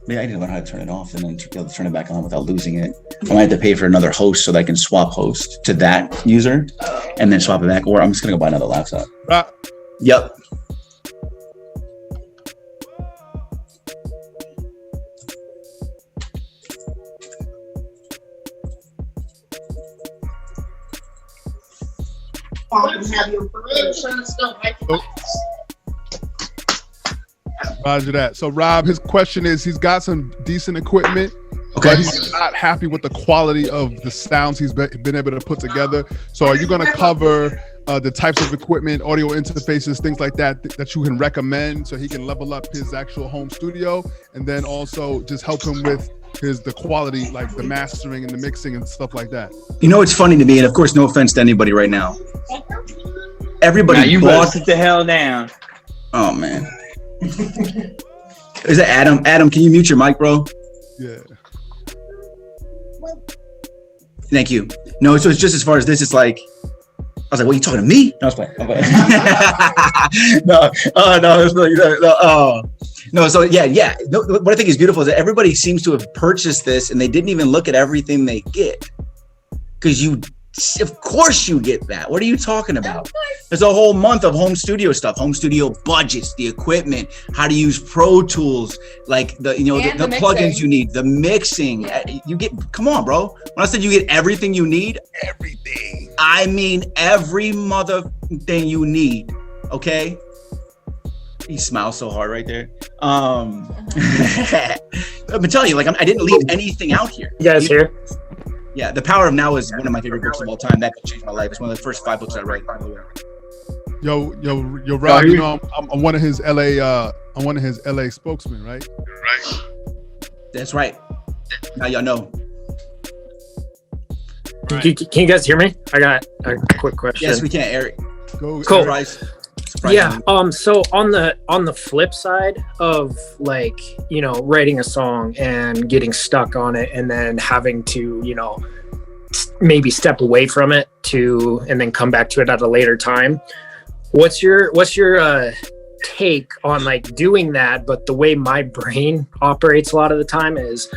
Maybe I need to learn how to turn it off and then be able to turn it back on without losing it. I might have to pay for another host so that I can swap host to that user and then swap it back. Or I'm just gonna go buy another laptop. Yep. Roger that. So Rob, his question is, he's got some decent equipment, but he's not happy with the quality of the sounds he's been able to put together. So are you going to cover the types of equipment, audio interfaces, things like that that you can recommend so he can level up his actual home studio, and then also just help him with the quality, like the mastering and the mixing and stuff like that? You know, it's funny to me, and of course, no offense to anybody right now. Everybody now you bought... better sit the hell down. Oh man. Is that Adam? Adam, can you mute your mic, bro? Yeah. Thank you. No, so it's just as far as this, it's like, I was like, what, you talking to me? No, I was playing. No, so yeah. No, what I think is beautiful is that everybody seems to have purchased this and they didn't even look at everything they get. Because of course you get that. What are you talking about? There's a whole month of home studio stuff, home studio budgets, the equipment, how to use Pro Tools, like the plugins you need, the mixing. You get, come on, bro. When I said you get everything you need, everything. I mean every mother thing you need. Okay. He smiles so hard right there. I've been telling you, like I didn't leave anything out here. You guys here? Yeah, The Power of Now is one of my favorite books of all time. That changed my life. It's one of the first 5 books I read. Yo, Rob, you know I'm one of his LA spokesmen, right? That's right. Now y'all know. Can you guys hear me? I got a quick question. Yes, we can, Eric. Go. Cool. Surprise. Yeah. So on the flip side of like, writing a song and getting stuck on it and then having to, maybe step away from it and then come back to it at a later time. What's your take on like doing that? But the way my brain operates a lot of the time is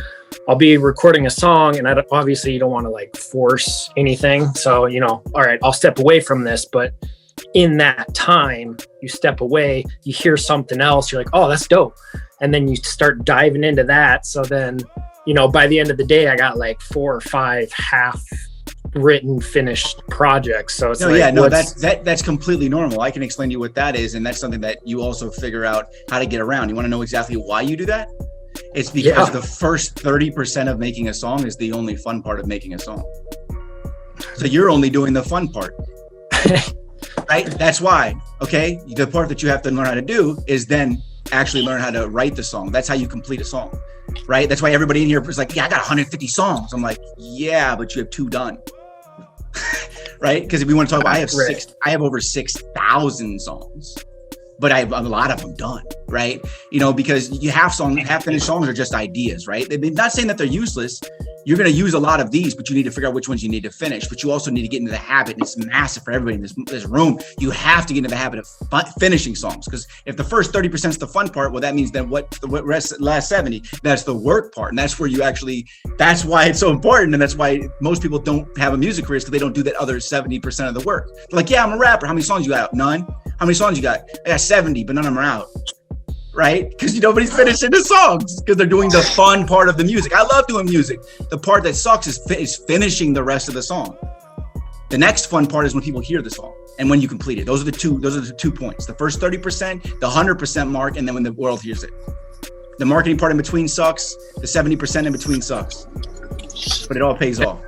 I'll be recording a song and obviously you don't want to like force anything. So, all right, I'll step away from this, but in that time you step away, you hear something else, you're like, oh, that's dope, and then you start diving into that. So then by the end of the day I got like 4 or 5 half written finished projects. So it's that's completely normal. I can explain to you what that is, and that's something that you also figure out how to get around. You want to know exactly why you do that? It's because the first 30% of making a song is the only fun part of making a song. So you're only doing the fun part. Right? That's why, okay? The part that you have to learn how to do is then actually learn how to write the song. That's how you complete a song, right? That's why everybody in here is like, yeah, I got 150 songs. I'm like, yeah, but you have 2 done, right? Because if we want to talk about, I have over 6,000 songs, but I have a lot of them done, right? Because you have finished songs are just ideas, right? They're not saying that they're useless. You're going to use a lot of these, but you need to figure out which ones you need to finish. But you also need to get into the habit, and it's massive for everybody in this room. You have to get into the habit of finishing songs, because if the first 30% is the fun part, well, that means then what last 70, that's the work part. And that's where that's why it's so important. And that's why most people don't have a music career, because they don't do that other 70% of the work. They're like, yeah, I'm a rapper. How many songs you got out? None. How many songs you got? I got 70, but none of them are out. Right? Because nobody's finishing the songs, because they're doing the fun part of the music. I love doing music. The part that sucks is finishing the rest of the song. The next fun part is when people hear the song and when you complete it. Those are the 2 points. The first 30%, the 100% mark, and then when the world hears it. The marketing part in between sucks. The 70% in between sucks. But it all pays off.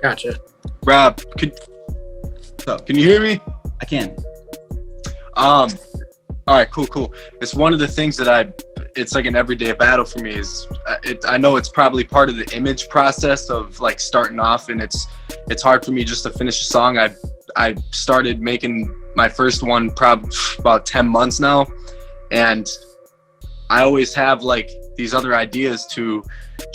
Gotcha. Rob, can you hear me? I can. All right, cool. It's one of the things that it's like an everyday battle for me is I know it's probably part of the image process of like starting off, and it's hard for me just to finish a song. I started making my first one probably about 10 months now, and I always have like these other ideas to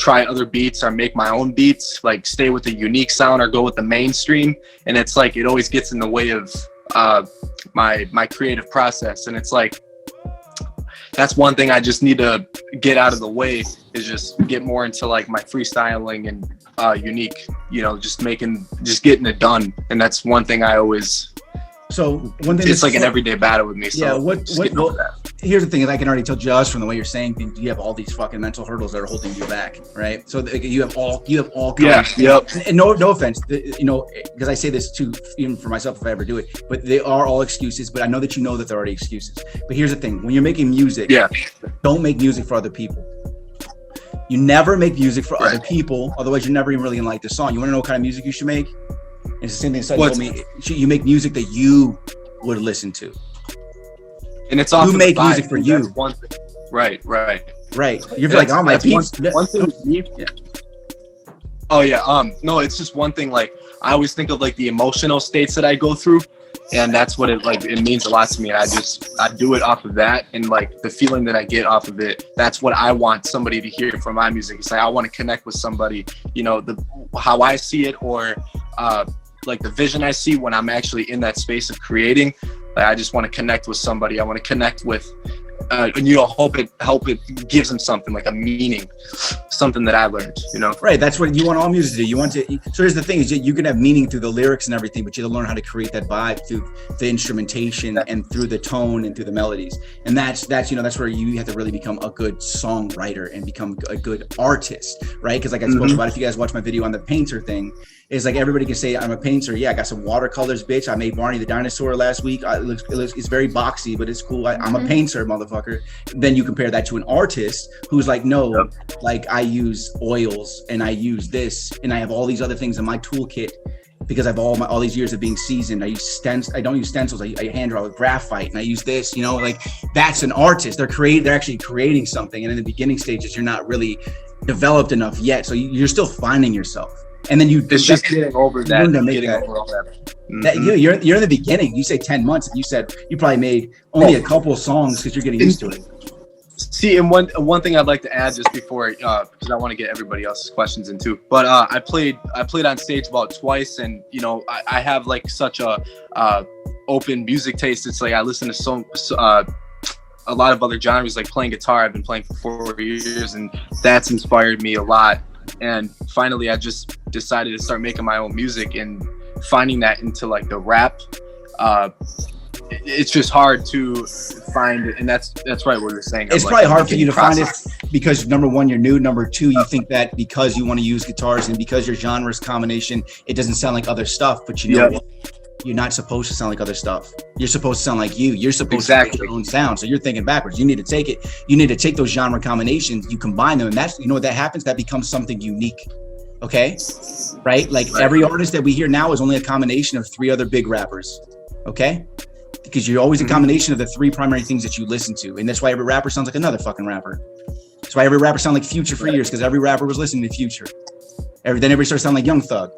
try other beats or make my own beats, like stay with the unique sound or go with the mainstream, and it's like it always gets in the way of my creative process. And it's like, that's one thing I just need to get out of the way, is just get more into like my freestyling and unique, you know, just getting it done. And that's one thing I always, so one thing it's like an everyday battle with me. So yeah, well, here's the thing is I can already tell just from the way you're saying things, you have all these fucking mental hurdles that are holding you back, right? So you have all kinds. Yep. And no offense, you know, because I say this too, even for myself if I ever do it, but they are all excuses. But I know that you know that they're already excuses. But here's the thing: when you're making music, don't make music for other people. You never make music for other people, otherwise you're never even really gonna like the song. You want to know what kind of music you should make? It's the same thing Sutton told me. You make music that you would listen to. And it's often you make music for you. That's one thing. Right. You're like, oh my peeps. One thing with me. Yeah. Oh yeah. No, it's just one thing. Like I always think of like the emotional states that I go through, and that's what it means a lot to me. And I do it off of that, and like the feeling that I get off of it. That's what I want somebody to hear from my music. It's like I want to connect with somebody. You know, how I see it, or like the vision I see when I'm actually in that space of creating. Like, I just want to connect with somebody. I want to connect with, and you know, help it gives them something, like a meaning, something that I learned, you know? Right. That's what you want all music to do. You want to, so here's the thing is you can have meaning through the lyrics and everything, but you have to learn how to create that vibe through the instrumentation and through the tone and through the melodies. And that's, you know, that's where you have to really become a good songwriter and become a good artist, right? Because like I spoke about, if you guys watch my video on the painter thing, it's like everybody can say I'm a painter. Yeah, I got some watercolors, bitch. I made Barney the dinosaur last week. It's very boxy, but it's cool. I'm a painter, motherfucker. Then you compare that to an artist who's like, no, like I use oils and I use this and I have all these other things in my toolkit because I've all these years of being seasoned. I use stencils. I don't use stencils. I hand draw with graphite and I use this. You know, like that's an artist. They're actually creating something. And in the beginning stages, you're not really developed enough yet, so you're still finding yourself. And then it's just getting over that. Over all that. You're in the beginning. You say 10 months, and you said you probably made only a couple of songs because you're getting used to it. See, and one thing I'd like to add just before, because I want to get everybody else's questions in too. But I played on stage about twice, and you know I have like such a open music taste. It's like I listen to a lot of other genres. Like playing guitar, I've been playing for 4 years, and that's inspired me a lot. And finally, I just decided to start making my own music and finding that into like the rap. It's just hard to find it, and that's right what you're saying. It's probably hard for you to find it because number one, you're new. Number two, you think that because you want to use guitars and because your genre's combination, it doesn't sound like other stuff. But you know what? You're not supposed to sound like other stuff. You're supposed to sound like you. You're supposed to make your own sound. So you're thinking backwards. You need to take it. You need to take those genre combinations. You combine them, and that's, you know what that happens? That becomes something unique. Okay, right? Like every artist that we hear now is only a combination of 3 other big rappers. Okay, because you're always a combination of the 3 primary things that you listen to, and that's why every rapper sounds like another fucking rapper. That's why every rapper sounded like Future for years, because every rapper was listening to Future. Then everybody started sounding like Young Thug.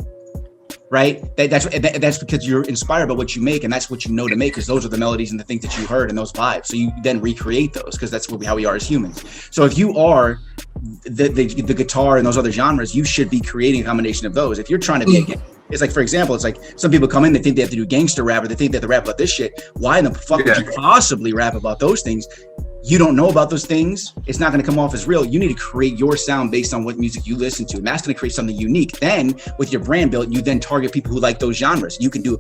Right? That's because you're inspired by what you make, and that's what you know to make, because those are the melodies and the things that you heard and those vibes. So you then recreate those, because that's how we are as humans. So if you are the guitar and those other genres, you should be creating a combination of those. If you're trying to be it's like, for example, it's like some people come in, they think they have to do gangster rap, or they think they have to rap about this shit. Why in the fuck would you possibly rap about those things? You don't know about those things. It's not going to come off as real. You need to create your sound based on what music you listen to. And that's going to create something unique. Then with your brand built, you then target people who like those genres. You can do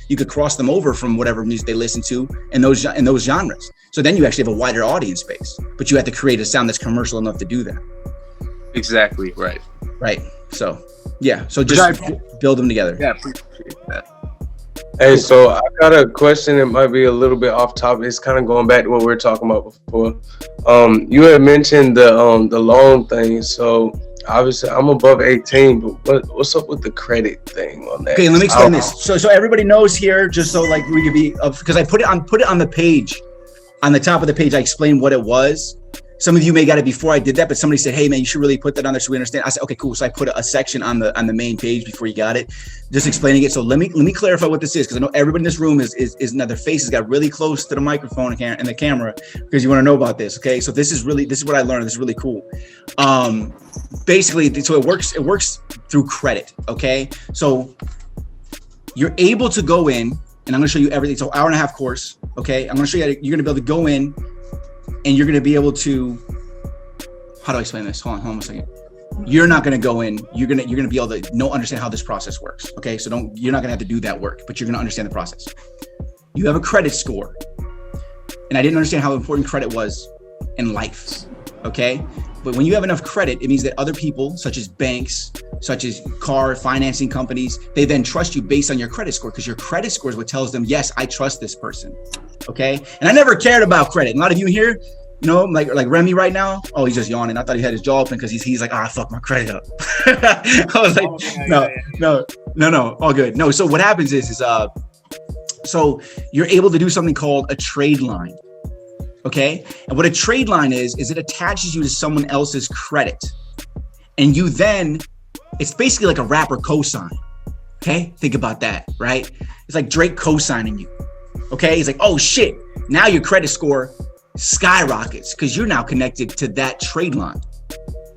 you could cross them over from whatever music they listen to and those genres. So then you actually have a wider audience base, but you have to create a sound that's commercial enough to do that. Exactly. Right. So yeah. So just build them together. Yeah. Appreciate that. Hey, so I got a question that might be a little bit off topic. It's kind of going back to what we were talking about before. You had mentioned the loan thing. So obviously I'm above 18, but what's up with the credit thing on that? Okay, let me explain this. So everybody knows here, just so like we could be, because I put it on the page, on the top of the page. I explained what it was. Some of you may got it before I did that, but somebody said, hey man, you should really put that on there so we understand. I said, okay, cool. So I put a section on the main page before you got it, just explaining it. So let me clarify what this is, because I know everybody in this room is now their faces got really close to the microphone and the camera, because you want to know about this. Okay. So this is what I learned. This is really cool. Basically, so it works through credit. Okay. So you're able to go in, and I'm going to show you everything. So 1.5 hour course. Okay. I'm going to show you you're going to be able to go in and you're going to be able to, how do I explain this? Hold on a second. You're not going to go in, you're going to be able to understand how this process works. Okay. So you're not going to have to do that work, but you're going to understand the process. You have a credit score. And I didn't understand how important credit was in life. Okay. But when you have enough credit, it means that other people, such as banks, such as car financing companies, they then trust you based on your credit score, because your credit score is what tells them, yes, I trust this person. Okay. And I never cared about credit. A lot of you here, you know, like Remy right now. Oh, he's just yawning. I thought he had his jaw open because he's like, I fucked my credit up. I was like, no, all good. No. So what happens is so you're able to do something called a trade line. Okay. And what a trade line is it attaches you to someone else's credit. And you then, it's basically like a rapper cosign. Okay. Think about that, right? It's like Drake cosigning you. Okay. He's like, oh shit. Now your credit score skyrockets because you're now connected to that trade line.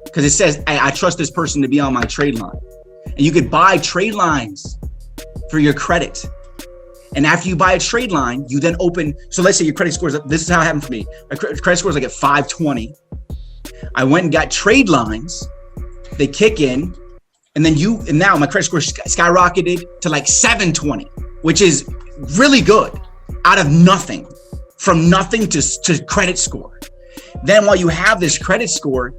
Because it says, I trust this person to be on my trade line. And you could buy trade lines for your credit. And after you buy a trade line, you then open. So let's say your credit score is, this is how it happened for me. My credit score is like at 520. I went and got trade lines. They kick in. And then now my credit score skyrocketed to like 720, which is really good out of nothing. From nothing to credit score. Then while you have this credit score,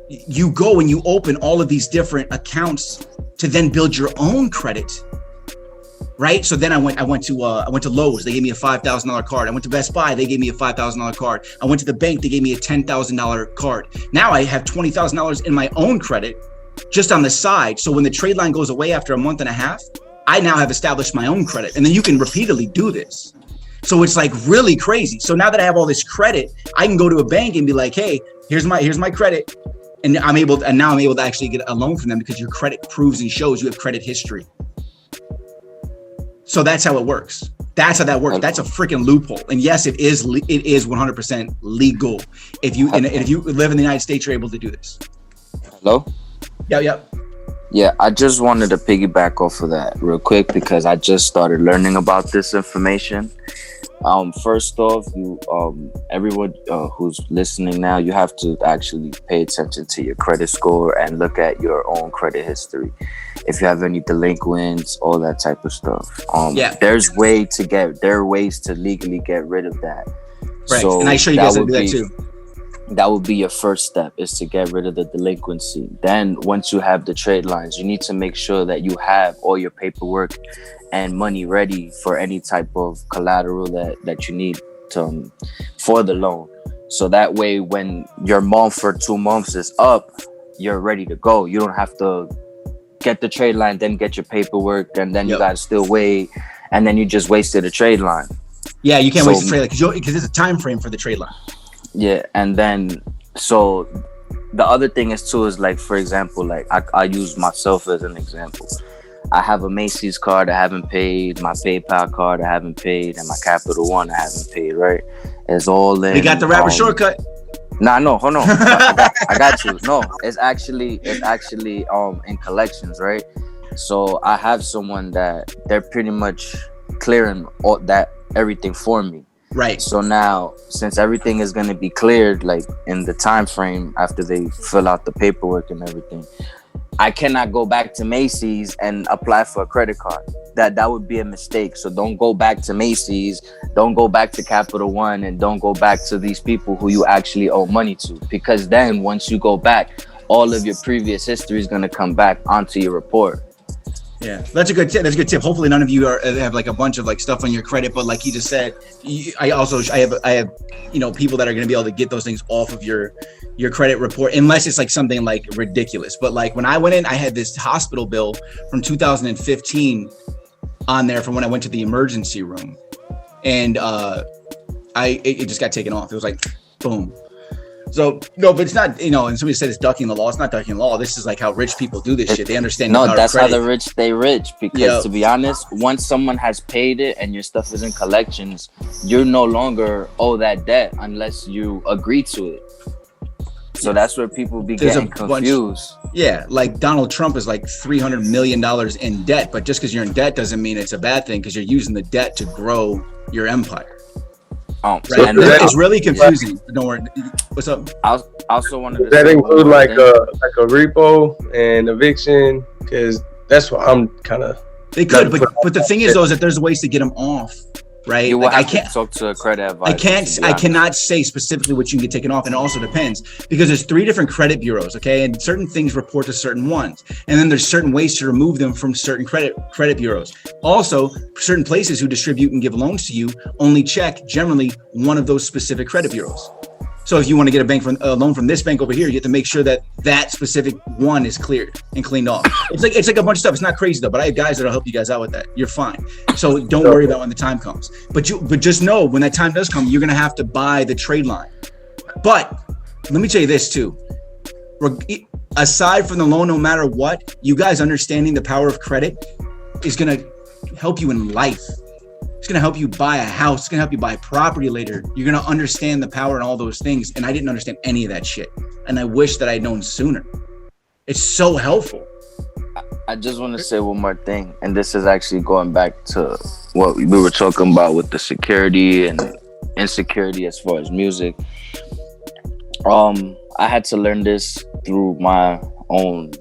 you go and you open all of these different accounts to then build your own credit, right? So then I went to Lowe's. They gave me a $5,000 card. I went to Best Buy. They gave me a $5,000 card. I went to the bank. They gave me a $10,000 card. Now I have $20,000 in my own credit just on the side. So when the trade line goes away after a month and a half, I now have established my own credit. And then you can repeatedly do this. So it's like really crazy. So now that I have all this credit, I can go to a bank and be like, hey, here's my credit. And now I'm able to actually get a loan from them because your credit proves and shows you have credit history. So that's how it works. That's how that works. That's a freaking loophole. And yes, it is 100% legal. If you live in the United States, you're able to do this. Hello? Yep. Yeah, I just wanted to piggyback off of that real quick because I just started learning about this information. First off, everyone who's listening now, you have to actually pay attention to your credit score and look at your own credit history. If you have any delinquents, all that type of stuff. There are ways to legally get rid of that. Right, so and I show you guys how to do that too. That would be your first step, is to get rid of the delinquency. Then once you have the trade lines, you need to make sure that you have all your paperwork and money ready for any type of collateral that you need for the loan. So that way, when your month or 2 months is up, you're ready to go. You don't have to get the trade line, then get your paperwork, and then you got to still wait. And then you just wasted a trade line. Yeah, you can't waste the trade line because there's a time frame for the trade line. Yeah, and then so the other thing is too is like, for example, like I use myself as an example. I have a Macy's card I haven't paid, my PayPal card I haven't paid, and my Capital One I haven't paid. Right? It's all in. We got the rapper shortcut. Nah, no, hold on. I got you. No, it's actually in collections, right? So I have someone that they're pretty much clearing all that everything for me. Right. So now, since everything is going to be cleared, like in the time frame after they fill out the paperwork and everything, I cannot go back to Macy's and apply for a credit card. That would be a mistake. So don't go back to Macy's, don't go back to Capital One, and don't go back to these people who you actually owe money to. Because then once you go back, all of your previous history is going to come back onto your report. Yeah, that's a good tip. Hopefully none of you have like a bunch of like stuff on your credit, but like he just said, I have people that are going to be able to get those things off of your credit report, unless it's like something like ridiculous. But like when I went in, I had this hospital bill from 2015 on there from when I went to the emergency room, and it just got taken off. It was like boom. So no, but it's not, and somebody said it's ducking the law. It's not ducking the law. This is like how rich people do this shit. They understand. No, that's how the rich stay rich. Because to be honest, once someone has paid it and your stuff is in collections, you're no longer owe that debt unless you agree to it. So that's where people be getting confused. Like Donald Trump is like $300 million in debt, but just because you're in debt doesn't mean it's a bad thing, because you're using the debt to grow your empire. Right. And it's really confusing. Don't worry. What's up? I also wanted to Does that say include one more like thing. a repo and eviction? Because that's what I'm kind of. They could, but the thing is, though, is that there's ways to get them off, right? You will Like, have to talk to a credit advisor. I cannot say specifically what you can get taken off, and it also depends because there's 3 different credit bureaus, okay, and certain things report to certain ones, and then there's certain ways to remove them from certain credit bureaus. Also, certain places who distribute and give loans to you only check generally one of those specific credit bureaus. So if you want to get a loan from this bank over here, you have to make sure that that specific one is cleared and cleaned off. It's like a bunch of stuff. It's not crazy though, but I have guys that'll help you guys out with that. You're fine. So don't worry about when the time comes. But just know when that time does come, you're gonna have to buy the trade line. But let me tell you this too. Aside from the loan, no matter what, you guys understanding the power of credit is gonna help you in life. It's going to help you buy a house. It's going to help you buy property later. You're going to understand the power and all those things. And I didn't understand any of that shit. And I wish that I'd known sooner. It's so helpful. I just want to say one more thing. And this is actually going back to what we were talking about with the security and insecurity as far as music. I had to learn this through my own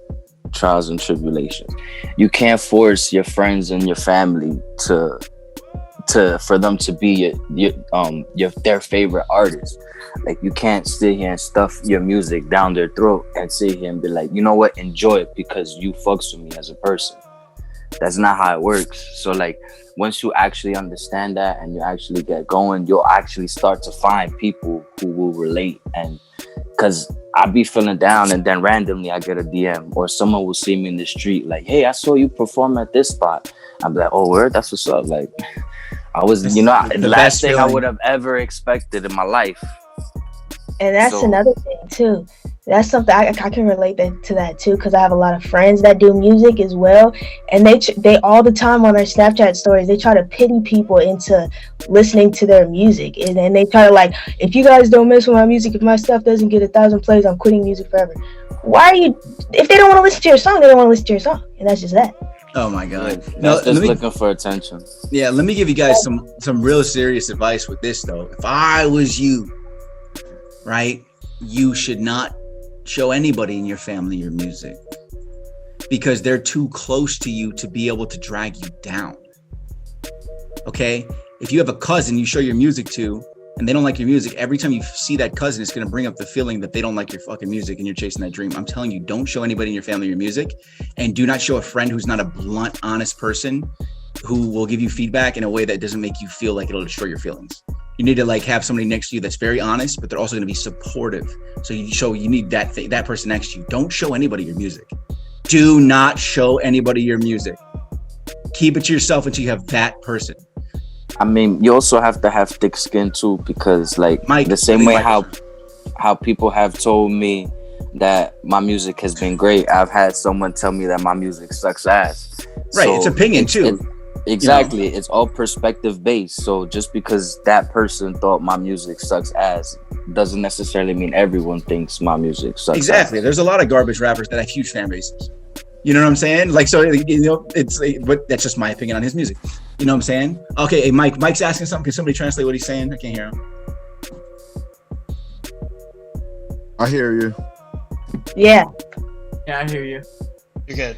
trials and tribulations. You can't force your friends and your family for them to be their favorite artist. Like you can't sit here and stuff your music down their throat and sit here and be like, you know what, enjoy it because you fucks with me as a person. That's not how it works. So like once you actually understand that and you actually get going, you'll actually start to find people who will relate. And because I be feeling down and then randomly I get a DM or someone will see me in the street like, hey, I saw you perform at this spot. I'm like, oh, word, that's what's up. Like I was, the last thing I would have ever expected in my life. And that's another thing too. That's something I can relate to that too, because I have a lot of friends that do music as well, and they all the time on their Snapchat stories they try to pity people into listening to their music, and then they try to like, if you guys don't mess with my music, if my stuff doesn't get 1,000 plays, I'm quitting music forever. Why are you? If they don't want to listen to your song, they don't want to listen to your song, and that's just that. Oh my God! That's just looking for attention. Yeah, let me give you guys some real serious advice with this though. If I was you, right, you should not show anybody in your family your music because they're too close to you to be able to drag you down. Okay? If you have a cousin you show your music to and they don't like your music, every time you see that cousin, it's going to bring up the feeling that they don't like your fucking music and you're chasing that dream. I'm telling you, don't show anybody in your family your music, and do not show a friend who's not a blunt, honest person who will give you feedback in a way that doesn't make you feel like it'll destroy your feelings. You need to like have somebody next to you that's very honest, but they're also going to be supportive. So you need that person next to you. Don't show anybody your music. Do not show anybody your music. Keep it to yourself until you have that person. I mean, you also have to have thick skin too, because like the same way how people have told me that my music has been great, I've had someone tell me that my music sucks ass. Right, so it's opinion too. Exactly. It's all perspective based. So just because that person thought my music sucks ass doesn't necessarily mean everyone thinks my music sucks. Exactly. There's a lot of garbage rappers that have huge fan bases. You know what I'm saying? Like, so, but that's just my opinion on his music. You know what I'm saying? Okay, hey, Mike's asking something. Can somebody translate what he's saying? I can't hear him. I hear you. Yeah. Yeah, I hear you. You're good.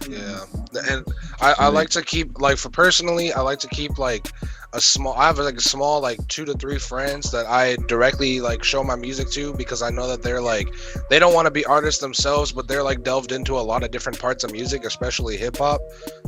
Yeah, and I like to keep like I like to keep like I have like a small like 2 to 3 friends that I directly like show my music to, because I know that they're like, they don't want to be artists themselves, but they're like delved into a lot of different parts of music, especially hip hop.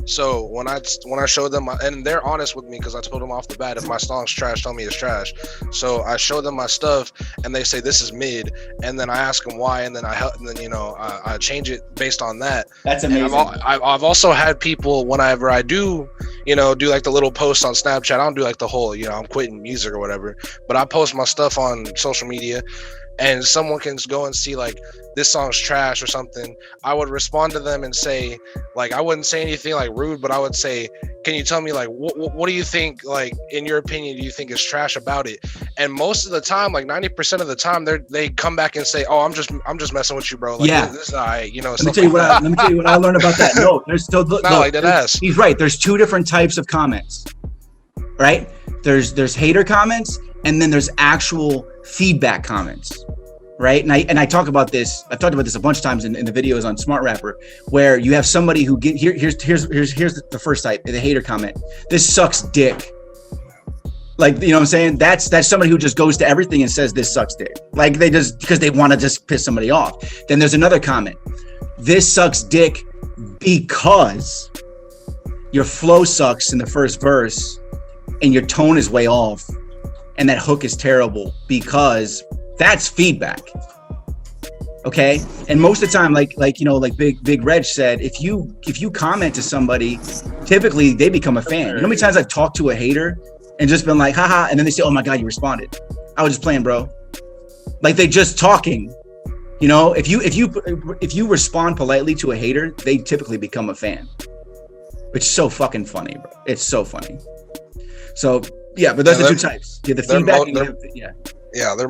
So when I show them and they're honest with me, because I told them off the bat, if my song's trash, tell me it's trash. So I show them my stuff and they say this is mid, and then I ask them why, and then I change it based on that. That's amazing. I've also had people, whenever I do like the little posts on Snapchat, I don't do like the whole I'm quitting music or whatever, but I post my stuff on social media, and someone can go and see like this song's trash or something, I would respond to them and say, like, I wouldn't say anything like rude, but I would say, can you tell me like what do you think, like, in your opinion, do you think is trash about it? And most of the time, like 90% of the time, they come back and say, oh, I'm just messing with you, bro. Like, Yeah. this is all right, you know. Let me tell you what I learned about that. No, there's still he's right. There's two different types of comments, right? There's hater comments, and then there's actual feedback comments, right? And I talk about this. I've talked about this a bunch of times in the videos on Smart Rapper, where you have somebody who here's the first type, the hater comment. This sucks dick. Like, you know what I'm saying? That's somebody who just goes to everything and says this sucks dick. Like, they just, because they want to just piss somebody off. Then there's another comment. This sucks dick because your flow sucks in the first verse and your tone is way off and that hook is terrible, because that's feedback. Okay? And most of the time, like Big Reg said, if you comment to somebody, typically they become a fan. You know how many times I've talked to a hater and just been like, haha, and then they say, oh my God, you responded. I was just playing, bro. Like, they just talking. You know, if you respond politely to a hater, they typically become a fan. Which is so fucking funny, bro. It's so funny. So yeah, but those are the two types. Yeah, the feedback. Yeah, they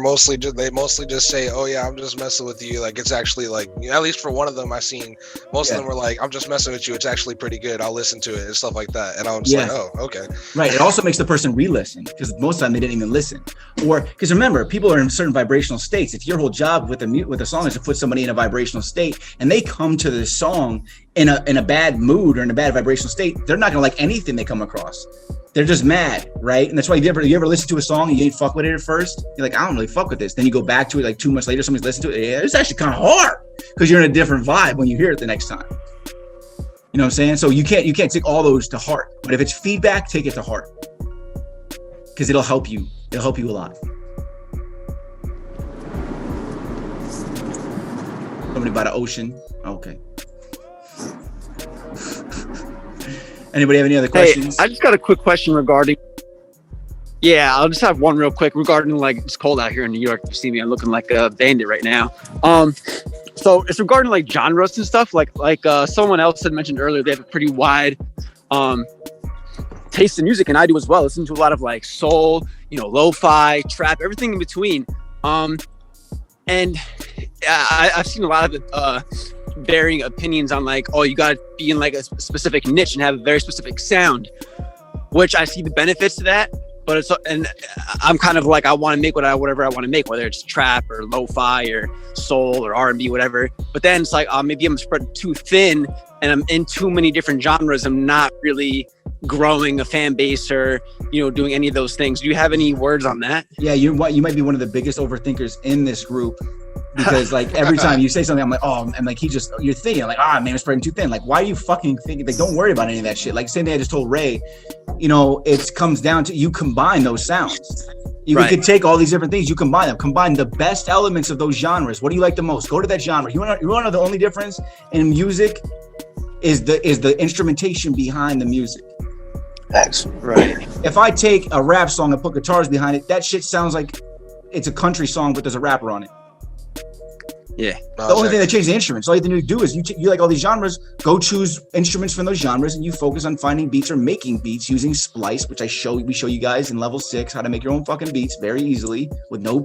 mostly just say, oh yeah, I'm just messing with you. Like, it's actually like, at least for one of them I seen, most of them were like, I'm just messing with you. It's actually pretty good. I'll listen to it and stuff like that. And I was like, oh, okay. Right. It also makes the person re-listen, because most of the time they didn't even listen. Or because remember, people are in certain vibrational states. If your whole job with a song is to put somebody in a vibrational state, and they come to the song in a bad mood or in a bad vibrational state, they're not gonna like anything they come across. They're just mad, right? And that's why you ever listen to a song and you ain't fuck with it at first? You're like, I don't really fuck with this. Then you go back to it like 2 months later, somebody's listened to it. Yeah, it's actually kind of hard, because you're in a different vibe when you hear it the next time. You know what I'm saying? So you can't take all those to heart. But if it's feedback, take it to heart, because it'll help you. It'll help you a lot. Somebody by the ocean. Okay. Anybody have any other questions? Hey, I just got a quick question regarding. Yeah, I'll just have one real quick regarding, like, it's cold out here in New York. You see me, I'm looking like a bandit right now. So it's regarding like genres and stuff. Like someone else had mentioned earlier, they have a pretty wide taste in music, and I do as well. Listen to a lot of like soul, lo-fi, trap, everything in between. And I've seen a lot of varying opinions on like, oh, you gotta be in like a specific niche and have a very specific sound, which I see the benefits to that, but and I'm kind of like, I want to make whatever I want to make, whether it's trap or lo-fi or soul or R&B, whatever. But then it's like, maybe I'm spread too thin and I'm in too many different genres. I'm not really growing a fan base or doing any of those things. Do you have any words on that? Yeah, you might be one of the biggest overthinkers in this group, because like every time you say something, I'm like, oh, and like you're thinking like, man, I'm spreading too thin. Like, why are you fucking thinking? Like, don't worry about any of that shit. Like, same thing I just told Ray. It comes down to you combine those sounds. You could take all these different things, you combine them, combine the best elements of those genres. What do you like the most? Go to that genre. You want to know the only difference in music is the instrumentation behind the music. That's right. If I take a rap song and put guitars behind it, that shit sounds like it's a country song, but there's a rapper on it. Yeah. The only thing that changes the instruments. All you have to do is you like all these genres, go choose instruments from those genres, and you focus on finding beats or making beats using Splice, which we show you guys in level 6 how to make your own fucking beats very easily with no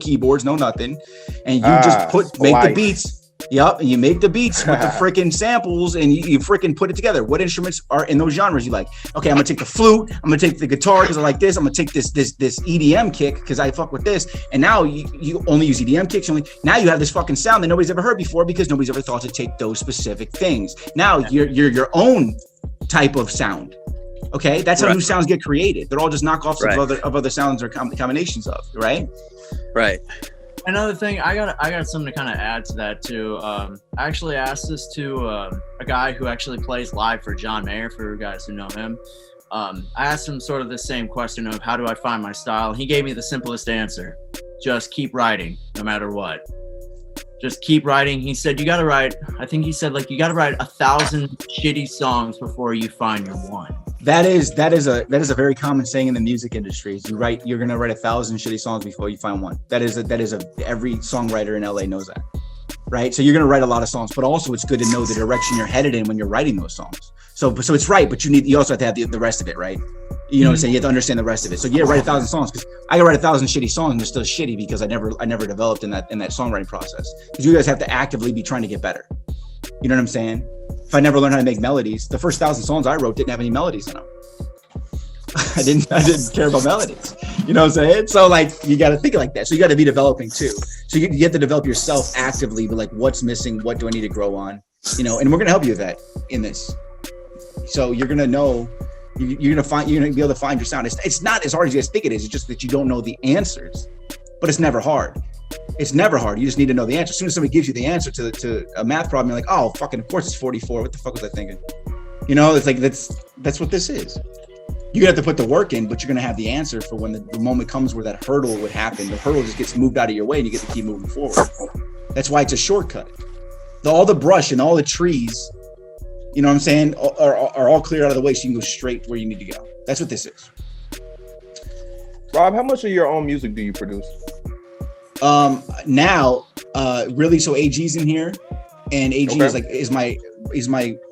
keyboards, no nothing. And you just make the beats. Yep, and you make the beats with the freaking samples, and you freaking put it together. What instruments are in those genres you like? Okay, I'm gonna take the flute. I'm gonna take the guitar because I like this. I'm gonna take this EDM kick because I fuck with this. And now you only use EDM kicks. Now you have this fucking sound that nobody's ever heard before, because nobody's ever thought to take those specific things. Now you're your own type of sound. Okay, that's how new sounds get created. They're all just knockoffs of other sounds or combinations of. Right. Right. Another thing, I got something to kind of add to that too. I actually asked this to a guy who actually plays live for John Mayer, for you guys who know him. I asked him sort of the same question of how do I find my style? He gave me the simplest answer: just keep writing, no matter what. Just keep writing. He said you got to write. I think he said like you got to write 1,000 shitty songs before you find your one. That is a very common saying in the music industry. Is you're gonna write 1,000 shitty songs before you find one. Every songwriter in LA knows that, right? So you're gonna write a lot of songs, but also it's good to know the direction you're headed in when you're writing those songs. So it's right, but you also have to have the rest of it, right? You know what I'm saying? You have to understand the rest of it. So you write 1,000 songs, because I can write 1,000 shitty songs and they're still shitty because I never developed in that songwriting process. Because you guys have to actively be trying to get better. You know what I'm saying? If I never learned how to make melodies, the first 1,000 songs I wrote didn't have any melodies in them. I didn't care about melodies. You know what I'm saying? So like, you got to think like that. So you got to be developing too. So you have to develop yourself actively, but like, what's missing? What do I need to grow on? You know, and we're going to help you with that in this. So you're going to know, you're going to be able to find your sound. It's not as hard as you guys think it is. It's just that you don't know the answers, but it's never hard. It's never hard. You just need to know the answer. As soon as somebody gives you the answer to a math problem, you're like, oh, fucking, of course it's 44. What the fuck was I thinking? You know, it's like, that's what this is. You're gonna have to put the work in, but you're gonna have the answer for when the moment comes where that hurdle would happen. The hurdle just gets moved out of your way and you get to keep moving forward. That's why it's a shortcut. All the brush and all the trees, you know what I'm saying, are all cleared out of the way so you can go straight to where you need to go. That's what this is. Rob, how much of your own music do you produce? Now, really, so AG's in here, and AG is my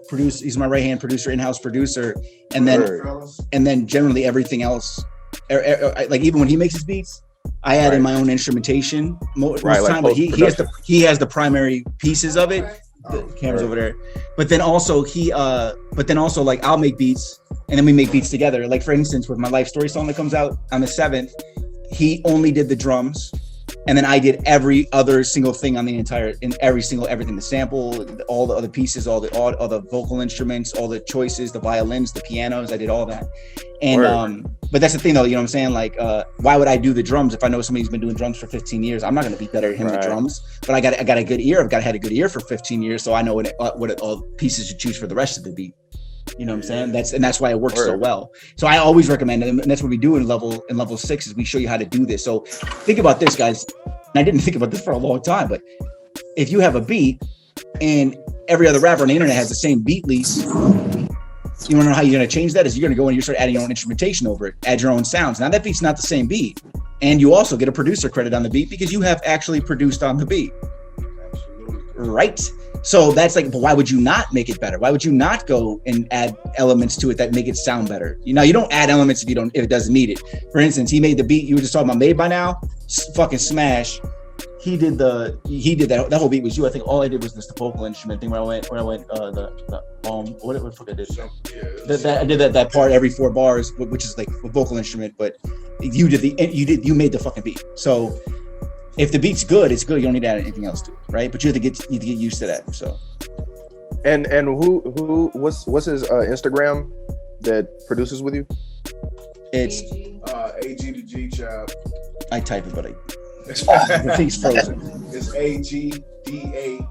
producer. He's my right hand producer, in-house producer, and then generally everything else, like even when he makes his beats, I add in my own instrumentation most of the time, but he has the primary pieces of it. The camera's over there, but then also like I'll make beats and then we make beats together. Like for instance, with my Life Story song that comes out on the 7th, he only did the drums. And then I did every other single thing on the everything, the sample, all the other pieces, all the vocal instruments, all the choices, the violins, the pianos, I did all that. And, but that's the thing though, you know what I'm saying? Like, why would I do the drums if I know somebody's been doing drums for 15 years? I'm not going to be better at him at drums, but I got a good ear. I've had a good ear for 15 years. So I know what all pieces to choose for the rest of the beat. You know what I'm saying? That's why it works so well. So I always recommend it, and that's what we do in level 6 is we show you how to do this. So think about this, guys. And I didn't think about this for a long time, but if you have a beat and every other rapper on the internet has the same beat lease, you want to know how you're going to change that? Is you're going to go and you start adding your own instrumentation over it, add your own sounds. Now that beat's not the same beat, and you also get a producer credit on the beat because you have actually produced on the beat, right? So that's like, but why would you not make it better? Why would you not go and add elements to it that make it sound better? You don't add elements if it doesn't need it. For instance, he made the beat you were just talking about, Made By Now, fucking smash. He did that whole beat was you. I think all I did was just the vocal instrument thing where I went what the fuck I did? I did that part every 4 bars, which is like a vocal instrument, but you made the fucking beat. So if the beat's good, it's good. You don't need to add anything else to it, right? But you have to get used to that. So, and what's his Instagram that produces with you? It's AG to G Child. I type it, but the thing's frozen. It's AGDAG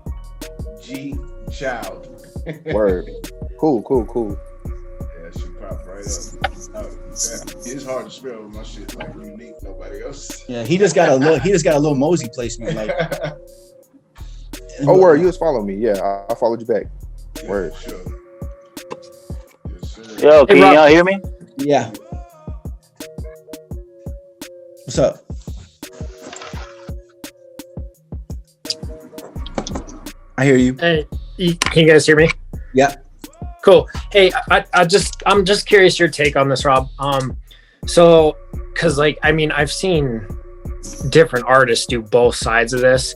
Child. Word. Cool. Yeah, she popped right up. It's hard to spell with my shit like unique. Nobody else. Yeah, he just got a little Mosey placement. Like, oh, word, you was following me. Yeah, I followed you back. Word. Sure. Yo, can y'all hear me? Yeah. What's up? I hear you. Hey, can you guys hear me? Yeah. Cool. Hey, I'm just curious your take on this, Rob. So, cause like, I mean, I've seen different artists do both sides of this,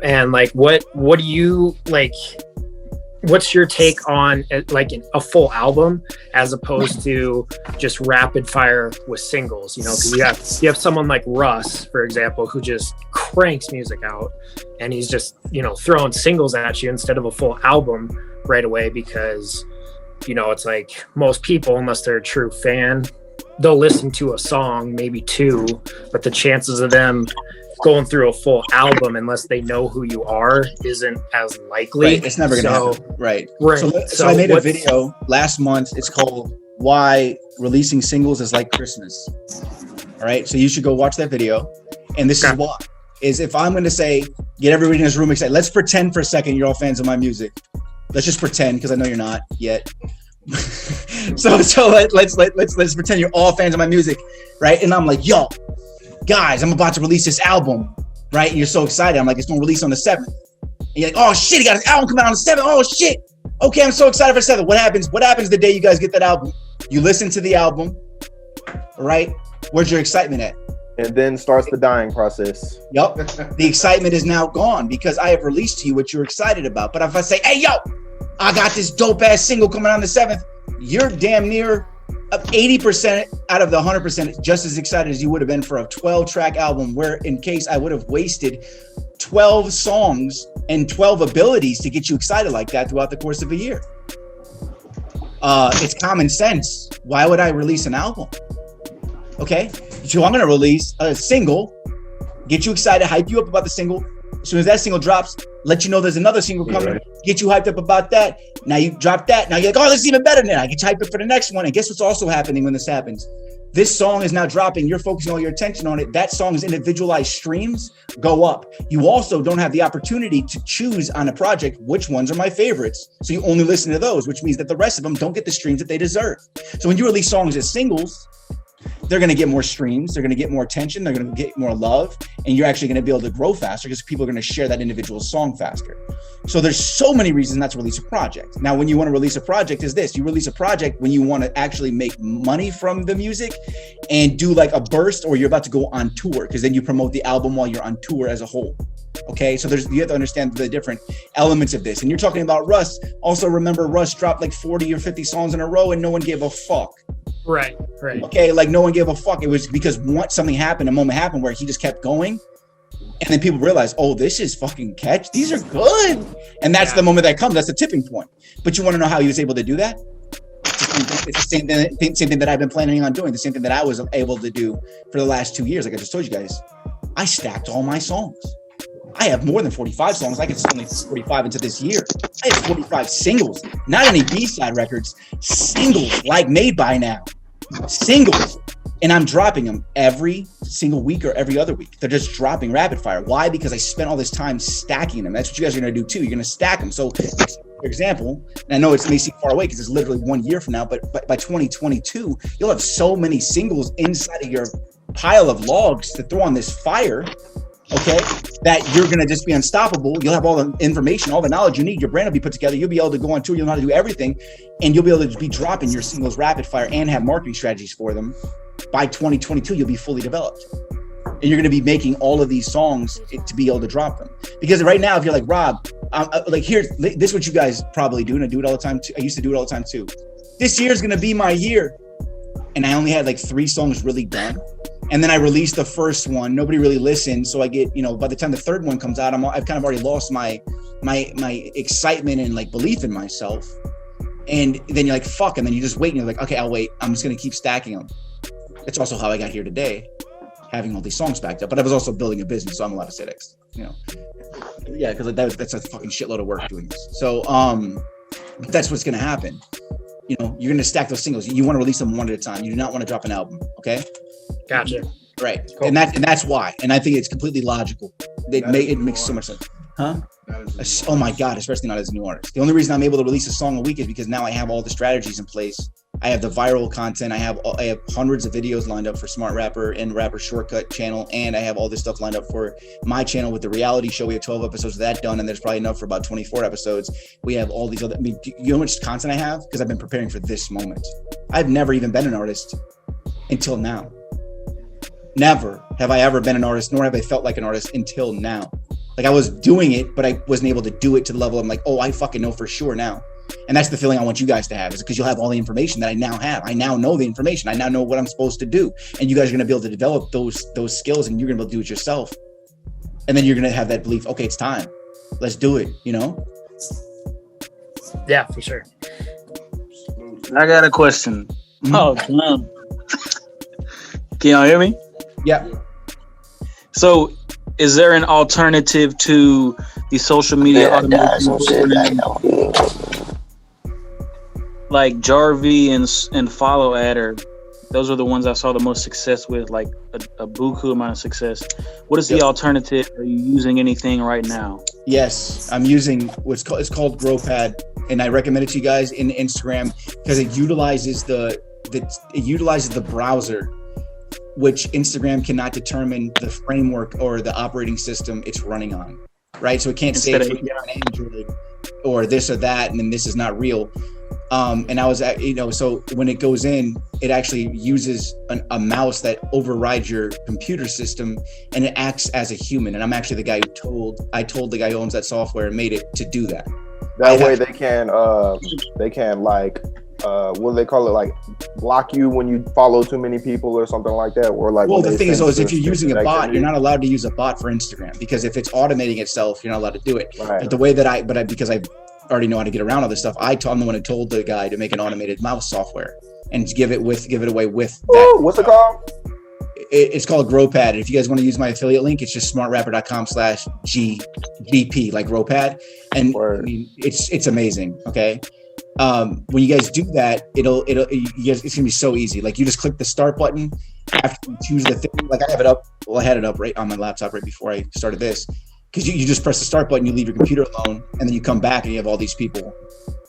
and like, what do you like? What's your take on like a full album as opposed to just rapid fire with singles? You know, because you have someone like Russ, for example, who just cranks music out, and he's just throwing singles at you instead of a full album right away, because it's like most people, unless they're a true fan, they'll listen to a song, maybe 2, but the chances of them going through a full album, unless they know who you are, isn't as likely. Right. It's never gonna happen. Right. So I made a video last month. It's called "Why Releasing Singles Is Like Christmas." All right. So you should go watch that video. And this is why: is if I'm going to say, get everybody in this room excited. Let's pretend for a second you're all fans of my music. Let's just pretend, because I know you're not yet. So let's pretend you're all fans of my music, right? And I'm like, yo, guys, I'm about to release this album, right? And you're so excited. I'm like, it's gonna release on the 7th. And you're like, oh shit, he got his album coming out on the 7th. Oh shit. Okay, I'm so excited for 7th. What happens the day you guys get that album? You listen to the album, right? Where's your excitement at? And then starts the dying process. Yup. The excitement is now gone because I have released to you what you're excited about. But if I say, hey, yo, I got this dope ass single coming on the 7th, you're damn near 80% out of the 100% just as excited as you would have been for a 12-track album, where in case I would have wasted 12 songs and 12 abilities to get you excited like that throughout the course of a year. It's common sense. Why would I release an album? Okay, so I'm gonna release a single, get you excited, hype you up about the single. As soon as that single drops, let you know there's another single coming, get you hyped up about that. Now you drop that, now you're like, oh, this is even better than that. I get you hyped up for the next one. And guess what's also happening when this happens? This song is now dropping, you're focusing all your attention on it. That song's individualized streams go up. You also don't have the opportunity to choose on a project which ones are my favorites. So you only listen to those, which means that the rest of them don't get the streams that they deserve. So when you release songs as singles, they're going to get more streams, they're going to get more attention, they're going to get more love, and you're actually going to be able to grow faster because people are going to share that individual song faster. So there's so many reasons not to release a project. Now, when you want to release a project is this, you release a project when you want to actually make money from the music and do like a burst, or you're about to go on tour, because then you promote the album while you're on tour as a whole. Okay, so you have to understand the different elements of this. And you're talking about Russ. Also remember, Russ dropped like 40 or 50 songs in a row and no one gave a fuck. Right. Okay, like no one gave a fuck. It was because once something happened, a moment happened where he just kept going. And then people realize, oh, this is fucking catch. These are good. And that's the moment that comes. That's the tipping point. But you want to know how he was able to do that? It's the same thing that I've been planning on doing. The same thing that I was able to do for the last 2 years. Like I just told you guys, I stacked all my songs. I have more than 45 songs. I could only 45 into this year. I have 45 singles, not any B-side records, singles like Made By Now, singles. And I'm dropping them every single week or every other week. They're just dropping rapid fire. Why? Because I spent all this time stacking them. That's what you guys are going to do too. You're going to stack them. So for example, and I know it may seem far away because it's literally 1 year from now, but by 2022, you'll have so many singles inside of your pile of logs to throw on this fire, okay, that you're going to just be unstoppable. You'll have all the information, all the knowledge you need. Your brand will be put together. You'll be able to go on tour. You'll know how to do everything. And you'll be able to be dropping your singles rapid fire and have marketing strategies for them. By 2022, you'll be fully developed. And you're going to be making all of these songs to be able to drop them. Because right now, if you're like, Rob, like here, this is what you guys probably do. And I do it all the time too. I used to do it all the time too. This year is going to be my year. And I only had like 3 songs really done. And then I released the first one. Nobody really listened. So I get, by the time the third one comes out, I've kind of already lost my excitement and like belief in myself. And then you're like, fuck. And then you just wait and you're like, okay, I'll wait. I'm just going to keep stacking them. It's also how I got here today, having all these songs backed up. But I was also building a business, so I'm allowed to say that, Yeah, because that's a fucking shitload of work doing this. So that's what's going to happen. You're going to stack those singles. You want to release them one at a time. You do not want to drop an album, okay? Gotcha. Right. Cool. And that's why. And I think it's completely logical. It makes so much sense. Huh? Oh my God, especially not as a new artist. The only reason I'm able to release a song a week is because now I have all the strategies in place. I have the viral content. I have hundreds of videos lined up for Smart Rapper and Rapper Shortcut channel. And I have all this stuff lined up for my channel with the reality show. We have 12 episodes of that done. And there's probably enough for about 24 episodes. We have all these other, you know how much content I have? Because I've been preparing for this moment. I've never even been an artist until now. Never have I ever been an artist, nor have I felt like an artist until now. Like I was doing it, but I wasn't able to do it to the level I'm like, oh, I fucking know for sure now. And that's the feeling I want you guys to have, is because you'll have all the information that I now have. I now know the information. I now know what I'm supposed to do. And you guys are going to be able to develop those skills, and you're going to be able to do it yourself. And then you're going to have that belief, okay, it's time. Let's do it, Yeah, for sure. I got a question. Mm-hmm. Oh, damn. Can y'all hear me? Yeah. So, is there an alternative to the social media automation? Like Jarvie and Follow Adder, those are the ones I saw the most success with, like a buku amount of success. What is the alternative? Are you using anything right now? Yes, I'm using it's called GrowPad, and I recommend it to you guys in Instagram because it utilizes the browser, which Instagram cannot determine the framework or the operating system it's running on, right? So it can't say it's on Android or this or that, and then this is not real. And I was at, so when it goes in, it actually uses a mouse that overrides your computer system, and it acts as a human. And I'm actually the guy who told the guy who owns that software and made it to do that. That way they can like what do they call it, like block you when you follow too many people or something like that, or like. Well, the thing is if you're using a bot, you're not allowed to use a bot for Instagram, because if it's automating itself, you're not allowed to do it. Right. But the way that because I already know how to get around all this stuff, I'm the one who told the guy to make an automated mouse software and give it away with that. What's it called? It's called GrowPad. If you guys want to use my affiliate link, it's just smartrapper.com/GP, like GrowPad. And I mean, it's amazing. Okay. When you guys do that, it's gonna be so easy. Like you just click the start button after you choose the thing. Like I have it up. Well, I had it up right on my laptop right before I started this. Because you just press the start button, you leave your computer alone, and then you come back and you have all these people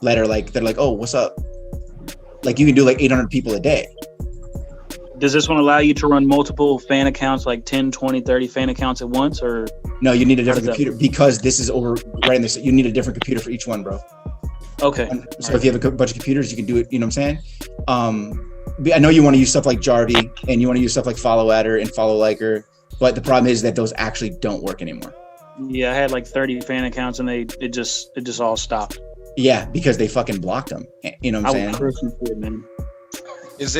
that are like, they're like, oh, what's up? Like you can do like 800 people a day. Does this one allow you to run multiple fan accounts, like 10, 20, 30 fan accounts at once, or? No, you need a different computer because this is overriding this. You need a different computer for each one, bro. Okay. So if you have a bunch of computers, you can do it. You know what I'm saying? I know you want to use stuff like Jarvie and you want to use stuff like Follow Adder and Follow Liker, but the problem is that those actually don't work anymore. Yeah, I had like 30 fan accounts and it just all stopped. Yeah, because they fucking blocked them. You know what I'm saying? Man. Is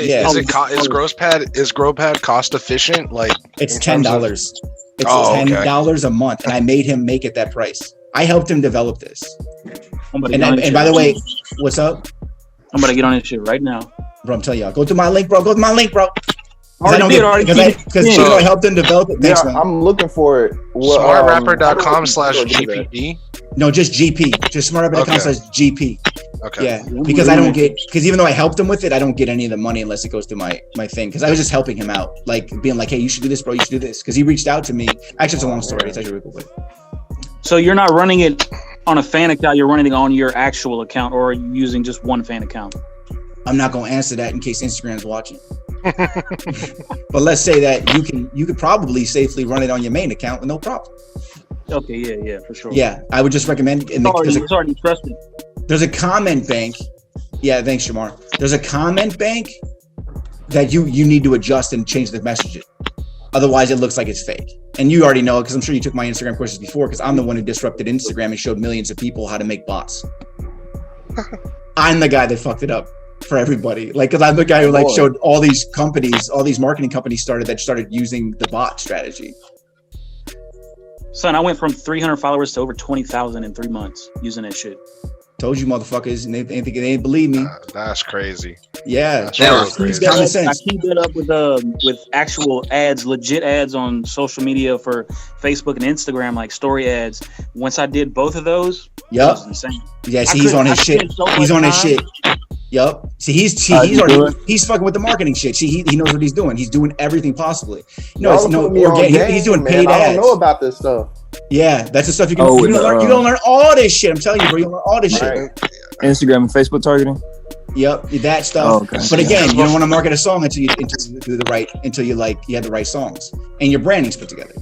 GrowPad cost efficient? Like it's $10. It's $10 a month, and I made him make it that price. I helped him develop this. And by the way, what's up? I'm gonna get on this shit right now, bro. I'm telling y'all, go to my link, bro. Because I helped them develop it. Thanks, man. I'm looking for it. Smartrapper.com/GPD. No, just GP. Just smartrapper.com/GP. Okay. Yeah, because even though I helped him with it, I don't get any of the money unless it goes to my thing. Because I was just helping him out, like being like, hey, you should do this, bro. You should do this. Because he reached out to me. Actually, it's a long story. It's actually really cool. So you're not running it on a fan account. You're running it on your actual account, or are you using just one fan account? I'm not going to answer that in case Instagram's watching. But let's say that you could probably safely run it on your main account with no problem. Okay, yeah, for sure. Yeah, I would just recommend. It's already trusted. There's a comment bank. Yeah, thanks, Shamar. There's a comment bank that you need to adjust and change the messages. Otherwise, it looks like it's fake. And you already know it because I'm sure you took my Instagram courses before. Because I'm the one who disrupted Instagram and showed millions of people how to make bots. I'm the guy that fucked it up for everybody. Like, because I'm the guy who showed all these companies, all these marketing companies started using the bot strategy. Son, I went from 300 followers to over 20,000 in 3 months using that shit. Told you, motherfuckers, and they didn't believe me. That's crazy. Yeah, that's crazy. Common sense. I keep it up with actual ads, legit ads on social media for Facebook and Instagram, like story ads. Once I did both of those, it was insane. Yeah, see, he's on his shit. He's on his shit. Yup. See, he's fucking with the marketing shit. See, he knows what he's doing. He's doing everything possibly. He's doing paid ads. I don't know about this stuff. Yeah, that's the stuff you can. You don't learn all this shit. I'm telling you, bro. You learn all this shit. Instagram and Facebook targeting. Yep, that stuff. Oh, okay. But again, you don't want to market a song until you have the right songs and your branding's put together.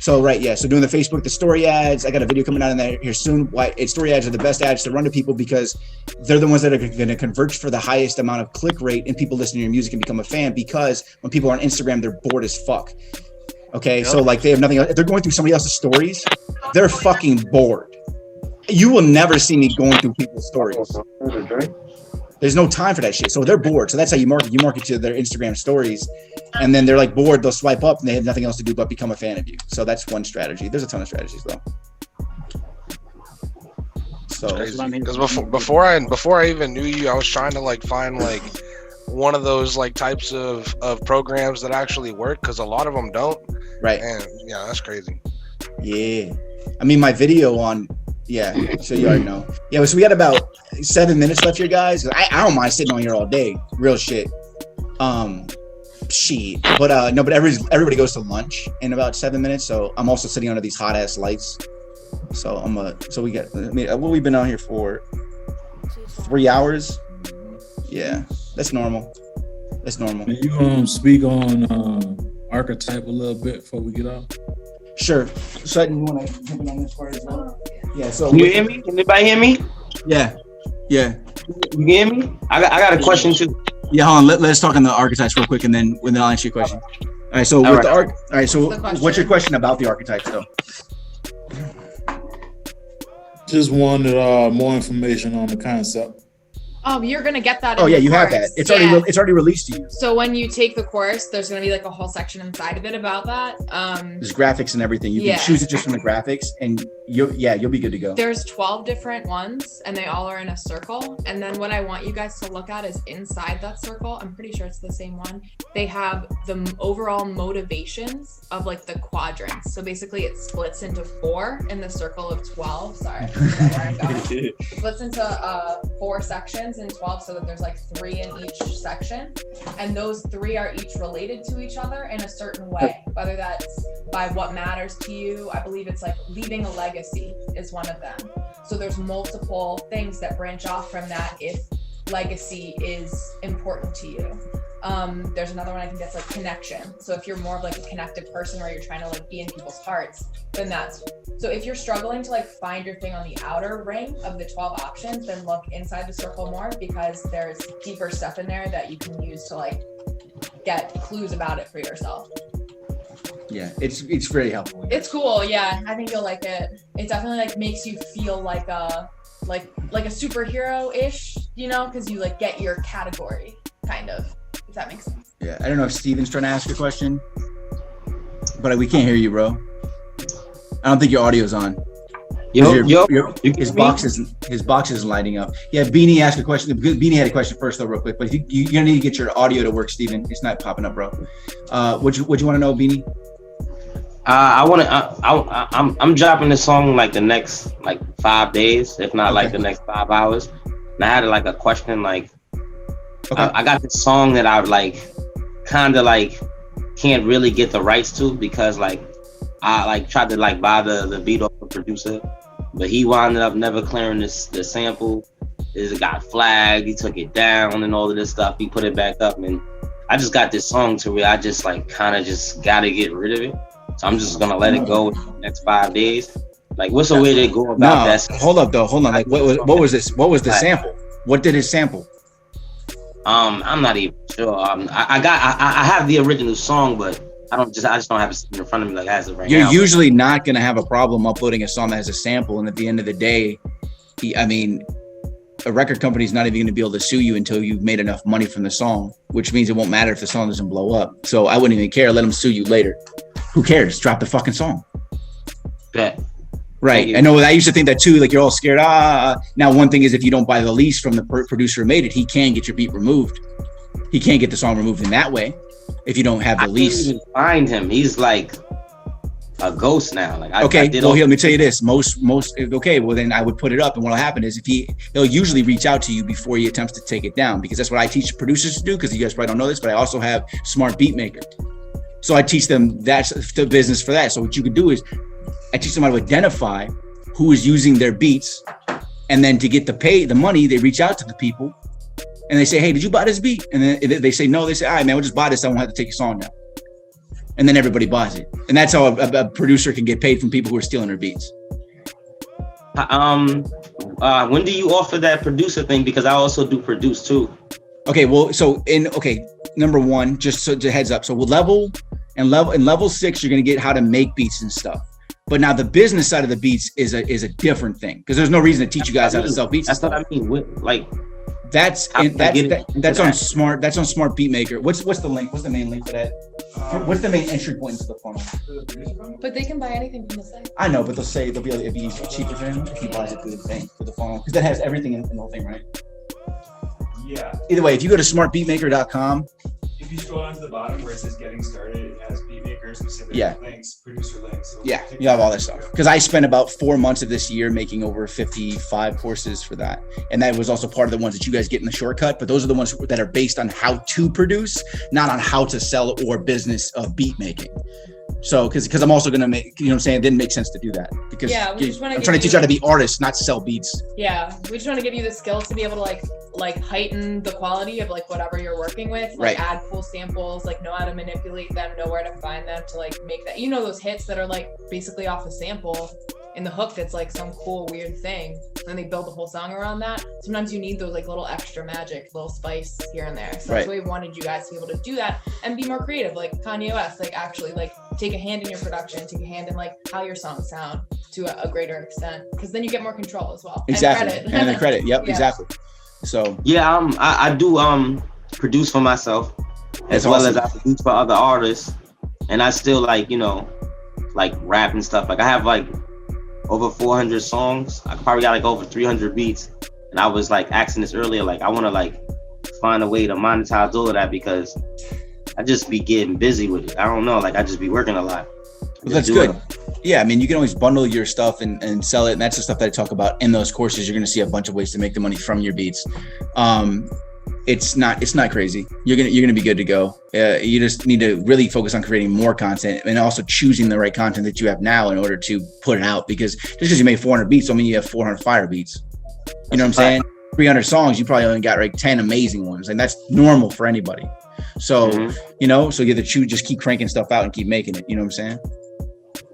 So so doing the Facebook, the story ads. I got a video coming out in there here soon. Why story ads are the best ads to run to people because they're the ones that are going to convert for the highest amount of click rate and people listen to your music and become a fan. Because when people are on Instagram, they're bored as fuck. Okay, so like they have nothing else. If they're going through somebody else's stories, they're fucking bored. You will never see me going through people's stories. There's no time for that shit. So they're bored. So that's how you market. You market to their Instagram stories, and then they're like bored. They'll swipe up, and they have nothing else to do but become a fan of you. So that's one strategy. There's a ton of strategies though. So because before I even knew you, I was trying to like find like one of those like types of programs that actually work because a lot of them don't. Right. And yeah, that's crazy. Yeah, I mean my video on. Yeah, so you already know. Yeah, so we got about 7 minutes left here, guys. I don't mind sitting on here all day. Real shit. Shit. But no, but everybody goes to lunch in about 7 minutes. So I'm also sitting under these hot ass lights. So so we got. I mean, what we've been out here for? 3 hours. Yeah, that's normal. That's normal. Can you speak on archetype a little bit before we get off? Sure. Sutton, you want to jump in on this part as well? Yeah. So Can you hear me? Can anybody hear me? Yeah. Yeah. You hear me? I got a question too. Yeah, hold on. Let's talk on the archetypes real quick, and then I'll answer your question. All right. So All with right. all right. So what's your question about the archetypes, though? Just wanted more information on the concept. You're gonna get that. Oh in yeah, the you have course. that. It's already it's already released to you. So when you take the course, there's gonna be like a whole section inside of it about that. There's graphics and everything. You Yeah. can choose it just from the graphics, and you'll be good to go. There's 12 different ones, and they all are in a circle. And then what I want you guys to look at is inside that circle. I'm pretty sure it's the same one. They have the overall motivations of like the quadrants. So basically, it splits into 4 in the circle of 12. Sorry, splits into 4 sections in 12, so that there's like 3 in each section, and those 3 are each related to each other in a certain way, whether that's by what matters to you. I believe it's like leaving a legacy is one of them. So there's multiple things that branch off from that if legacy is important to you. There's another one I think that's like connection. So if you're more of like a connected person where you're trying to like be in people's hearts, then that's, so if you're struggling to like find your thing on the outer ring of the 12 options, then look inside the circle more, because there's deeper stuff in there that you can use to like get clues about it for yourself. Yeah, it's very helpful. It's cool. Yeah, I think you'll like it. It definitely like makes you feel like a superhero-ish, you know, because you like get your category kind of, if that makes sense. Yeah, I don't know if Steven's trying to ask a question, but we can't hear you, bro. I don't think your audio's on. His box is lighting up. Yeah, Beanie asked a question. Beanie had a question first, though, real quick. But you're gonna need to get your audio to work, Steven. It's not popping up, bro. What you want to know, Beanie? I'm dropping this song like the next like 5 days, if not like the next 5 hours. And I had like a question, like I got this song that I like kind of like can't really get the rights to, because like I like tried to like buy the beat off the producer, but he wound up never clearing the sample. It got flagged. He took it down and all of this stuff. He put it back up, and I just got this song to where I just like kind of just gotta get rid of it. So I'm just gonna let it go in the next 5 days. Like, what's the way they go about that? Hold up, though. Hold on. Like, what was this? What was the sample? What did his sample? I'm not even sure. I have the original song, but I just don't have it sitting in front of me like as of right now. You're usually not gonna have a problem uploading a song that has a sample, and at the end of the day, a record company is not even going to be able to sue you until you've made enough money from the song, which means it won't matter if the song doesn't blow up. So I wouldn't even care. Let them sue you later. Who cares? Drop the fucking song. Bet. Right. I know. I used to think that too. Like, you're all scared. Now, one thing is, if you don't buy the lease from the producer who made it, he can get your beat removed. He can't get the song removed in that way if you don't have the lease. I can't even find him. He's like a ghost now. Like, let me tell you this. Most. Okay. Well, then I would put it up, and what'll happen is he'll usually reach out to you before he attempts to take it down, because that's what I teach producers to do. Because you guys probably don't know this, but I also have smart beat maker. So I teach them that's the business for that. So what you can do is I teach them how to identify who is using their beats, and then to get the money, they reach out to the people and they say, "Hey, did you buy this beat?" And then they say no. They say, "All right, man, we'll just buy this. I won't have to take your song down." And then everybody buys it, and that's how a producer can get paid from people who are stealing their beats. When do you offer that producer thing? Because I also do produce too. Okay, well, number one, just so to heads up. So level 6, you're gonna get how to make beats and stuff. But now the business side of the beats is a different thing, because there's no reson to teach you guys how to sell beats. That's what I mean. That's on Smart. That's on Smart Beat Maker. What's the link? What's the main link for that? What's the main entry point into the funnel? But they can buy anything from the site. I know, but it'd be cheaper for him if he buys it through the thing, through the funnel, because that has everything in the whole thing, right? Yeah. Either way, if you go to smartbeatmaker.com. If you scroll down to the bottom where it says getting started, it has beatmaker specific links, producer links. So yeah, you have all that stuff. Because I spent about 4 months of this year making over 55 courses for that. And that was also part of the ones that you guys get in the shortcut. But those are the ones that are based on how to produce, not on how to sell or business of beat making. So, because I'm also gonna make, you know what I'm saying, it didn't make sense to do that because Yeah, we just wanna I'm give trying to you- teach you how to be artists, not sell beats. Yeah, we just want to give you the skills to be able to like heighten the quality of like whatever you're working with, like Right. add cool samples, like know how to manipulate them, know where to find them to like make that, you know, those hits that are like basically off a sample in the hook that's like some cool weird thing, and they build the whole song around that. Sometimes you need those like little extra magic, little spice here and there. So Right. that's why we wanted you guys to be able to do that and be more creative, like Kanye West, like actually like take a hand in your production, take a hand in like how your songs sound to a greater extent, because then you get more control as well. Exactly. And And the credit. Yep, Yeah. exactly. So Yeah, I do produce for myself as That's well awesome. as I produce for other artists, and I still like, you know, like rap and stuff. Like I have like over 400 songs. I probably got like over 300 beats, and I was like asking this earlier, like I want to like find a way to monetize all of that because I just be getting busy with it. I don't know, like I just be working a lot. Well, that's good. Yeah, I mean, you can always bundle your stuff and sell it, and that's the stuff that I talk about in those courses. You're going to see a bunch of ways to make the money from your beats. It's not crazy. You're gonna be good to go. You just need to really focus on creating more content and also choosing the right content that you have now in order to put it out. Because just because you made 400 beats, don't mean you have 400 fire beats. You know what I'm saying? 300 songs, you probably only got like 10 amazing ones, and that's normal for anybody. So you know, so you have to choose, just keep cranking stuff out and keep making it. You know what I'm saying?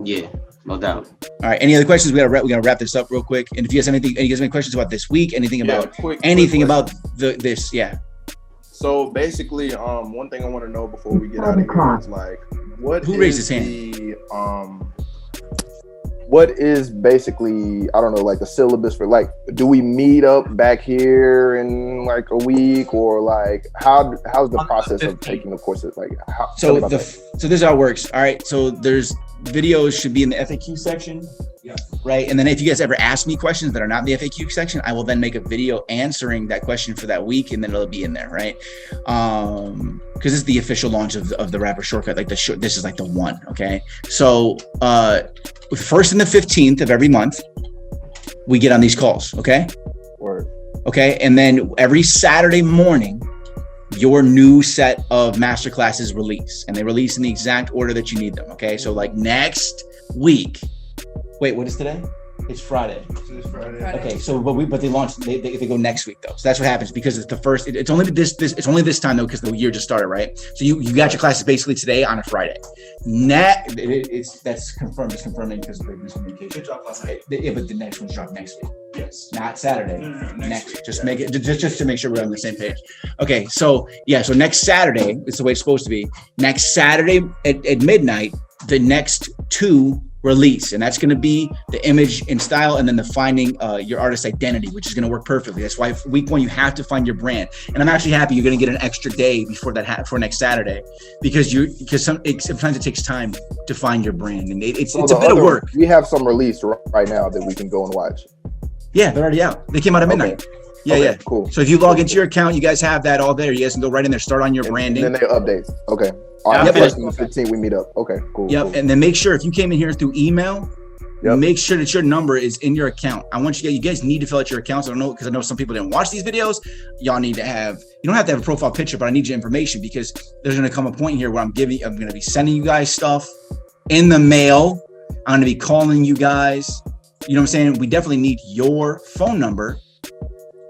Yeah, no doubt. All right. Any other questions? We gotta wrap this up real quick. And if you guys have anything, you guys have any questions about this week, anything about quick about this, yeah. So basically, one thing I want to know before we get out of here is like, Who raised his hand? What is basically, I don't know, like the syllabus for like, do we meet up back here in like a week, or like how's the process of taking the courses? Like, So this is how it works. All right. So there's videos should be in the FAQ section. Yeah. Right. And then if you guys ever ask me questions that are not in the FAQ section, I will then make a video answering that question for that week, and then it'll be in there. Right. Because this is the official launch of the Rapper Shortcut. Like this is like the one. Okay. So first and the 15th of every month, we get on these calls. Okay. Word. Okay. And then every Saturday morning, your new set of master classes release, and they release in the exact order that you need them. Okay. So like next week, wait, what is today? It's Friday. It's Friday. Okay, so but they launch they go next week though. So that's what happens because it's the first. It's only it's only this time though because the year just started, right? So you got your classes basically today on a Friday. That's confirmed. It's confirming because of the miscommunication. It dropped last night. Yeah, but the next one's dropped next week. Yes. Not Saturday. No, Next. week. Just make it just to make sure we're on the same page. Okay, so yeah, so next Saturday is the way it's supposed to be. Next Saturday at midnight, the next two release, and that's going to be the image and style, and then the finding your artist identity, which is going to work perfectly. That's why week one you have to find your brand, and I'm actually happy you're going to get an extra day before that for next Saturday because sometimes it takes time to find your brand, and it's a bit of work. We have some released right now that we can go and watch. Yeah, they're already out. They came out at midnight. Okay. Yeah, Okay, yeah. cool. So if you log into your account, you guys have that all there. You guys can go right in there, start on your branding. And then they update. Okay. All right. Yep. First and the 15th, we meet up. Okay. Cool. Yep. Cool. And then make sure if you came in here through email, make sure that your number is in your account. I want you guys need to fill out your accounts. I don't know, because I know some people didn't watch these videos. Y'all need to have, you don't have to have a profile picture, but I need your information because there's going to come a point here where I'm going to be sending you guys stuff in the mail. I'm going to be calling you guys. You know what I'm saying? We definitely need your phone number,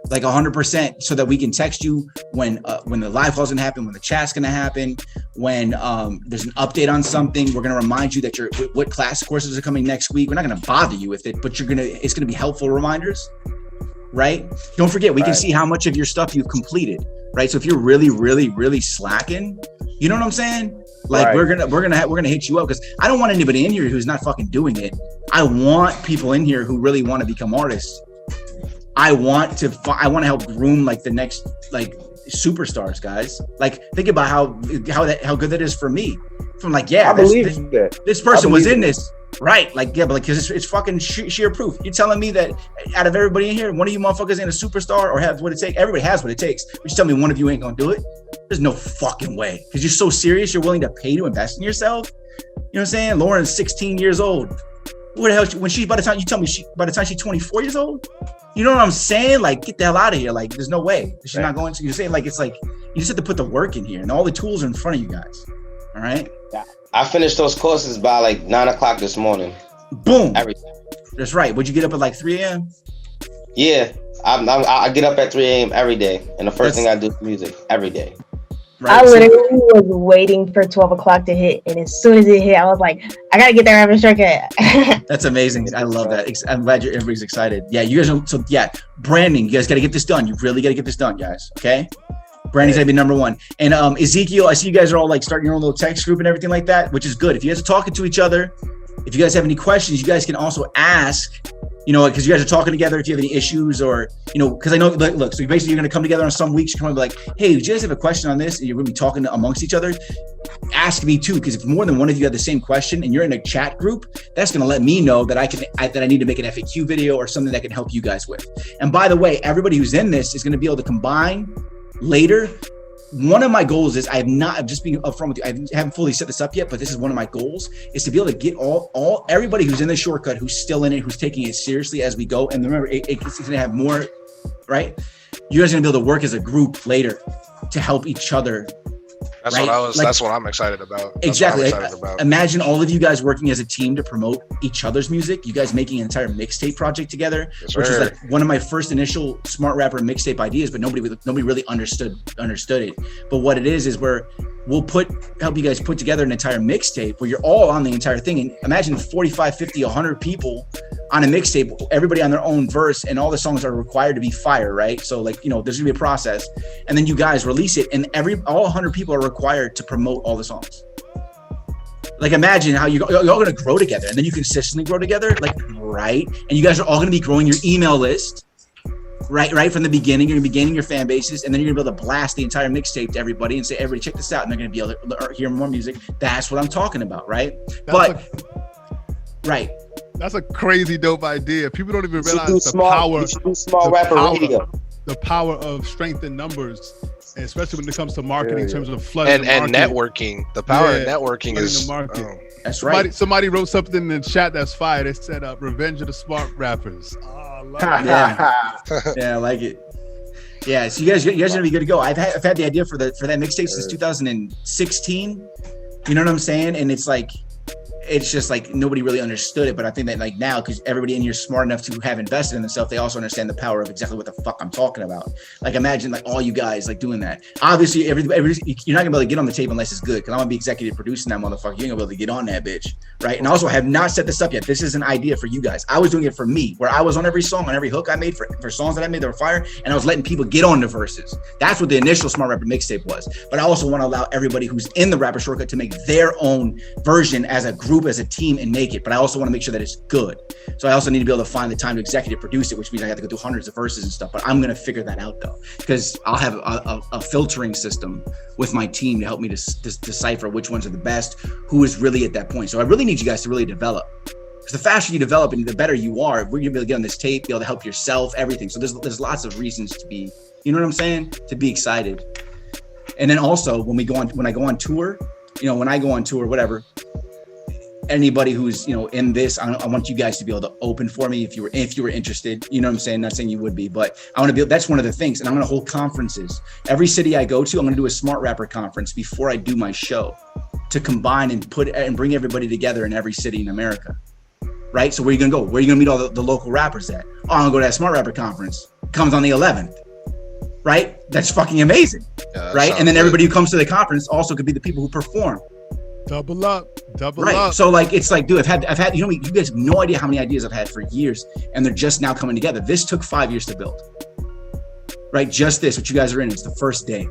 like 100%, so that we can text you when the live call's gonna happen, when the chat's gonna happen, when there's an update on something. We're gonna remind you that what class courses are coming next week. We're not gonna bother you with it, but it's gonna be helpful reminders, right? Don't forget, we can see how much of your stuff you've completed, right? So if you're really, really, really slacking, you know what I'm saying? Like we're gonna hit you up because I don't want anybody in here who's not fucking doing it. I want people in here who really want to become artists. I want to help groom like the next like superstars, guys. Like think about how good that is for me. From like, yeah, this person was in this, right? Like, yeah, but like, because it's fucking sheer proof. You're telling me that out of everybody in here, one of you motherfuckers ain't a superstar or have what it takes. Everybody has what it takes. But you tell me one of you ain't gonna do it? There's no fucking way. Because you're so serious, you're willing to pay to invest in yourself. You know what I'm saying? Lauren's 16 years old. What the hell? When she's by the time she's 24 years old. You know what I'm saying? Like, get the hell out of here. Like, there's no way. She's not going to. You're saying, like, it's like, you just have to put the work in here. And all the tools are in front of you guys. All right? Yeah. I finished those courses by like 9 o'clock this morning. Boom. That's right. Would you get up at like 3 a.m.? Yeah, I get up at 3 a.m. every day, and the first thing I do is music every day. Right. I literally was waiting for 12 o'clock to hit, and as soon as it hit, I was like, I gotta get that rapper shortcut. That's amazing. I love that. I'm glad everybody's excited. Yeah, you guys are, so yeah, branding, you guys gotta get this done. You really gotta get this done, guys. Okay? Branding's gotta be number one. And Ezekiel, I see you guys are all like starting your own little text group and everything like that, which is good. If you guys are talking to each other, if you guys have any questions, you guys can also ask, you know, because you guys are talking together. If you have any issues or, you know, because I know, look, so basically you're going to come together on some weeks. You're going to be like, hey, do you guys have a question on this? And you're going to be talking amongst each other. Ask me too, because if more than one of you have the same question and you're in a chat group, that's going to let me know that I need to make an FAQ video or something that can help you guys with. And by the way, everybody who's in this is going to be able to combine later. One of my goals is I'm just being upfront with you. I haven't fully set this up yet, but this is one of my goals is to be able to get everybody who's in the shortcut, who's still in it, who's taking it seriously as we go. And remember, it's going to have more, right? You guys are going to be able to work as a group later to help each other. That's right? That's what I'm excited about. Exactly. Imagine all of you guys working as a team to promote each other's music. You guys making an entire mixtape project together, which is like one of my first initial Smart Rapper mixtape ideas, but nobody really understood it. But what it is where we'll help you guys put together an entire mixtape where you're all on the entire thing. And imagine 45, 50, 100 people on a mixtape, everybody on their own verse, and all the songs are required to be fire, right? So like, you know, there's gonna be a process, and then you guys release it, and all 100 people are required to promote all the songs. Like imagine how you're all gonna grow together, and then you consistently grow together, like, right? And you guys are all gonna be growing your email list, right from the beginning. You're gonna be gaining your fan bases, and then you're gonna be able to blast the entire mixtape to everybody and say, everybody check this out, and they're gonna be able to hear more music. That's what I'm talking about, right? Right. That's a crazy dope idea. People don't even realize the power of strength in numbers, and especially when it comes to marketing in terms of flooding and networking. The power of networking is that's right. Somebody wrote something in the chat that's fire. They said "Revenge of the Smart Rappers." Oh, I love it. Yeah, I like it. Yeah, so you guys are gonna be good to go. I've had the idea for that mixtape since 2016. You know what I'm saying? And it's just like nobody really understood it, but I think that like now, because everybody in here is smart enough to have invested in themselves, they also understand the power of exactly what the fuck I'm talking about. Like imagine like all you guys like doing that. Obviously, you're not gonna be able to get on the tape unless it's good, because I'm gonna be executive producing that motherfucker. You ain't gonna be able to get on that bitch, right? And also, I have not set this up yet. This is an idea for you guys. I was doing it for me, where I was on every song, on every hook I made for songs that I made that were fire, and I was letting people get on the verses. That's what the initial Smart Rapper mixtape was. But I also want to allow everybody who's in the Rapper Shortcut to make their own version as a group, as a team, and make it. But I also want to make sure that it's good. So I also need to be able to find the time to executive produce it, which means I have to go through hundreds of verses and stuff. But I'm going to figure that out though, because I'll have a filtering system with my team to help me to decipher which ones are the best, who is really at that point. So I really need you guys to really develop, because the faster you develop and the better you are, we're going to be able to get on this tape, be able to help yourself, everything. So there's lots of reasons to be, you know what I'm saying, to be excited. And then also when I go on tour, whatever, anybody who's, you know, in this, I want you guys to be able to open for me if you were interested. You know what I'm saying? Not saying you would be, but I want to be. That's one of the things. And I'm going to hold conferences. Every city I go to, I'm going to do a Smart Rapper conference before I do my show, to combine and bring everybody together in every city in America. Right? So where are you going to go? Where are you going to meet all the local rappers at? Oh, I'm going to go to that Smart Rapper conference. It comes on the 11th. Right? That's fucking amazing. Yeah, right? And then everybody who comes to the conference also could be the people who perform. Double up. Right. So like, it's like, dude, I've had, you know, you guys have no idea how many ideas I've had for years, and they're just now coming together. This took 5 years to build. Right? Just this, what you guys are in, it's the first day.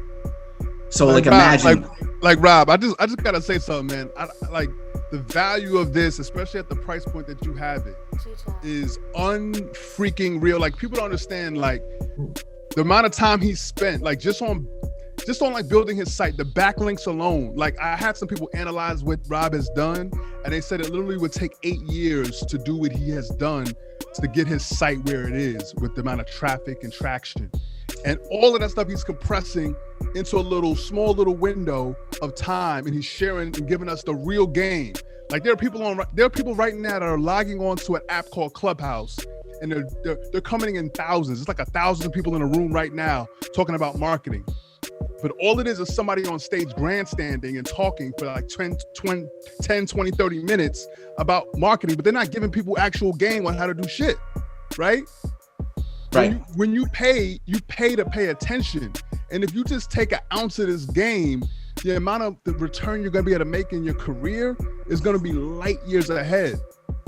So like imagine. Like Rob, I just gotta say something, man. I like the value of this, especially at the price point that you have it, is unfreaking real. Like people don't understand like the amount of time he spent, like just on like building his site, the backlinks alone. Like I had some people analyze what Rob has done, and they said it literally would take 8 years to do what he has done to get his site where it is, with the amount of traffic and traction. And all of that stuff he's compressing into a small little window of time, and he's sharing and giving us the real game. Like there are people right now that are logging on to an app called Clubhouse, and they're coming in thousands. It's like 1,000 people in a room right now talking about marketing. But all it is somebody on stage grandstanding and talking for like 10, 20, 30 minutes about marketing, but they're not giving people actual game on how to do shit, right? Right. When you pay to pay attention. And if you just take an ounce of this game, the amount of the return you're going to be able to make in your career is going to be light years ahead.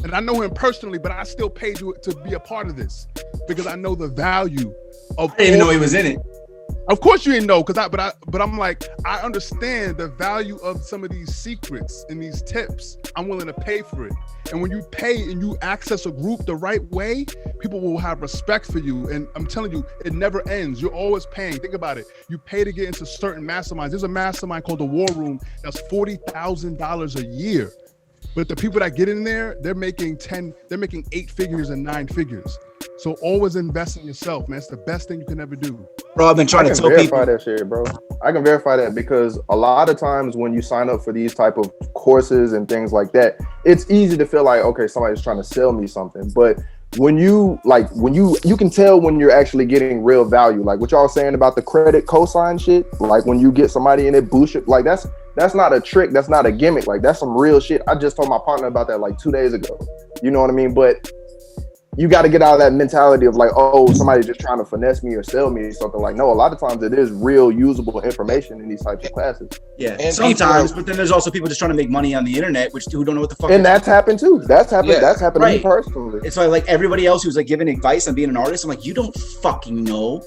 And I know him personally, but I still paid you to be a part of this because I know the value of. I didn't even know he was in it. Of course you didn't know, but I'm like, I understand the value of some of these secrets and these tips. I'm willing to pay for it. And when you pay and you access a group the right way, people will have respect for you. And I'm telling you, it never ends. You're always paying. Think about it. You pay to get into certain masterminds. There's a mastermind called the War Room that's $40,000 a year. But the people that get in there, they're making 8 figures and 9 figures. So always invest in yourself, man. It's the best thing you can ever do. Bro, I've been trying to tell people. I can verify that shit, bro. I can verify that because a lot of times when you sign up for these type of courses and things like that, it's easy to feel like, okay, somebody's trying to sell me something. But when you can tell when you're actually getting real value. Like what y'all saying about the credit cosign shit. Like when you get somebody in it, bullshit. Like that's not a trick. That's not a gimmick. Like that's some real shit. I just told my partner about that like 2 days ago. You know what I mean? But you got to get out of that mentality of like, oh, somebody's just trying to finesse me or sell me or something. Like, no, a lot of times it is real usable information in these types of classes. Yeah, and sometimes, but then there's also people just trying to make money on the internet, who don't know what the fuck. And that's happened too. That's happened. Yeah, that's happened right. to me personally. It's like everybody else who's like giving advice on being an artist. I'm like, you don't fucking know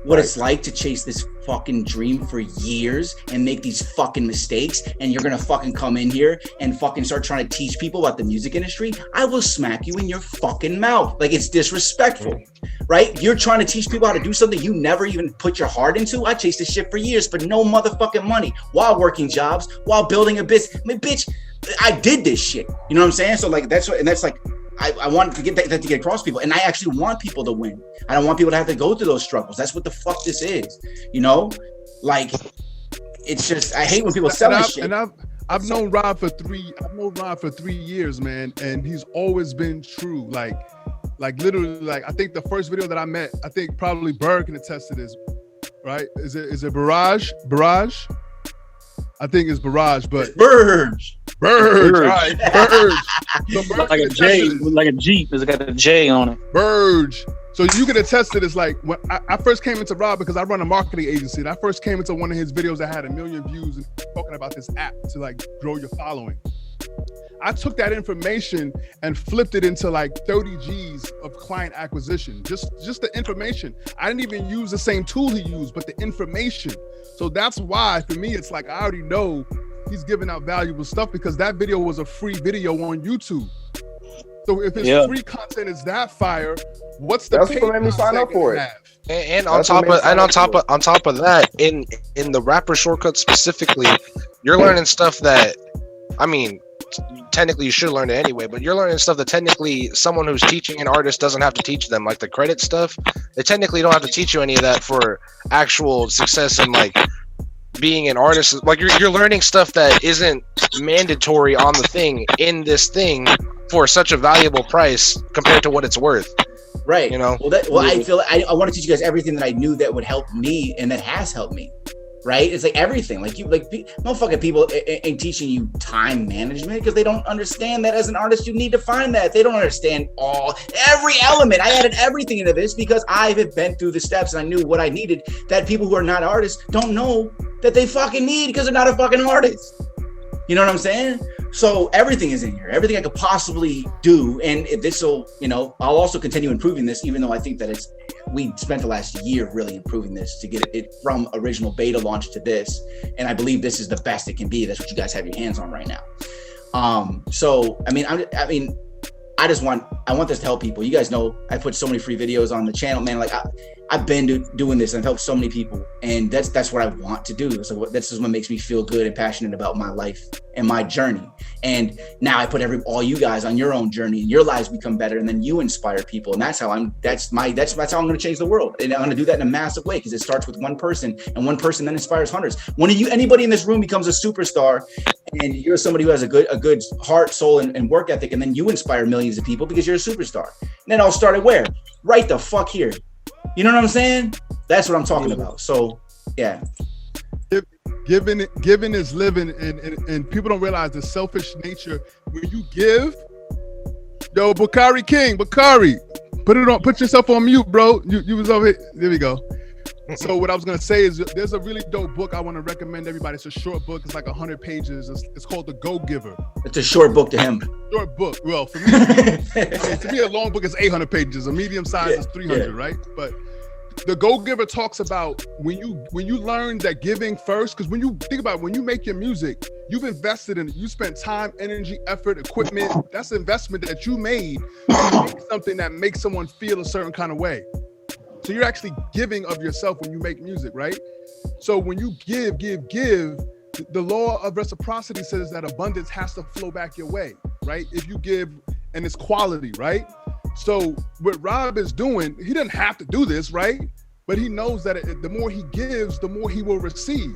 what it's like to chase this fucking dream for years and make these fucking mistakes, and you're gonna fucking come in here and fucking start trying to teach people about the music industry. I will smack you in your fucking mouth. Like, it's disrespectful, right? You're trying to teach people how to do something you never even put your heart into. I chased this shit for years for no motherfucking money, while working jobs, while building a business. I mean, bitch, I did this shit. You know what I'm saying? So like, that's like, I wanted to get that to get across to people, and I actually want people to win. I don't want people to have to go through those struggles. That's what the fuck this is, you know? Like, it's just, I hate when people sell this shit. And I've known Rob for 3 years, man, and he's always been true. Like literally, like I think the first video that I met, I think probably Berg can attest to this, right? Is it Barrage? I think it's Barrage, but Burge. Right, Burge. So like a J, like a Jeep. It's got a J on it. Burge. So you can attest to this. Like when I first came into Rob, because I run a marketing agency, and I first came into one of his videos that had 1 million views and talking about this app to like grow your following. I took that information and flipped it into like 30 G's of client acquisition. Just the information. I didn't even use the same tool he used, but the information. So that's why for me, it's like, I already know he's giving out valuable stuff, because that video was a free video on YouTube. So if his free content is that fire, what's the paid content sign up for it? And on top of that, in the rapper shortcut specifically, you're learning stuff that, I mean, technically you should learn it anyway, but you're learning stuff that technically someone who's teaching an artist doesn't have to teach them, like the credit stuff. They technically don't have to teach you any of that for actual success and like being an artist. Like you're learning stuff that isn't mandatory on the thing in this thing for such a valuable price compared to what it's worth. Right. You know. I feel I want to teach you guys everything that I knew that would help me and that has helped me. Right? It's like everything. Like motherfucking people ain't teaching you time management because they don't understand that as an artist you need to find that. They don't understand every element. I added everything into this because I have been through the steps and I knew what I needed that people who are not artists don't know that they fucking need because they're not a fucking artist. You know what I'm saying? So everything is in here, everything I could possibly do. And this will, you know, I'll also continue improving this, even though I think that we spent the last year really improving this to get it from original beta launch to this. And I believe this is the best it can be. That's what you guys have your hands on right now. So, I want this to help people. You guys know I put so many free videos on the channel, man. Like I've been doing this and I've helped so many people, and that's what I want to do. So this is what makes me feel good and passionate about my life and my journey. And now I put all you guys on your own journey, and your lives become better, and then you inspire people, and that's how I'm going to change the world. And I'm going to do that in a massive way because it starts with one person, and one person then inspires hundreds. When anybody in this room becomes a superstar, and you're somebody who has a good heart, soul, and work ethic, and then you inspire millions of people because you're a superstar. And then I'll start it where? Right the fuck here. You know what I'm saying? That's what I'm talking about. So, yeah. Giving is living, and people don't realize the selfish nature. When you give, yo, Bakari King, put yourself on mute, bro. You was over here. There we go. So what I was gonna say is there's a really dope book I want to recommend everybody. It's a short book. It's like 100 pages. It's called The Go-Giver. It's a short book to him. Short book. Well, for me, to me, a long book is 800 pages. A medium size is 300, right? But The Go-Giver talks about when you learn that giving first, because when you think about it, when you make your music, you've invested in it. You spent time, energy, effort, equipment. That's an investment that you made to make something that makes someone feel a certain kind of way. So you're actually giving of yourself when you make music, right? So when you give, the law of reciprocity says that abundance has to flow back your way, right? If you give, and it's quality, right? So what Rob is doing, he doesn't have to do this, right? But he knows that the more he gives, the more he will receive.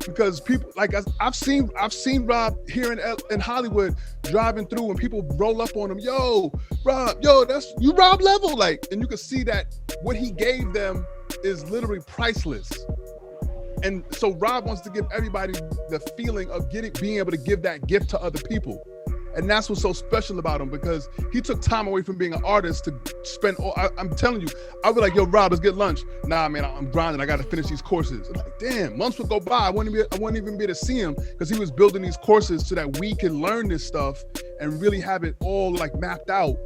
Because people, like I've seen Rob here in Hollywood driving through, and people roll up on him, yo, Rob, yo, that's you Rob level, like, and you can see that what he gave them is literally priceless. And so Rob wants to give everybody the feeling of being able to give that gift to other people. And that's what's so special about him, because he took time away from being an artist to spend. I'm telling you, I was like, yo, Rob, let's get lunch. Nah, man, I'm grinding. I got to finish these courses. I'm like, damn, months would go by. I wouldn't even be able to see him, because he was building these courses so that we can learn this stuff and really have it all like mapped out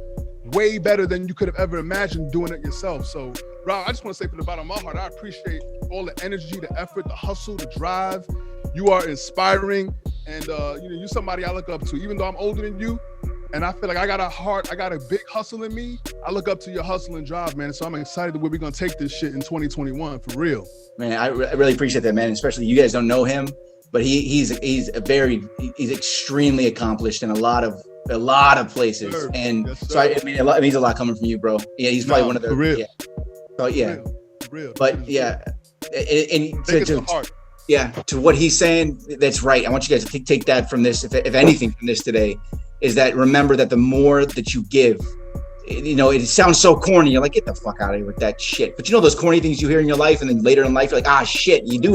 way better than you could have ever imagined doing it yourself. So, Rob, I just want to say from the bottom of my heart, I appreciate all the energy, the effort, the hustle, the drive. You are inspiring. And you're somebody I look up to, even though I'm older than you, and I feel like I got a big hustle in me. I look up to your hustle and drive, man. So I'm excited where we're gonna take this shit in 2021 for real. Man, I really appreciate that, man. Especially you guys don't know him, but he's extremely accomplished in a lot of places. Sure. And yes, so it means a lot coming from you, bro. Yeah, he's probably one of the for real. Yeah. So yeah, for real. But yeah, and to heart. Yeah, to what he's saying, that's right. I want you guys to take that from this, if anything from this today, is that remember that the more that you give, it sounds so corny. You're like, get the fuck out of here with that shit. But those corny things you hear in your life, and then later in life, you're like, shit, you do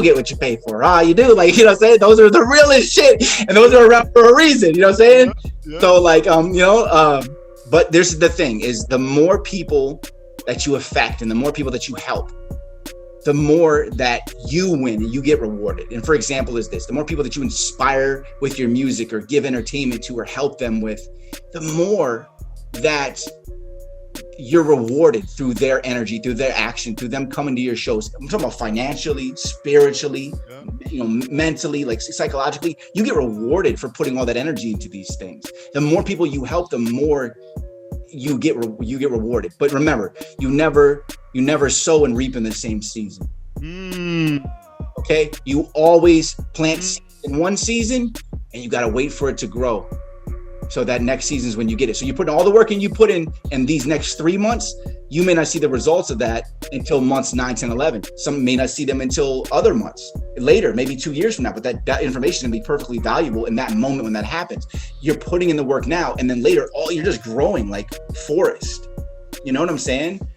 get what you pay for. You do, like, what I'm saying? Those are the realest shit. And those are around for a reason, what I'm saying? Yeah. So like, but there's the thing is the more people that you affect and the more people that you help, the more that you win and you get rewarded. And for example is this, the more people that you inspire with your music or give entertainment to or help them with, the more that you're rewarded through their energy, through their action, through them coming to your shows. I'm talking about financially, spiritually, mentally, like psychologically. You get rewarded for putting all that energy into these things. The more people you help, the more you get rewarded. But remember, you never sow and reap in the same season. Okay, you always plant seeds in one season, and you got to wait for it to grow. So that next season is when you get it. So you put all the work in you put in these next 3 months, you may not see the results of that until months 9, 10, 11. Some may not see them until other months later, maybe 2 years from now, but that information can be perfectly valuable in that moment when that happens. You're putting in the work now, and then later, you're just growing like forest. You know what I'm saying?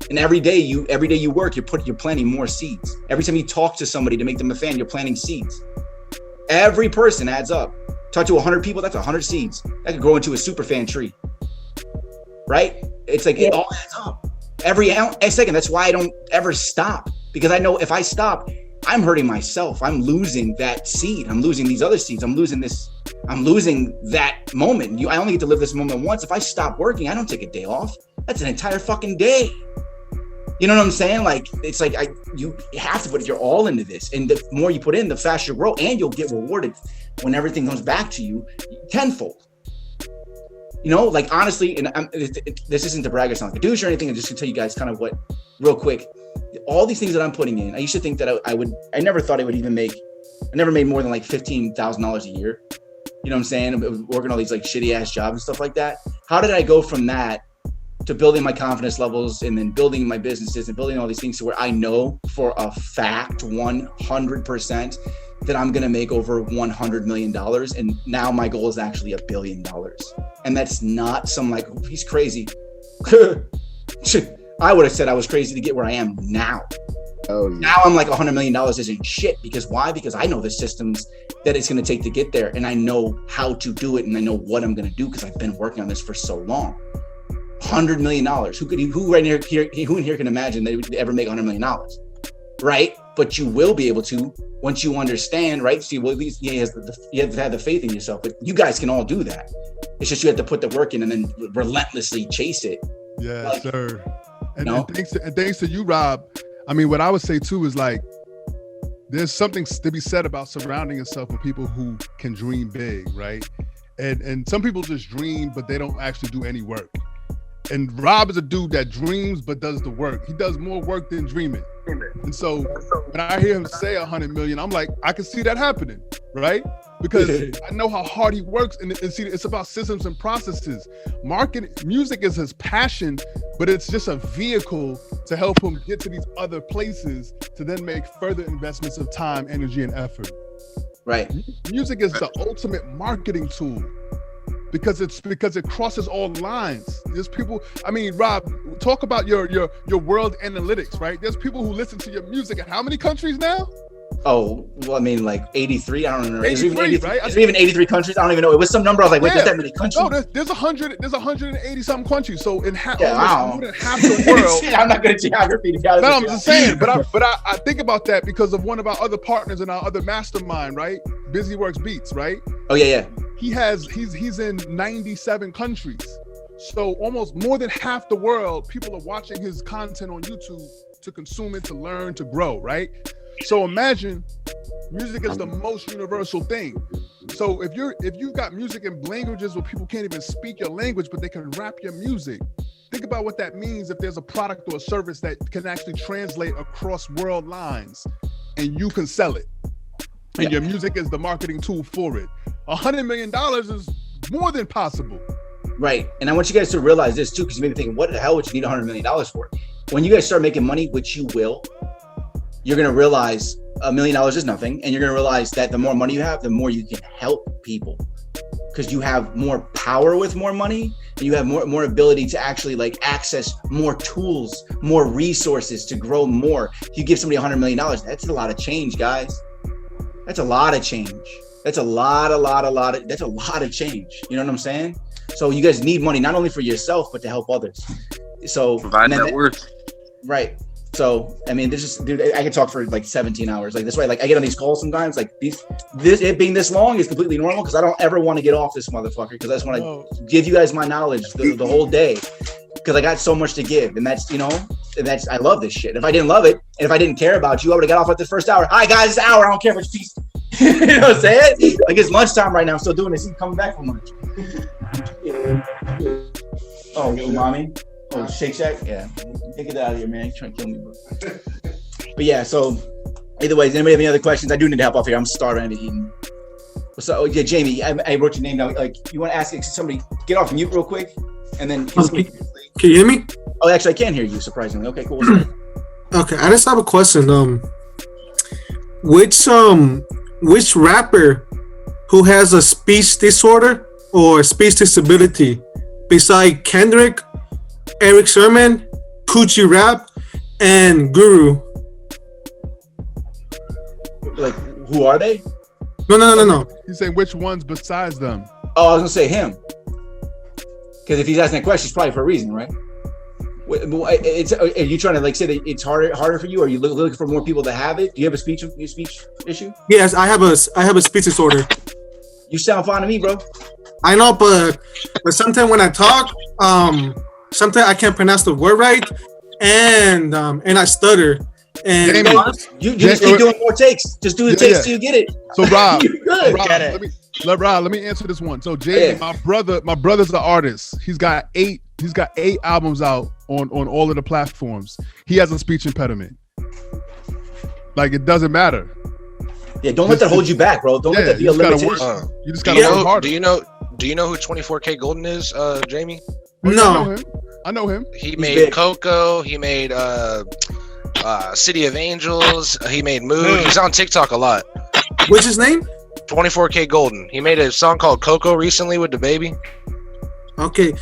And every day you work, you're planting more seeds. Every time you talk to somebody to make them a fan, you're planting seeds. Every person adds up. Talk to 100 people, that's 100 seeds. That could grow into a super fan tree, right? It's like it all adds up. Every second. That's why I don't ever stop, because I know if I stop, I'm hurting myself. I'm losing that seed. I'm losing these other seeds. I'm losing that moment. I only get to live this moment once. If I stop working, I don't take a day off. That's an entire fucking day. You know what I'm saying? Like, it's like you have to put your all into this. And the more you put in, the faster you grow, and you'll get rewarded when everything comes back to you tenfold. Like honestly, and this isn't to brag or sound like a douche or anything. I'm just to tell you guys kind of what, real quick, all these things that I'm putting in, I used to think that I never thought I would even I never made more than like $15,000 a year. You know what I'm saying? Working all these like shitty ass jobs and stuff like that. How did I go from that to building my confidence levels, and then building my businesses and building all these things to where I know for a fact 100% that I'm going to make over $100 million. And now my goal is actually $1 billion. And that's not some like, he's crazy. I would have said I was crazy to get where I am now. Oh, yeah. Now I'm like $100 million isn't shit, because why? Because I know the systems that it's going to take to get there, and I know how to do it, and I know what I'm going to do because I've been working on this for so long. $100 million. Who right here, who in here can imagine they would ever make $100 million? Right? But you will be able to once you understand, right? See, well, at least you have to have the faith in yourself. But you guys can all do that. It's just you have to put the work in and then relentlessly chase it. Yeah, sir. And thanks to you, Rob. I mean, what I would say too is like, there's something to be said about surrounding yourself with people who can dream big, right? And some people just dream, but they don't actually do any work. And Rob is a dude that dreams but does the work. He does more work than dreaming. And so when I hear him say 100 million, I'm like, I can see that happening, right? Because I know how hard he works, and see, it's about systems and processes. Music is his passion, but it's just a vehicle to help him get to these other places to then make further investments of time, energy, and effort. Right. Music is the ultimate marketing tool. Because it crosses all lines. There's people. I mean, Rob, talk about your world analytics, right? There's people who listen to your music in how many countries now? Oh, well, I mean, like 83. I don't remember. 83, right? Is there even 83 countries? I don't even know. It was some number. I was like, wait, there's that many countries? No, there's 180 something countries. So in more than half the world. I'm not good at geography. No, I'm just saying. But I think about that because of one of our other partners in our other mastermind, right? Busy Works Beats, right? Oh yeah. He's in 97 countries. So almost more than half the world, people are watching his content on YouTube to consume it, to learn, to grow, right? So imagine music is the most universal thing. So if you've got music in languages where people can't even speak your language, but they can rap your music, think about what that means if there's a product or a service that can actually translate across world lines and you can sell it. And your music is the marketing tool for it. $100 million is more than possible. Right. And I want you guys to realize this too, because you may be thinking, what the hell would you need $100 million for? When you guys start making money, which you will, you're going to realize $1 million is nothing. And you're going to realize that the more money you have, the more you can help people, because you have more power with more money, and you have more ability to actually like access more tools, more resources to grow more. If you give somebody $100 million, that's a lot of change, guys. That's a lot of change. That's a lot of change. You know what I'm saying? So you guys need money, not only for yourself, but to help others. So provide that worth. Right. So, I mean, this is, dude, I could talk for like 17 hours. Like this way, like I get on these calls sometimes, like it being this long is completely normal, because I don't ever want to get off this motherfucker, because I just want to give you guys my knowledge the whole day, because I got so much to give. And that's, I love this shit. If I didn't love it, and if I didn't care about you, I would have got off at the first hour. All right, guys, it's an hour. I don't care which piece. You know what I'm saying? Like it's lunchtime right now. I'm still doing this. He's coming back from lunch. Oh, little mommy. Oh, Shake Shack? Yeah. Take it out of here, man. You're trying to kill me, bro. But yeah, so either way, does anybody have any other questions? I do need to hop off here. I'm starving to eating. So, yeah, Jamie, I wrote your name down. Like, you want to ask somebody, get off mute real quick, and then. Can you hear me? Oh, actually, I can hear you, surprisingly. Okay, cool. Okay, I just have a question. Which rapper who has a speech disorder or speech disability, beside Kendrick, Eric Sermon, Poochie Rap, and Guru? Like, who are they? No. He's saying which ones besides them? Oh, I was gonna say him. Because if he's asking that question, it's probably for a reason, right? Are you trying to like say that it's harder for you? Or are you looking for more people to have it? Do you have a speech issue? Yes, I have a speech disorder. You sound fine to me, bro. I know, but sometimes when I talk, sometimes I can't pronounce the word right, and I stutter. And you just keep doing more takes. Just do the takes till you get it. So Rob, You're good. Let me answer this one. So Jamie, my brother's an artist. He's got 8 albums out on all of the platforms. He has a speech impediment. Like, it doesn't matter. Yeah, don't let that hold you back, bro. Don't let that be a limitation. You just gotta work harder. Do you know who 24K Golden is, Jamie? No. I know him. He made Coco. He made City of Angels. He made Mood. He's on TikTok a lot. What's his name? 24K Golden. He made a song called Coco recently with the baby. Okay.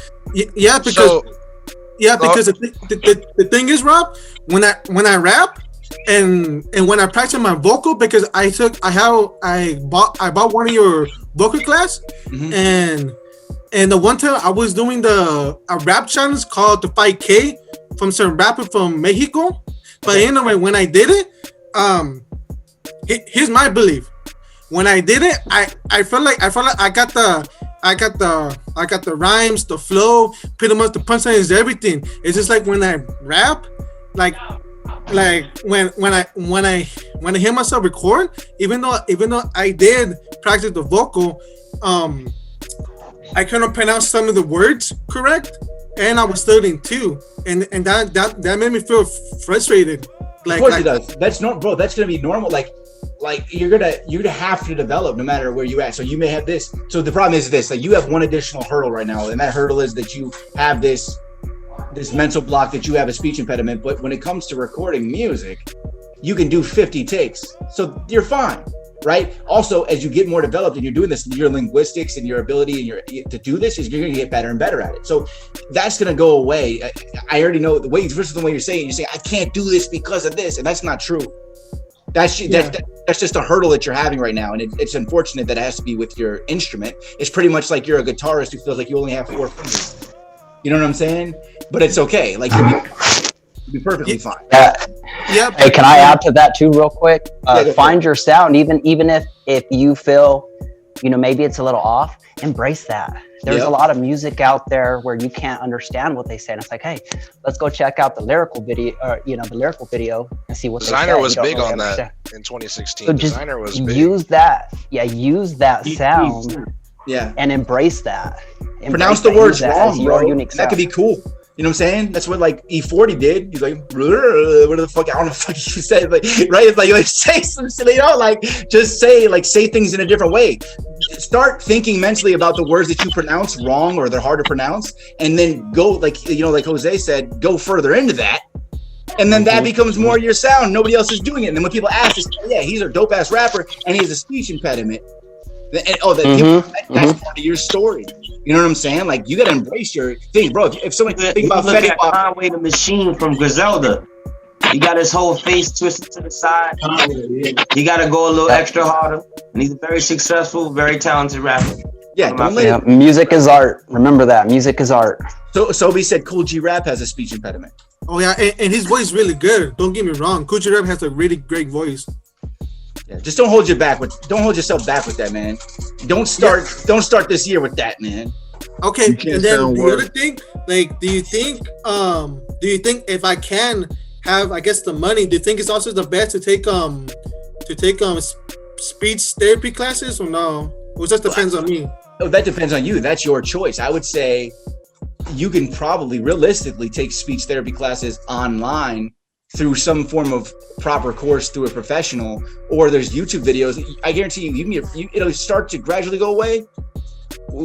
Yeah, because the thing is, Rob, when I rap, and when I practice my vocal, because I bought one of your vocal class, and the one time I was doing a rap challenge called the 5K from some rapper from Mexico. But anyway, when I did it, here's my belief. When I did it, I felt like I got the rhymes, the flow, pretty much the punchlines, everything. It's just like when I rap, like when I hear myself record, even though I did practice the vocal, I couldn't pronounce some of the words correct, and I was studying too, and that made me feel frustrated. Of course it does. That's normal, bro. That's gonna be normal. Like you're gonna have to develop no matter where you're at. So you may have this. So the problem is this: like you have one additional hurdle right now, and that hurdle is that you have this mental block, that you have a speech impediment. But when it comes to recording music, you can do 50 takes, so you're fine, right? Also, as you get more developed and you're doing this, your linguistics and your ability and to do this is you're gonna get better and better at it. So that's gonna go away. I already know the way versus the way you're saying I can't do this because of this, and that's not true. That's just a hurdle that you're having right now, and it's unfortunate that it has to be with your instrument. It's pretty much like you're a guitarist who feels like you only have 4 fingers. You know what I'm saying? But it's okay. Like you'll be perfectly fine. Yep. Hey, can I add to that too, real quick? Find your sound, even if you feel, maybe it's a little off. Embrace that. There's a lot of music out there where you can't understand what they say, and it's like, hey, let's go check out the lyrical video, and see what Designer they say. was big really on understand. that in 2016. So just Designer was big. use that sound, and embrace that. Pronounce the words wrong, bro. That could be cool. You know what I'm saying? That's what like E40 did. He's like, what the fuck? I don't know what you said, like, right? It's like say some silly, just say things in a different way. Start thinking mentally about the words that you pronounce wrong or they're hard to pronounce, and then go like Jose said, go further into that. And then that becomes more your sound. Nobody else is doing it. And then when people ask, he's a dope ass rapper and he has a speech impediment. That's part of your story. You know what I'm saying? Like you gotta embrace your thing, bro. If somebody think about look Fetty at Wap, Conway the Machine from Griselda. He got his whole face twisted to the side. He got to go a little extra harder, and he's a very successful, very talented rapper. Music is art. Remember that. Music is art. So we said Cool G Rap has a speech impediment. Oh yeah, and his voice is really good. Don't get me wrong. Cool G Rap has a really great voice. Yeah, just don't hold yourself back with that, man. Don't start this year with that, man. Okay, and then the other thing, like, do you think if I can have, I guess, the money, do you think it's also the best to take speech therapy classes or no? Or it just depends on me? Oh, that depends on you. That's your choice. I would say you can probably realistically take speech therapy classes online through some form of proper course through a professional, or there's YouTube videos. I guarantee it'll start to gradually go away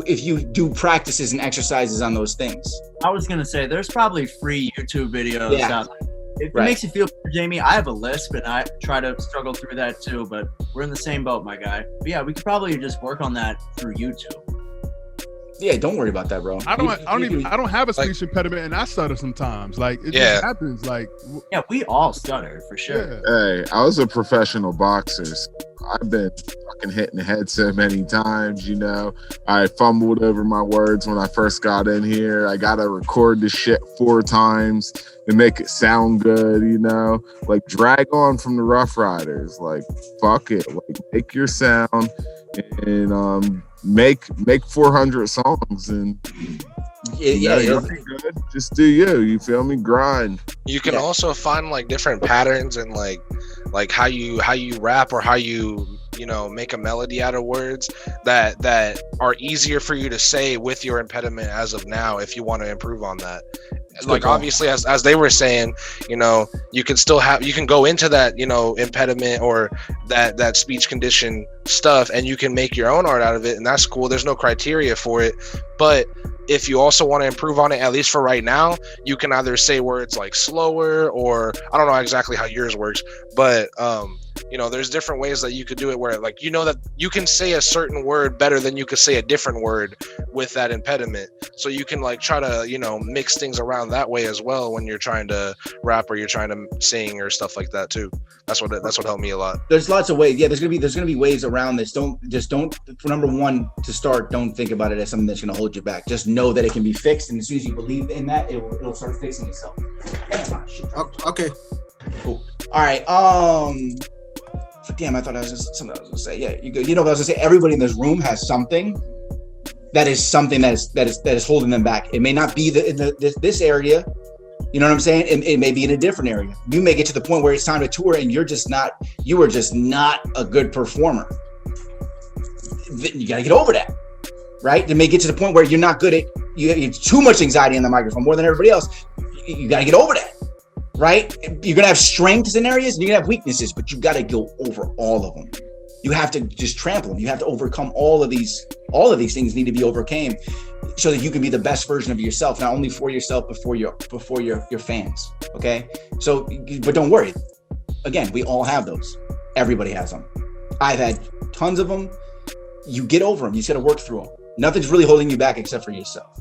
if you do practices and exercises on those things. I was gonna say there's probably free YouTube videos out there. If it Right. makes you feel better, Jamie, I have a lisp and I try to struggle through that too, but we're in the same boat, my guy. But yeah, we could probably just work on that through YouTube. Yeah, don't worry about that, bro. I don't have a speech impediment, and I stutter sometimes. Like it just happens. Like we all stutter for sure. Hey, I was a professional boxer. So I've been fucking hitting the head so many times, I fumbled over my words when I first got in here. I gotta record the shit 4 times to make it sound good, like drag on from the Rough Riders. Like, fuck it. Like, make your sound and make 400 songs and you'll be good. Just do you feel me? Grind. You can also find like different patterns and like how you rap or how you make a melody out of words that are easier for you to say with your impediment as of now if you want to improve on that. Like obviously as they were saying, you can go into that impediment or that speech condition stuff and you can make your own art out of it, and that's cool. There's no criteria for it, but if you also want to improve on it, at least for right now, you can either say where it's like slower, or I don't know exactly how yours works, but you know, there's different ways that you could do it where, like, you know, that you can say a certain word better than you could say a different word with that impediment. So you can like try to, you know, mix things around that way as well when you're trying to rap or you're trying to sing or stuff like that too. That's what helped me a lot. There's lots of ways. Yeah, there's gonna be ways around this. Don't for number one, to start, don't think about it as something that's gonna hold you back. Just know that it can be fixed, and as soon as you believe in that, it'll start fixing itself. Okay. Cool. All right. Damn, I thought I was just something I was gonna say. Yeah, you good. You know what I was gonna say? Everybody in this room has something that is holding them back. It may not be this area. You know what I'm saying? It may be in a different area. You may get to the point where it's time to tour and you are just not a good performer. You got to get over that, right? It may get to the point where you're not good at, you have too much anxiety on the microphone, more than everybody else. You got to get over that, right? You're going to have strengths in areas and you're going to have weaknesses, but you got to go over all of them. You have to just trample them. You have to overcome all of these things need to be overcame, so that you can be the best version of yourself, not only for yourself, but for your fans. Okay. So, but don't worry. Again, we all have those. Everybody has them. I've had tons of them. You get over them. You just got to work through them. Nothing's really holding you back except for yourself.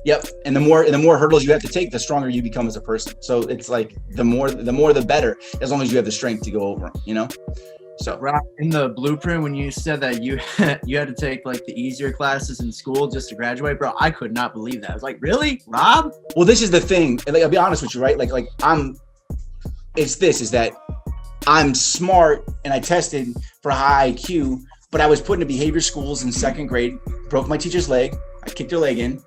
Yep. And the more hurdles you have to take, the stronger you become as a person. So it's like the more the better, as long as you have the strength to go over them, you know? So Rob, in the blueprint, when you said that you had to take like the easier classes in school just to graduate, bro, I could not believe that. I was like, really, Rob? Well, this is the thing. Like, I'll be honest with you, right? Like is that I'm smart and I tested for high IQ, but I was put into behavior schools in second grade, broke my teacher's leg. I kicked her leg in,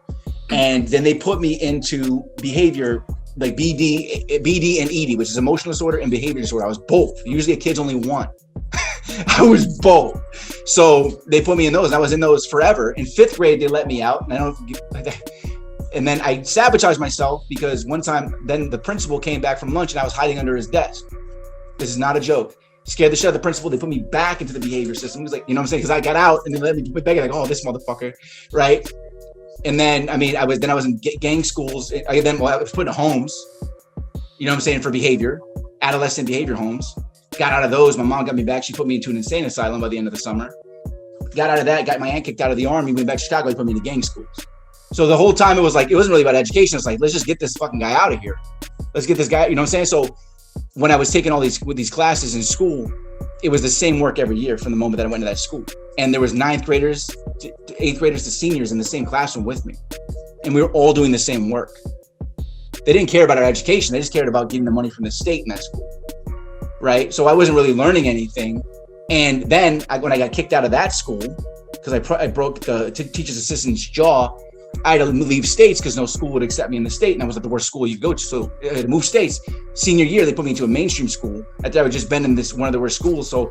and then they put me into behavior, like BD and ED, which is emotional disorder and behavior disorder. I was both. Usually a kid's only one. I was both. So they put me in those, and I was in those forever. In fifth grade, they let me out, and then I sabotaged myself because one time, then the principal came back from lunch and I was hiding under his desk. This is not a joke. Scared the shit out of the principal. They put me back into the behavior system. It was like, you know what I'm saying? Because I got out and they let me put back, like, oh, this motherfucker, right? And then, I was in gang schools. I was put in homes, you know what I'm saying, for behavior, adolescent behavior homes. Got out of those. My mom got me back. She put me into an insane asylum by the end of the summer. Got out of that, got my aunt kicked out of the army, went back to Chicago, they put me into gang schools. So the whole time it was like, it wasn't really about education. It's like, let's just get this fucking guy out of here. Let's get this guy, you know what I'm saying? So when I was taking all these classes in school, it was the same work every year from the moment that I went to that school. And there was 9th graders to 8th graders to seniors in the same classroom with me. And we were all doing the same work. They didn't care about our education. They just cared about getting the money from the state in that school. Right? So I wasn't really learning anything. And then when I got kicked out of that school, because I broke the teacher's assistant's jaw, I had to leave states because no school would accept me in the state. And I was at the worst school you could go to. So I had to move states. Senior year, they put me into a mainstream school. I thought I had just been in one of the worst schools. So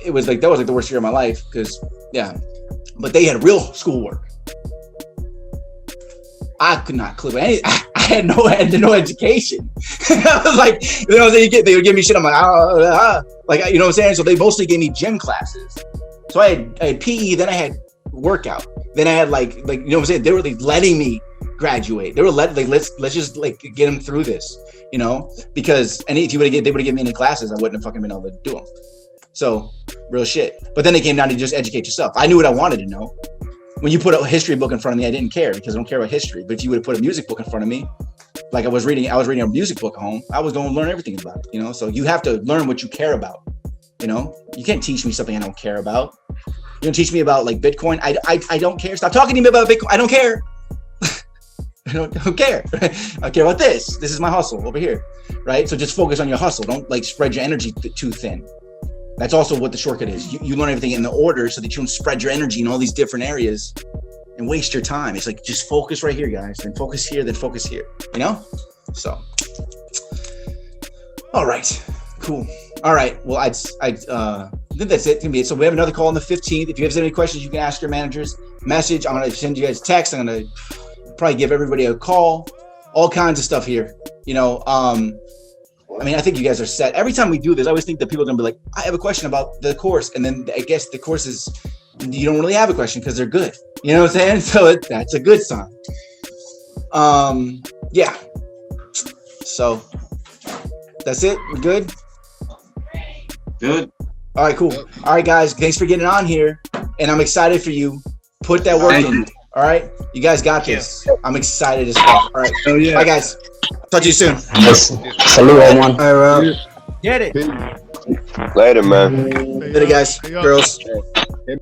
it was like, that was like the worst year of my life because, yeah. But they had real schoolwork. I could not clue any. I had no education. I was like, you know, they would give me shit. I'm like, like, you know what I'm saying? So they mostly gave me gym classes. So I had PE, then I had workout, then I had like, you know what I'm saying? They were like letting me graduate. They were let's just like get them through this, you know, because they would have given me any classes, I wouldn't have fucking been able to do them. So real shit. But then they came down to just educate yourself. I knew what I wanted to know. When you put a history book in front of me, I didn't care because I don't care about history. But if you would have put a music book in front of me, like I was reading a music book at home, I was going to learn everything about it, you know? So you have to learn what you care about, you know? You can't teach me something I don't care about. You don't teach me about like Bitcoin. I don't care. Stop talking to me about Bitcoin. I don't care. I don't care. I care about this. This is my hustle over here, right? So just focus on your hustle. Don't like spread your energy too thin. That's also what the shortcut is. You learn everything in the order so that you don't spread your energy in all these different areas and waste your time. It's like, just focus right here, guys. Then focus here, then focus here, you know? So, all right, cool. All right, well, I think that's it. So we have another call on the 15th. If you have any questions, you can ask your managers. Message, I'm gonna send you guys text. I'm gonna probably give everybody a call. All kinds of stuff here, you know? I mean, I think you guys are set. Every time we do this, I always think that people are gonna be like, I have a question about the course. And then I guess the course is you don't really have a question because they're good. You know what I'm saying? So that's a good sign. Yeah. So that's it. We're good. Good. All right, cool. All right, guys. Thanks for getting on here, and I'm excited for you. Put that work in. All right, you guys got this. I'm excited as fuck. All right. Oh yeah. Bye, guys. Talk to you soon. Salute, everyone. All right, Rob. Get it. Later, man. Later, guys. Girls.